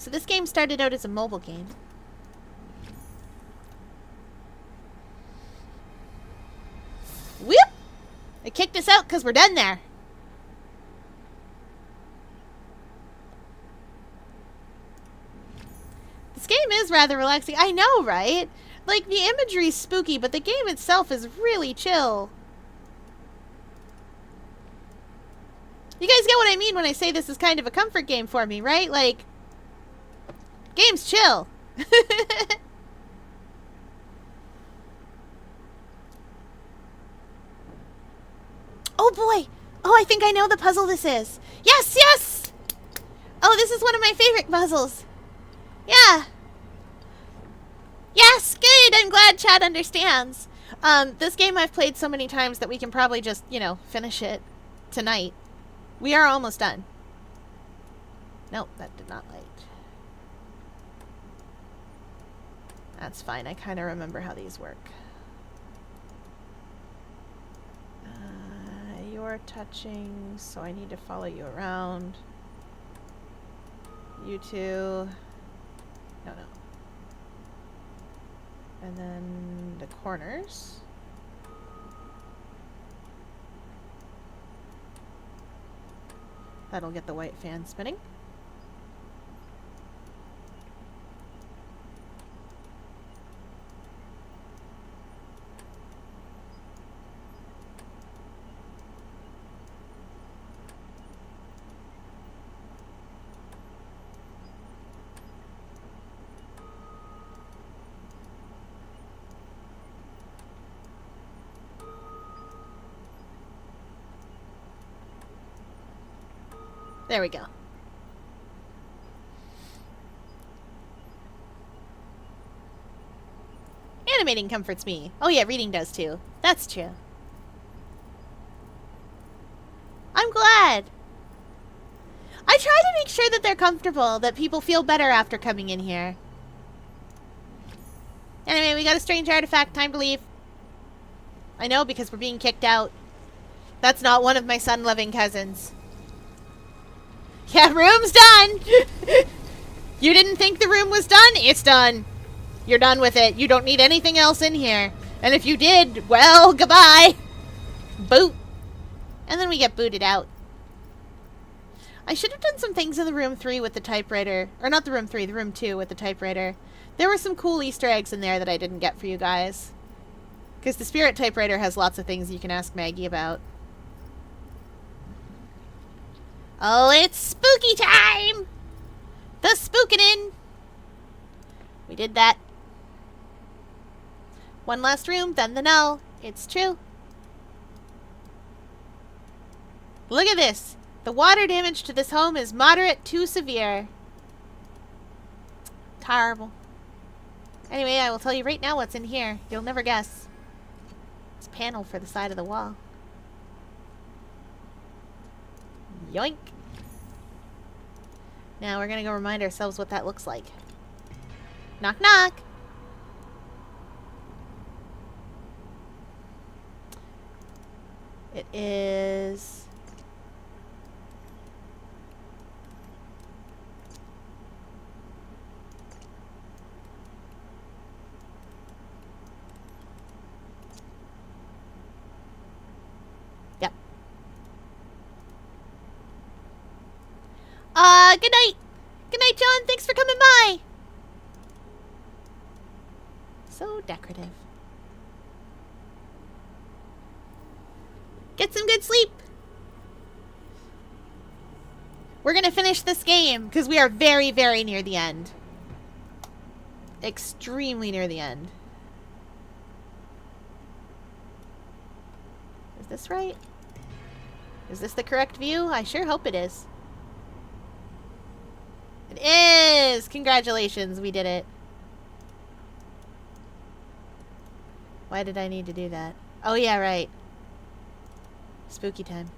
So this game started out as a mobile game. Whoop! It kicked us out because we're done there. This game is rather relaxing. I know, right? Like, the imagery's spooky, but the game itself is really chill. You guys get what I mean when I say this is kind of a comfort game for me, right? Like, game's chill. Oh boy! Oh, I think I know the puzzle this is. Yes, yes! Oh, this is one of my favorite puzzles. Yeah. Yes, good! I'm glad Chad understands. This game I've played so many times that we can probably just, you know, finish it tonight. We are almost done. Nope, that did not light. That's fine. I kind of remember how these work. You're touching, so I need to follow you around. You two. No. And then the corners. That'll get the white fan spinning. There we go. Animating comforts me. Oh yeah, reading does too. That's true. I'm glad. I try to make sure that they're comfortable, that people feel better after coming in here. Anyway, we got a strange artifact. Time to leave. I know, because we're being kicked out. That's not one of my sun-loving cousins. Yeah, room's done! You didn't think the room was done? It's done. You're done with it. You don't need anything else in here. And if you did, well, goodbye. Boot. And then we get booted out. I should have done some things in the room 3 with the typewriter. Or not the room 3, the room 2 with the typewriter. There were some cool Easter eggs in there that I didn't get for you guys. Because the Spirit typewriter has lots of things you can ask Maggie about. Oh, it's spooky time! The spookin'. We did that. One last room, then the null. It's true. Look at this. The water damage to this home is moderate to severe. Terrible. Anyway, I will tell you right now what's in here. You'll never guess. It's a panel for the side of the wall. Yoink. Now we're gonna go remind ourselves what that looks like. Knock, knock. It is... Yep. Good night. Good night, John. Thanks for coming by. So decorative. Get some good sleep. We're gonna finish this game because we are very, very near the end. Extremely near the end. Is this right? Is this the correct view? I sure hope it is. It is! Congratulations, we did it. Why did I need to do that? Oh yeah, right. Spooky time.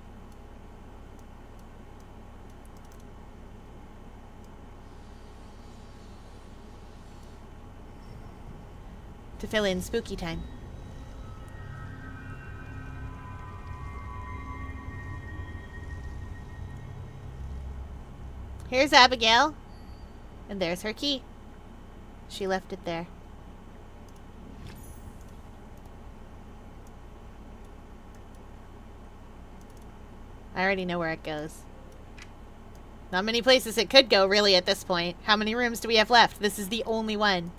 To fill in spooky time. Here's Abigail. And there's her key. She left it there. I already know where it goes. Not many places it could go, really, at this point. How many rooms do we have left? This is the only one.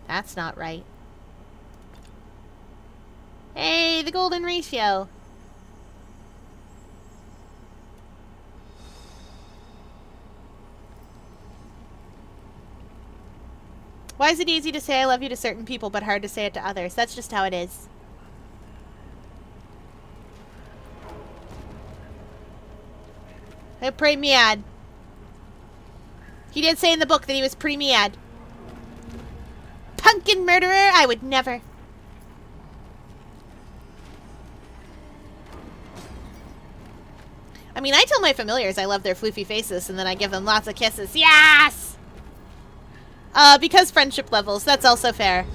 That's not right. Hey, the golden ratio. Why is it easy to say I love you to certain people, but hard to say it to others? That's just how it is. Pretty mad. He did say in the book that he was pretty mad. Pumpkin murderer? I would never. I mean, I tell my familiars I love their floofy faces, and then I give them lots of kisses. Yes! Because friendship levels, that's also fair.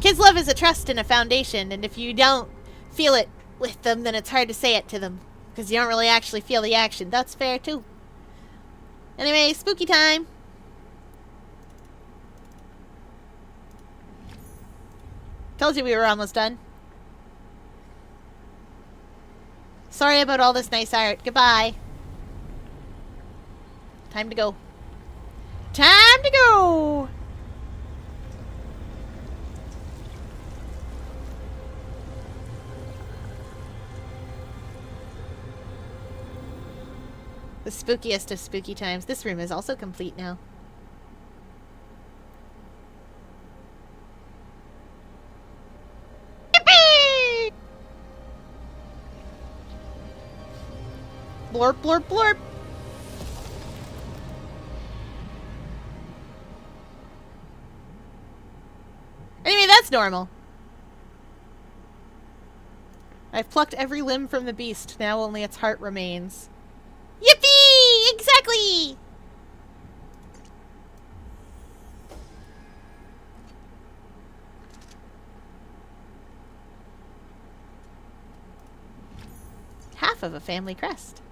Kids' love is a trust and a foundation, and if you don't feel it with them, then it's hard to say it to them. Because you don't really actually feel the action. That's fair, too. Anyway, spooky time. Told you we were almost done. Sorry about all this nice art. Goodbye. Time to go. Time to go! The spookiest of spooky times. This room is also complete now. Yippee! Blorp, blorp, blorp. Anyway, that's normal. I've plucked every limb from the beast. Now only its heart remains. Yippee! Exactly! Half of a family crest.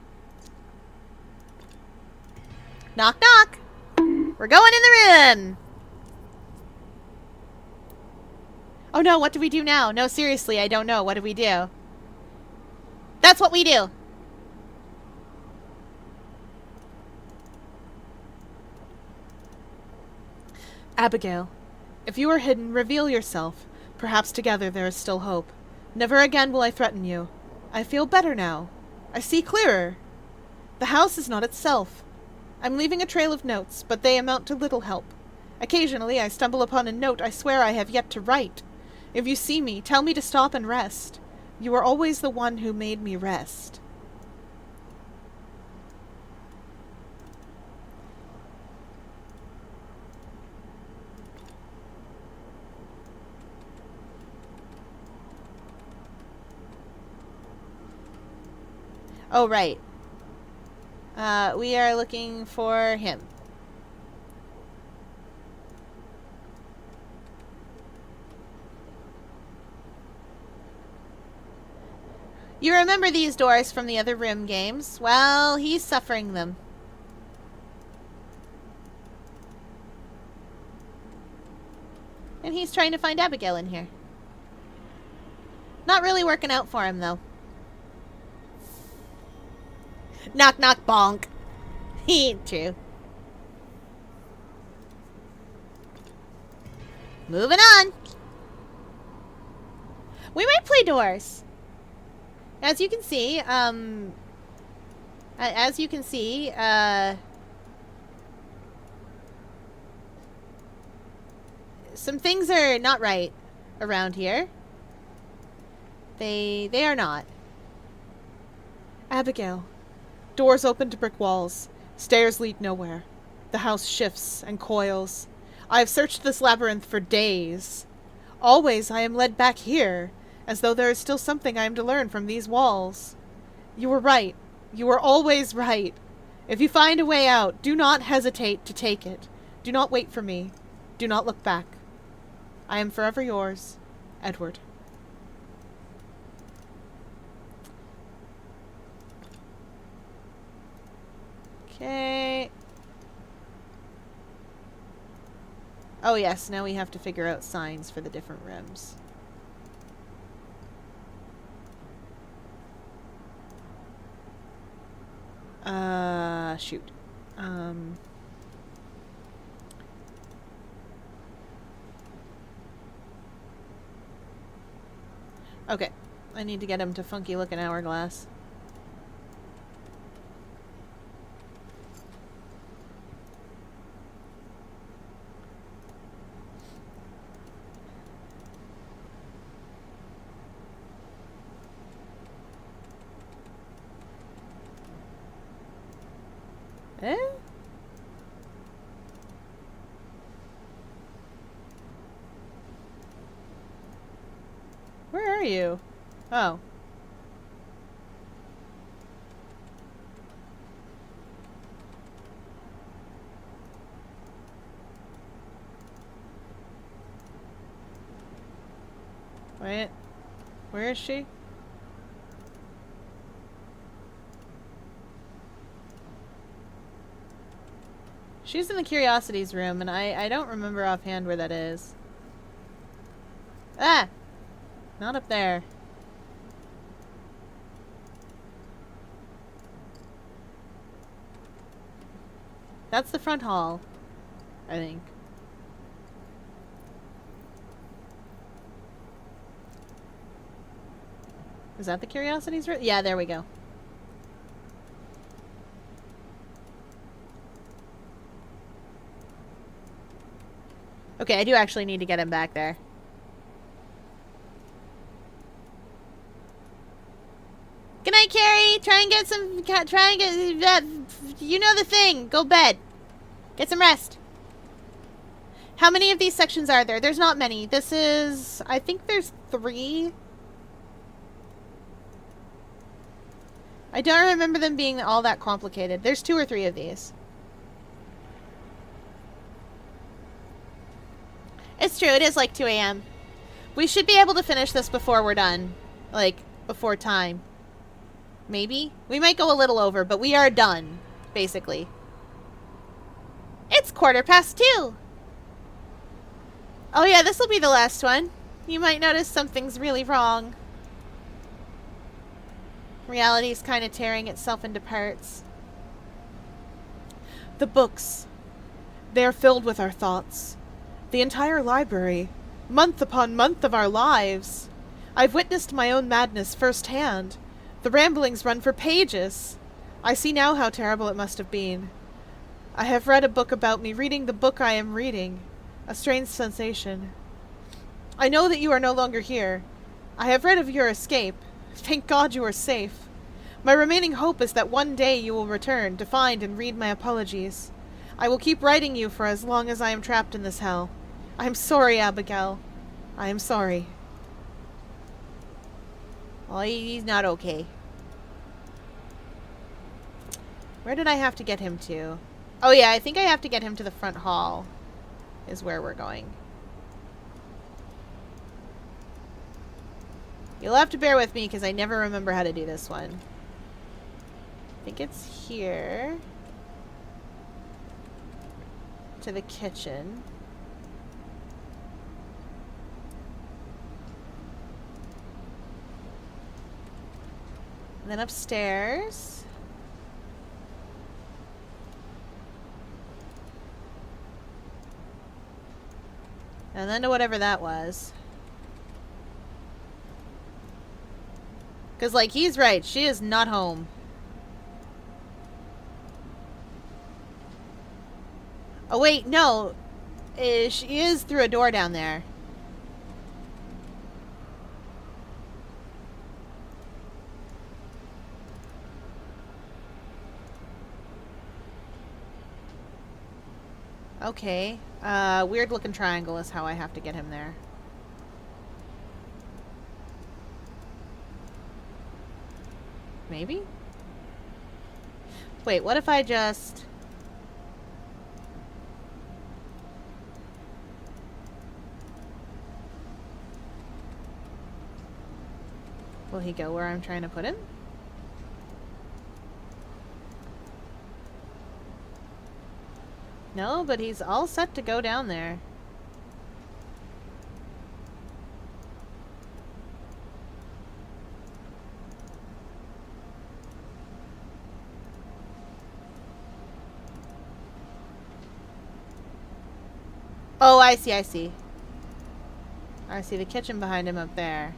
Knock, knock! We're going in the room! Oh no, what do we do now? No, seriously, I don't know. What do we do? That's what we do! Abigail, if you are hidden, reveal yourself. Perhaps together there is still hope. Never again will I threaten you. I feel better now. I see clearer. The house is not itself. I'm leaving a trail of notes, but they amount to little help. Occasionally I stumble upon a note I swear I have yet to write. If you see me, tell me to stop and rest. You are always the one who made me rest. Oh, right. We are looking for him. You remember these doors from the other room games? Well, he's suffering them. And he's trying to find Abigail in here. Not really working out for him, though. Knock, knock, bonk. He ain't true. Moving on. We might play doors. As you can see, some things are not right around here. They are not. Abigail. Doors open to brick walls. Stairs lead nowhere. The house shifts and coils. I have searched this labyrinth for days. Always I am led back here, as though there is still something I am to learn from these walls. You were right. You were always right. If you find a way out, do not hesitate to take it. Do not wait for me. Do not look back. I am forever yours, Edward. Okay. Oh yes, now we have to figure out signs for the different rooms. Shoot. Okay. I need to get him to funky looking hourglass. Eh? Where are you? Oh. Wait. Where is she? She's in the Curiosities room, and I don't remember offhand where that is. Ah! Not up there. That's the front hall, I think. Is that the Curiosities room? Yeah, there we go. Okay, I do actually need to get him back there. Good night, Carrie! Try and get some... Try and get... you know the thing! Go bed! Get some rest! How many of these sections are there? There's not many. This is... I think there's 3. I don't remember them being all that complicated. There's 2 or 3 of these. It's true, it is like 2 a.m. We should be able to finish this before we're done. Like, before time. Maybe? We might go a little over, but we are done, basically. It's 2:15. Oh yeah, this will be the last one. You might notice something's really wrong. Reality's kind of tearing itself into parts. The books. They are filled with our thoughts. The entire library. Month upon month of our lives. I've witnessed my own madness firsthand. The ramblings run for pages. I see now how terrible it must have been. I have read a book about me reading the book I am reading. A strange sensation. I know that you are no longer here. I have read of your escape. Thank God you are safe. My remaining hope is that one day you will return to find and read my apologies. I will keep writing you for as long as I am trapped in this hell. I am sorry, Abigail. I am sorry. Oh, he's not okay. Where did I have to get him to? Oh yeah, I think I have to get him to the front hall. Is where we're going. You'll have to bear with me because I never remember how to do this one. I think it's here. To the kitchen. And then upstairs. And then to whatever that was. Because, like, he's right. She is not home. Oh, wait, no. She is through a door down there. Okay. Weird looking triangle is how I have to get him there. Maybe? Wait, what if I just... Will he go where I'm trying to put him? No, but he's all set to go down there. Oh, I see, I see. I see the kitchen behind him up there.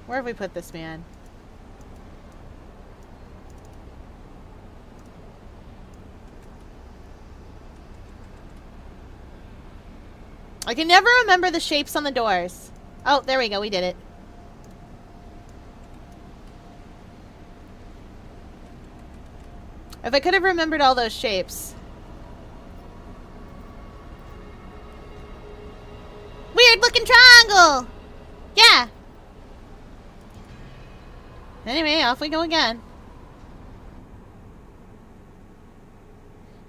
Where have we put this man? I can never remember the shapes on the doors. Oh, there we go. We did it. If I could have remembered all those shapes. Weird looking triangle! Yeah! Anyway, off we go again.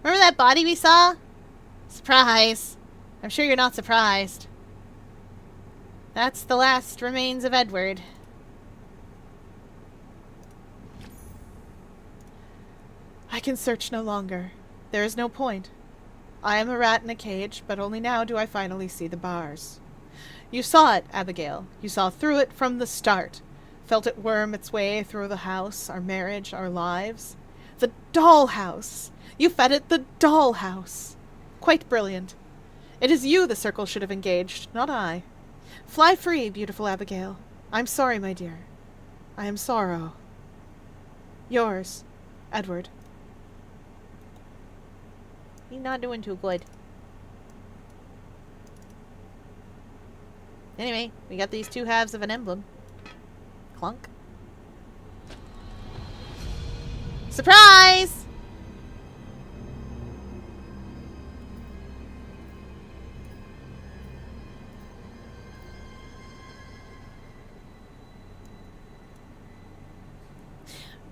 Remember that body we saw? Surprise! I'm sure you're not surprised. That's the last remains of Edward. I can search no longer. There is no point. I am a rat in a cage, but only now do I finally see the bars. You saw it, Abigail. You saw through it from the start. Felt it worm its way through the house, our marriage, our lives. The dollhouse! You fed it the dollhouse! Quite brilliant. It is you the circle should have engaged, not I. Fly free, beautiful Abigail. I'm sorry, my dear. I am sorrow. Yours, Edward. You're not doing too good. Anyway, we got these two halves of an emblem. Clunk. Surprise!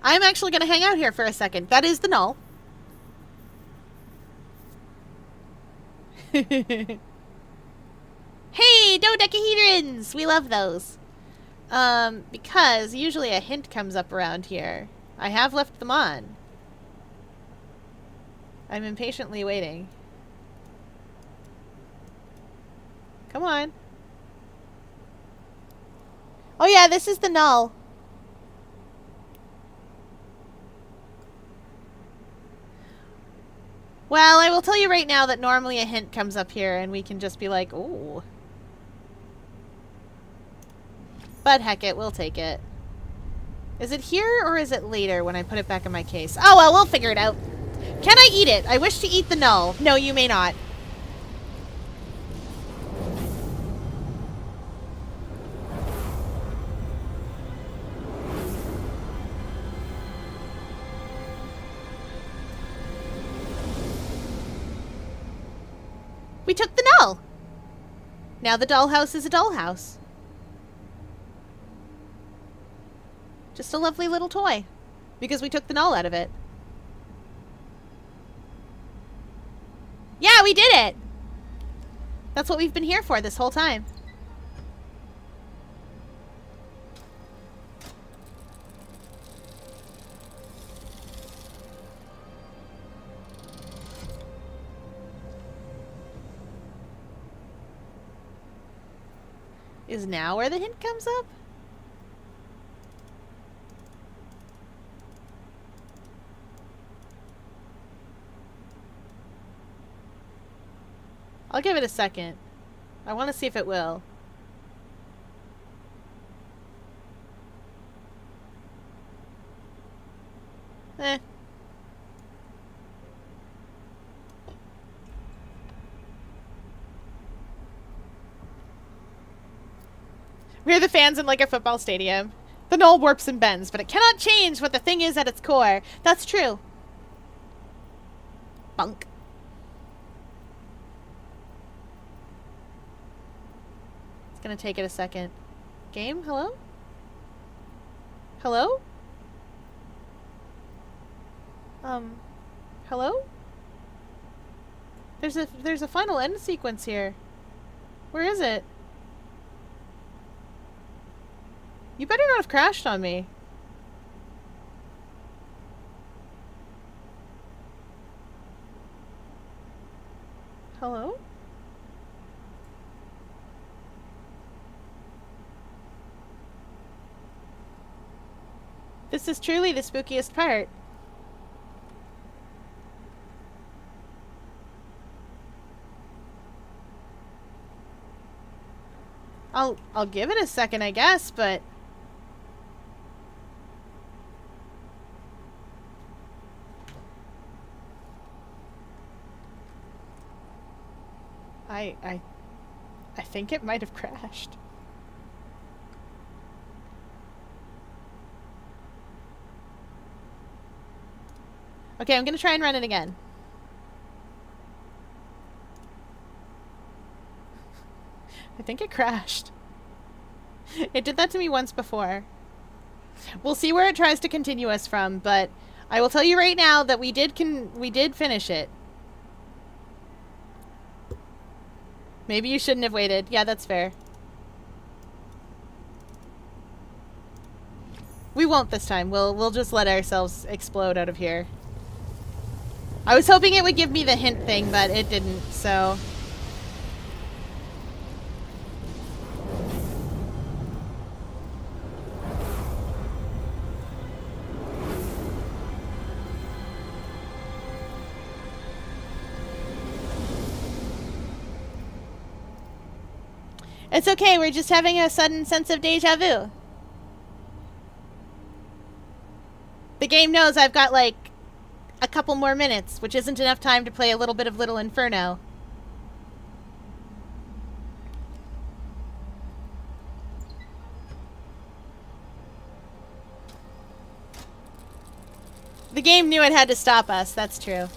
I'm actually going to hang out here for a second. That is the null. Hey, dodecahedrons! We love those. Because usually a hint comes up around here. I have left them on. I'm impatiently waiting. Come on. Oh yeah, this is the null. Well, I will tell you right now that normally a hint comes up here and we can just be like, ooh. But heck it, we'll take it. Is it here or is it later when I put it back in my case? Oh well, we'll figure it out. Can I eat it? I wish to eat the null. No, you may not. We took the null. Now the dollhouse is a dollhouse. Just a lovely little toy. Because we took the null out of it. Yeah, we did it! That's what we've been here for this whole time. Is now where the hint comes up? I'll give it a second. I want to see if it will. Eh. We're the fans in like a football stadium. The null warps and bends, but it cannot change what the thing is at its core. That's true. Bunk. It's gonna take it a second. Game? Hello? Hello? Hello? There's a final end sequence here. Where is it? You better not have crashed on me. Hello? This is truly the spookiest part. I'll give it a second, I guess, but I think it might have crashed. Okay, I'm gonna try and run it again. I think it crashed. It did that to me once before. We'll see where it tries to continue us from, but I will tell you right now that we did finish it. Maybe you shouldn't have waited. Yeah, that's fair. We won't this time. We'll just let ourselves explode out of here. I was hoping it would give me the hint thing, but it didn't, so... It's okay, we're just having a sudden sense of deja vu. The game knows I've got, like, a couple more minutes, which isn't enough time to play a little bit of Little Inferno. The game knew it had to stop us, that's true.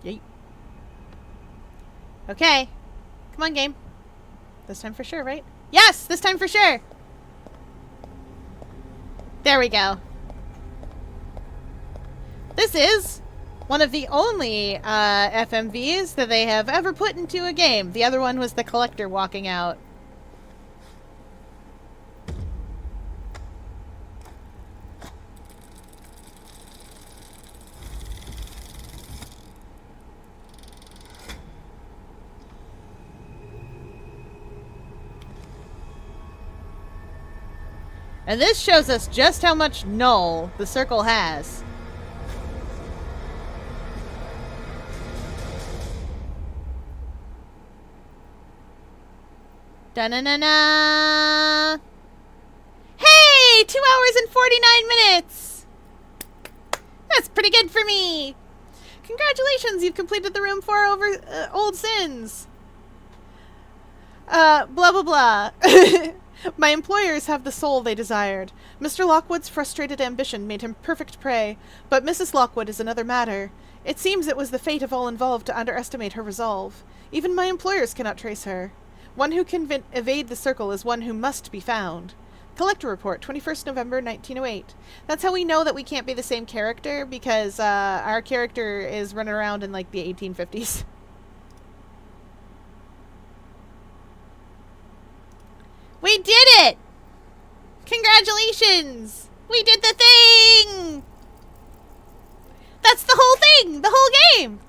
Yeet. Okay. Come on, game. This time for sure, right? Yes! This time for sure! There we go. This is one of the only FMVs that they have ever put into a game. The other one was the collector walking out. And this shows us just how much null the circle has. Da-na-na-na! Hey! 2 hours and 49 minutes! That's pretty good for me! Congratulations, you've completed the room 4 over old sins. Blah blah blah. My employers have the soul they desired. Mr. Lockwood's frustrated ambition made him perfect prey, but Mrs. Lockwood is another matter. It seems it was the fate of all involved to underestimate her resolve. Even my employers cannot trace her. One who can evade the circle is one who must be found. Collector Report, 21st November 1908. That's how we know that we can't be the same character, because our character is running around in like the 1850s. We did it! Congratulations! We did the thing! That's the whole thing! The whole game!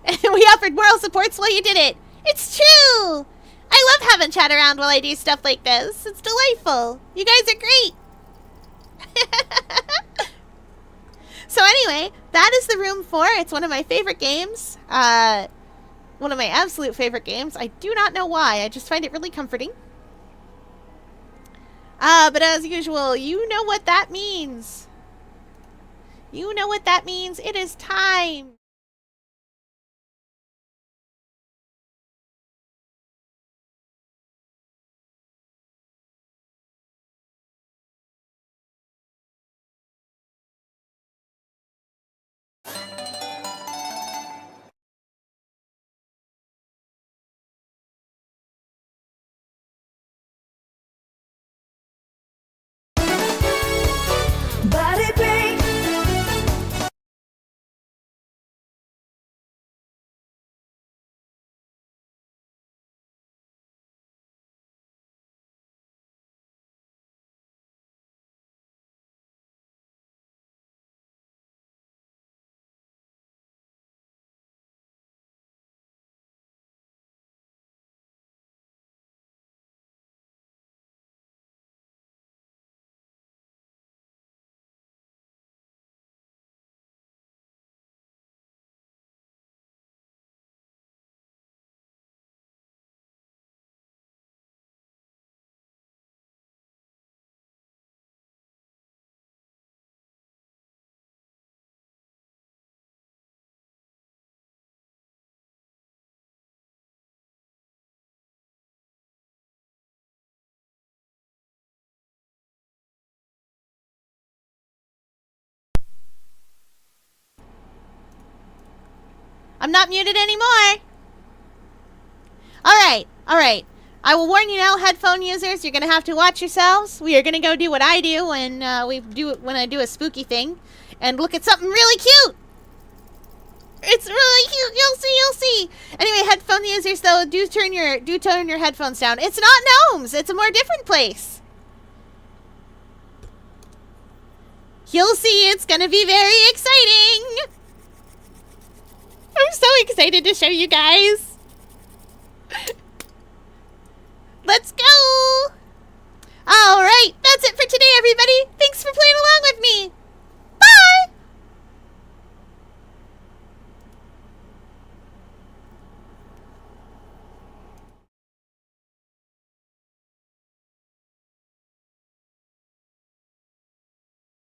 And we offered moral supports while you did it! It's true! I love having chat around while I do stuff like this. It's delightful. You guys are great! So anyway, that is The Room 4. It's one of my favorite games. One of my absolute favorite games. I do not know why. I just find it really comforting. But as usual, you know what that means. You know what that means. It is time. I'm not muted anymore. All right. I will warn you now, headphone users, you're gonna have to watch yourselves. We are gonna go do what I do when I do a spooky thing, and look at something really cute. It's really cute. You'll see. Anyway, headphone users though, do turn your headphones down. It's not gnomes. It's a more different place. You'll see. It's gonna be very exciting. I'm so excited to show you guys.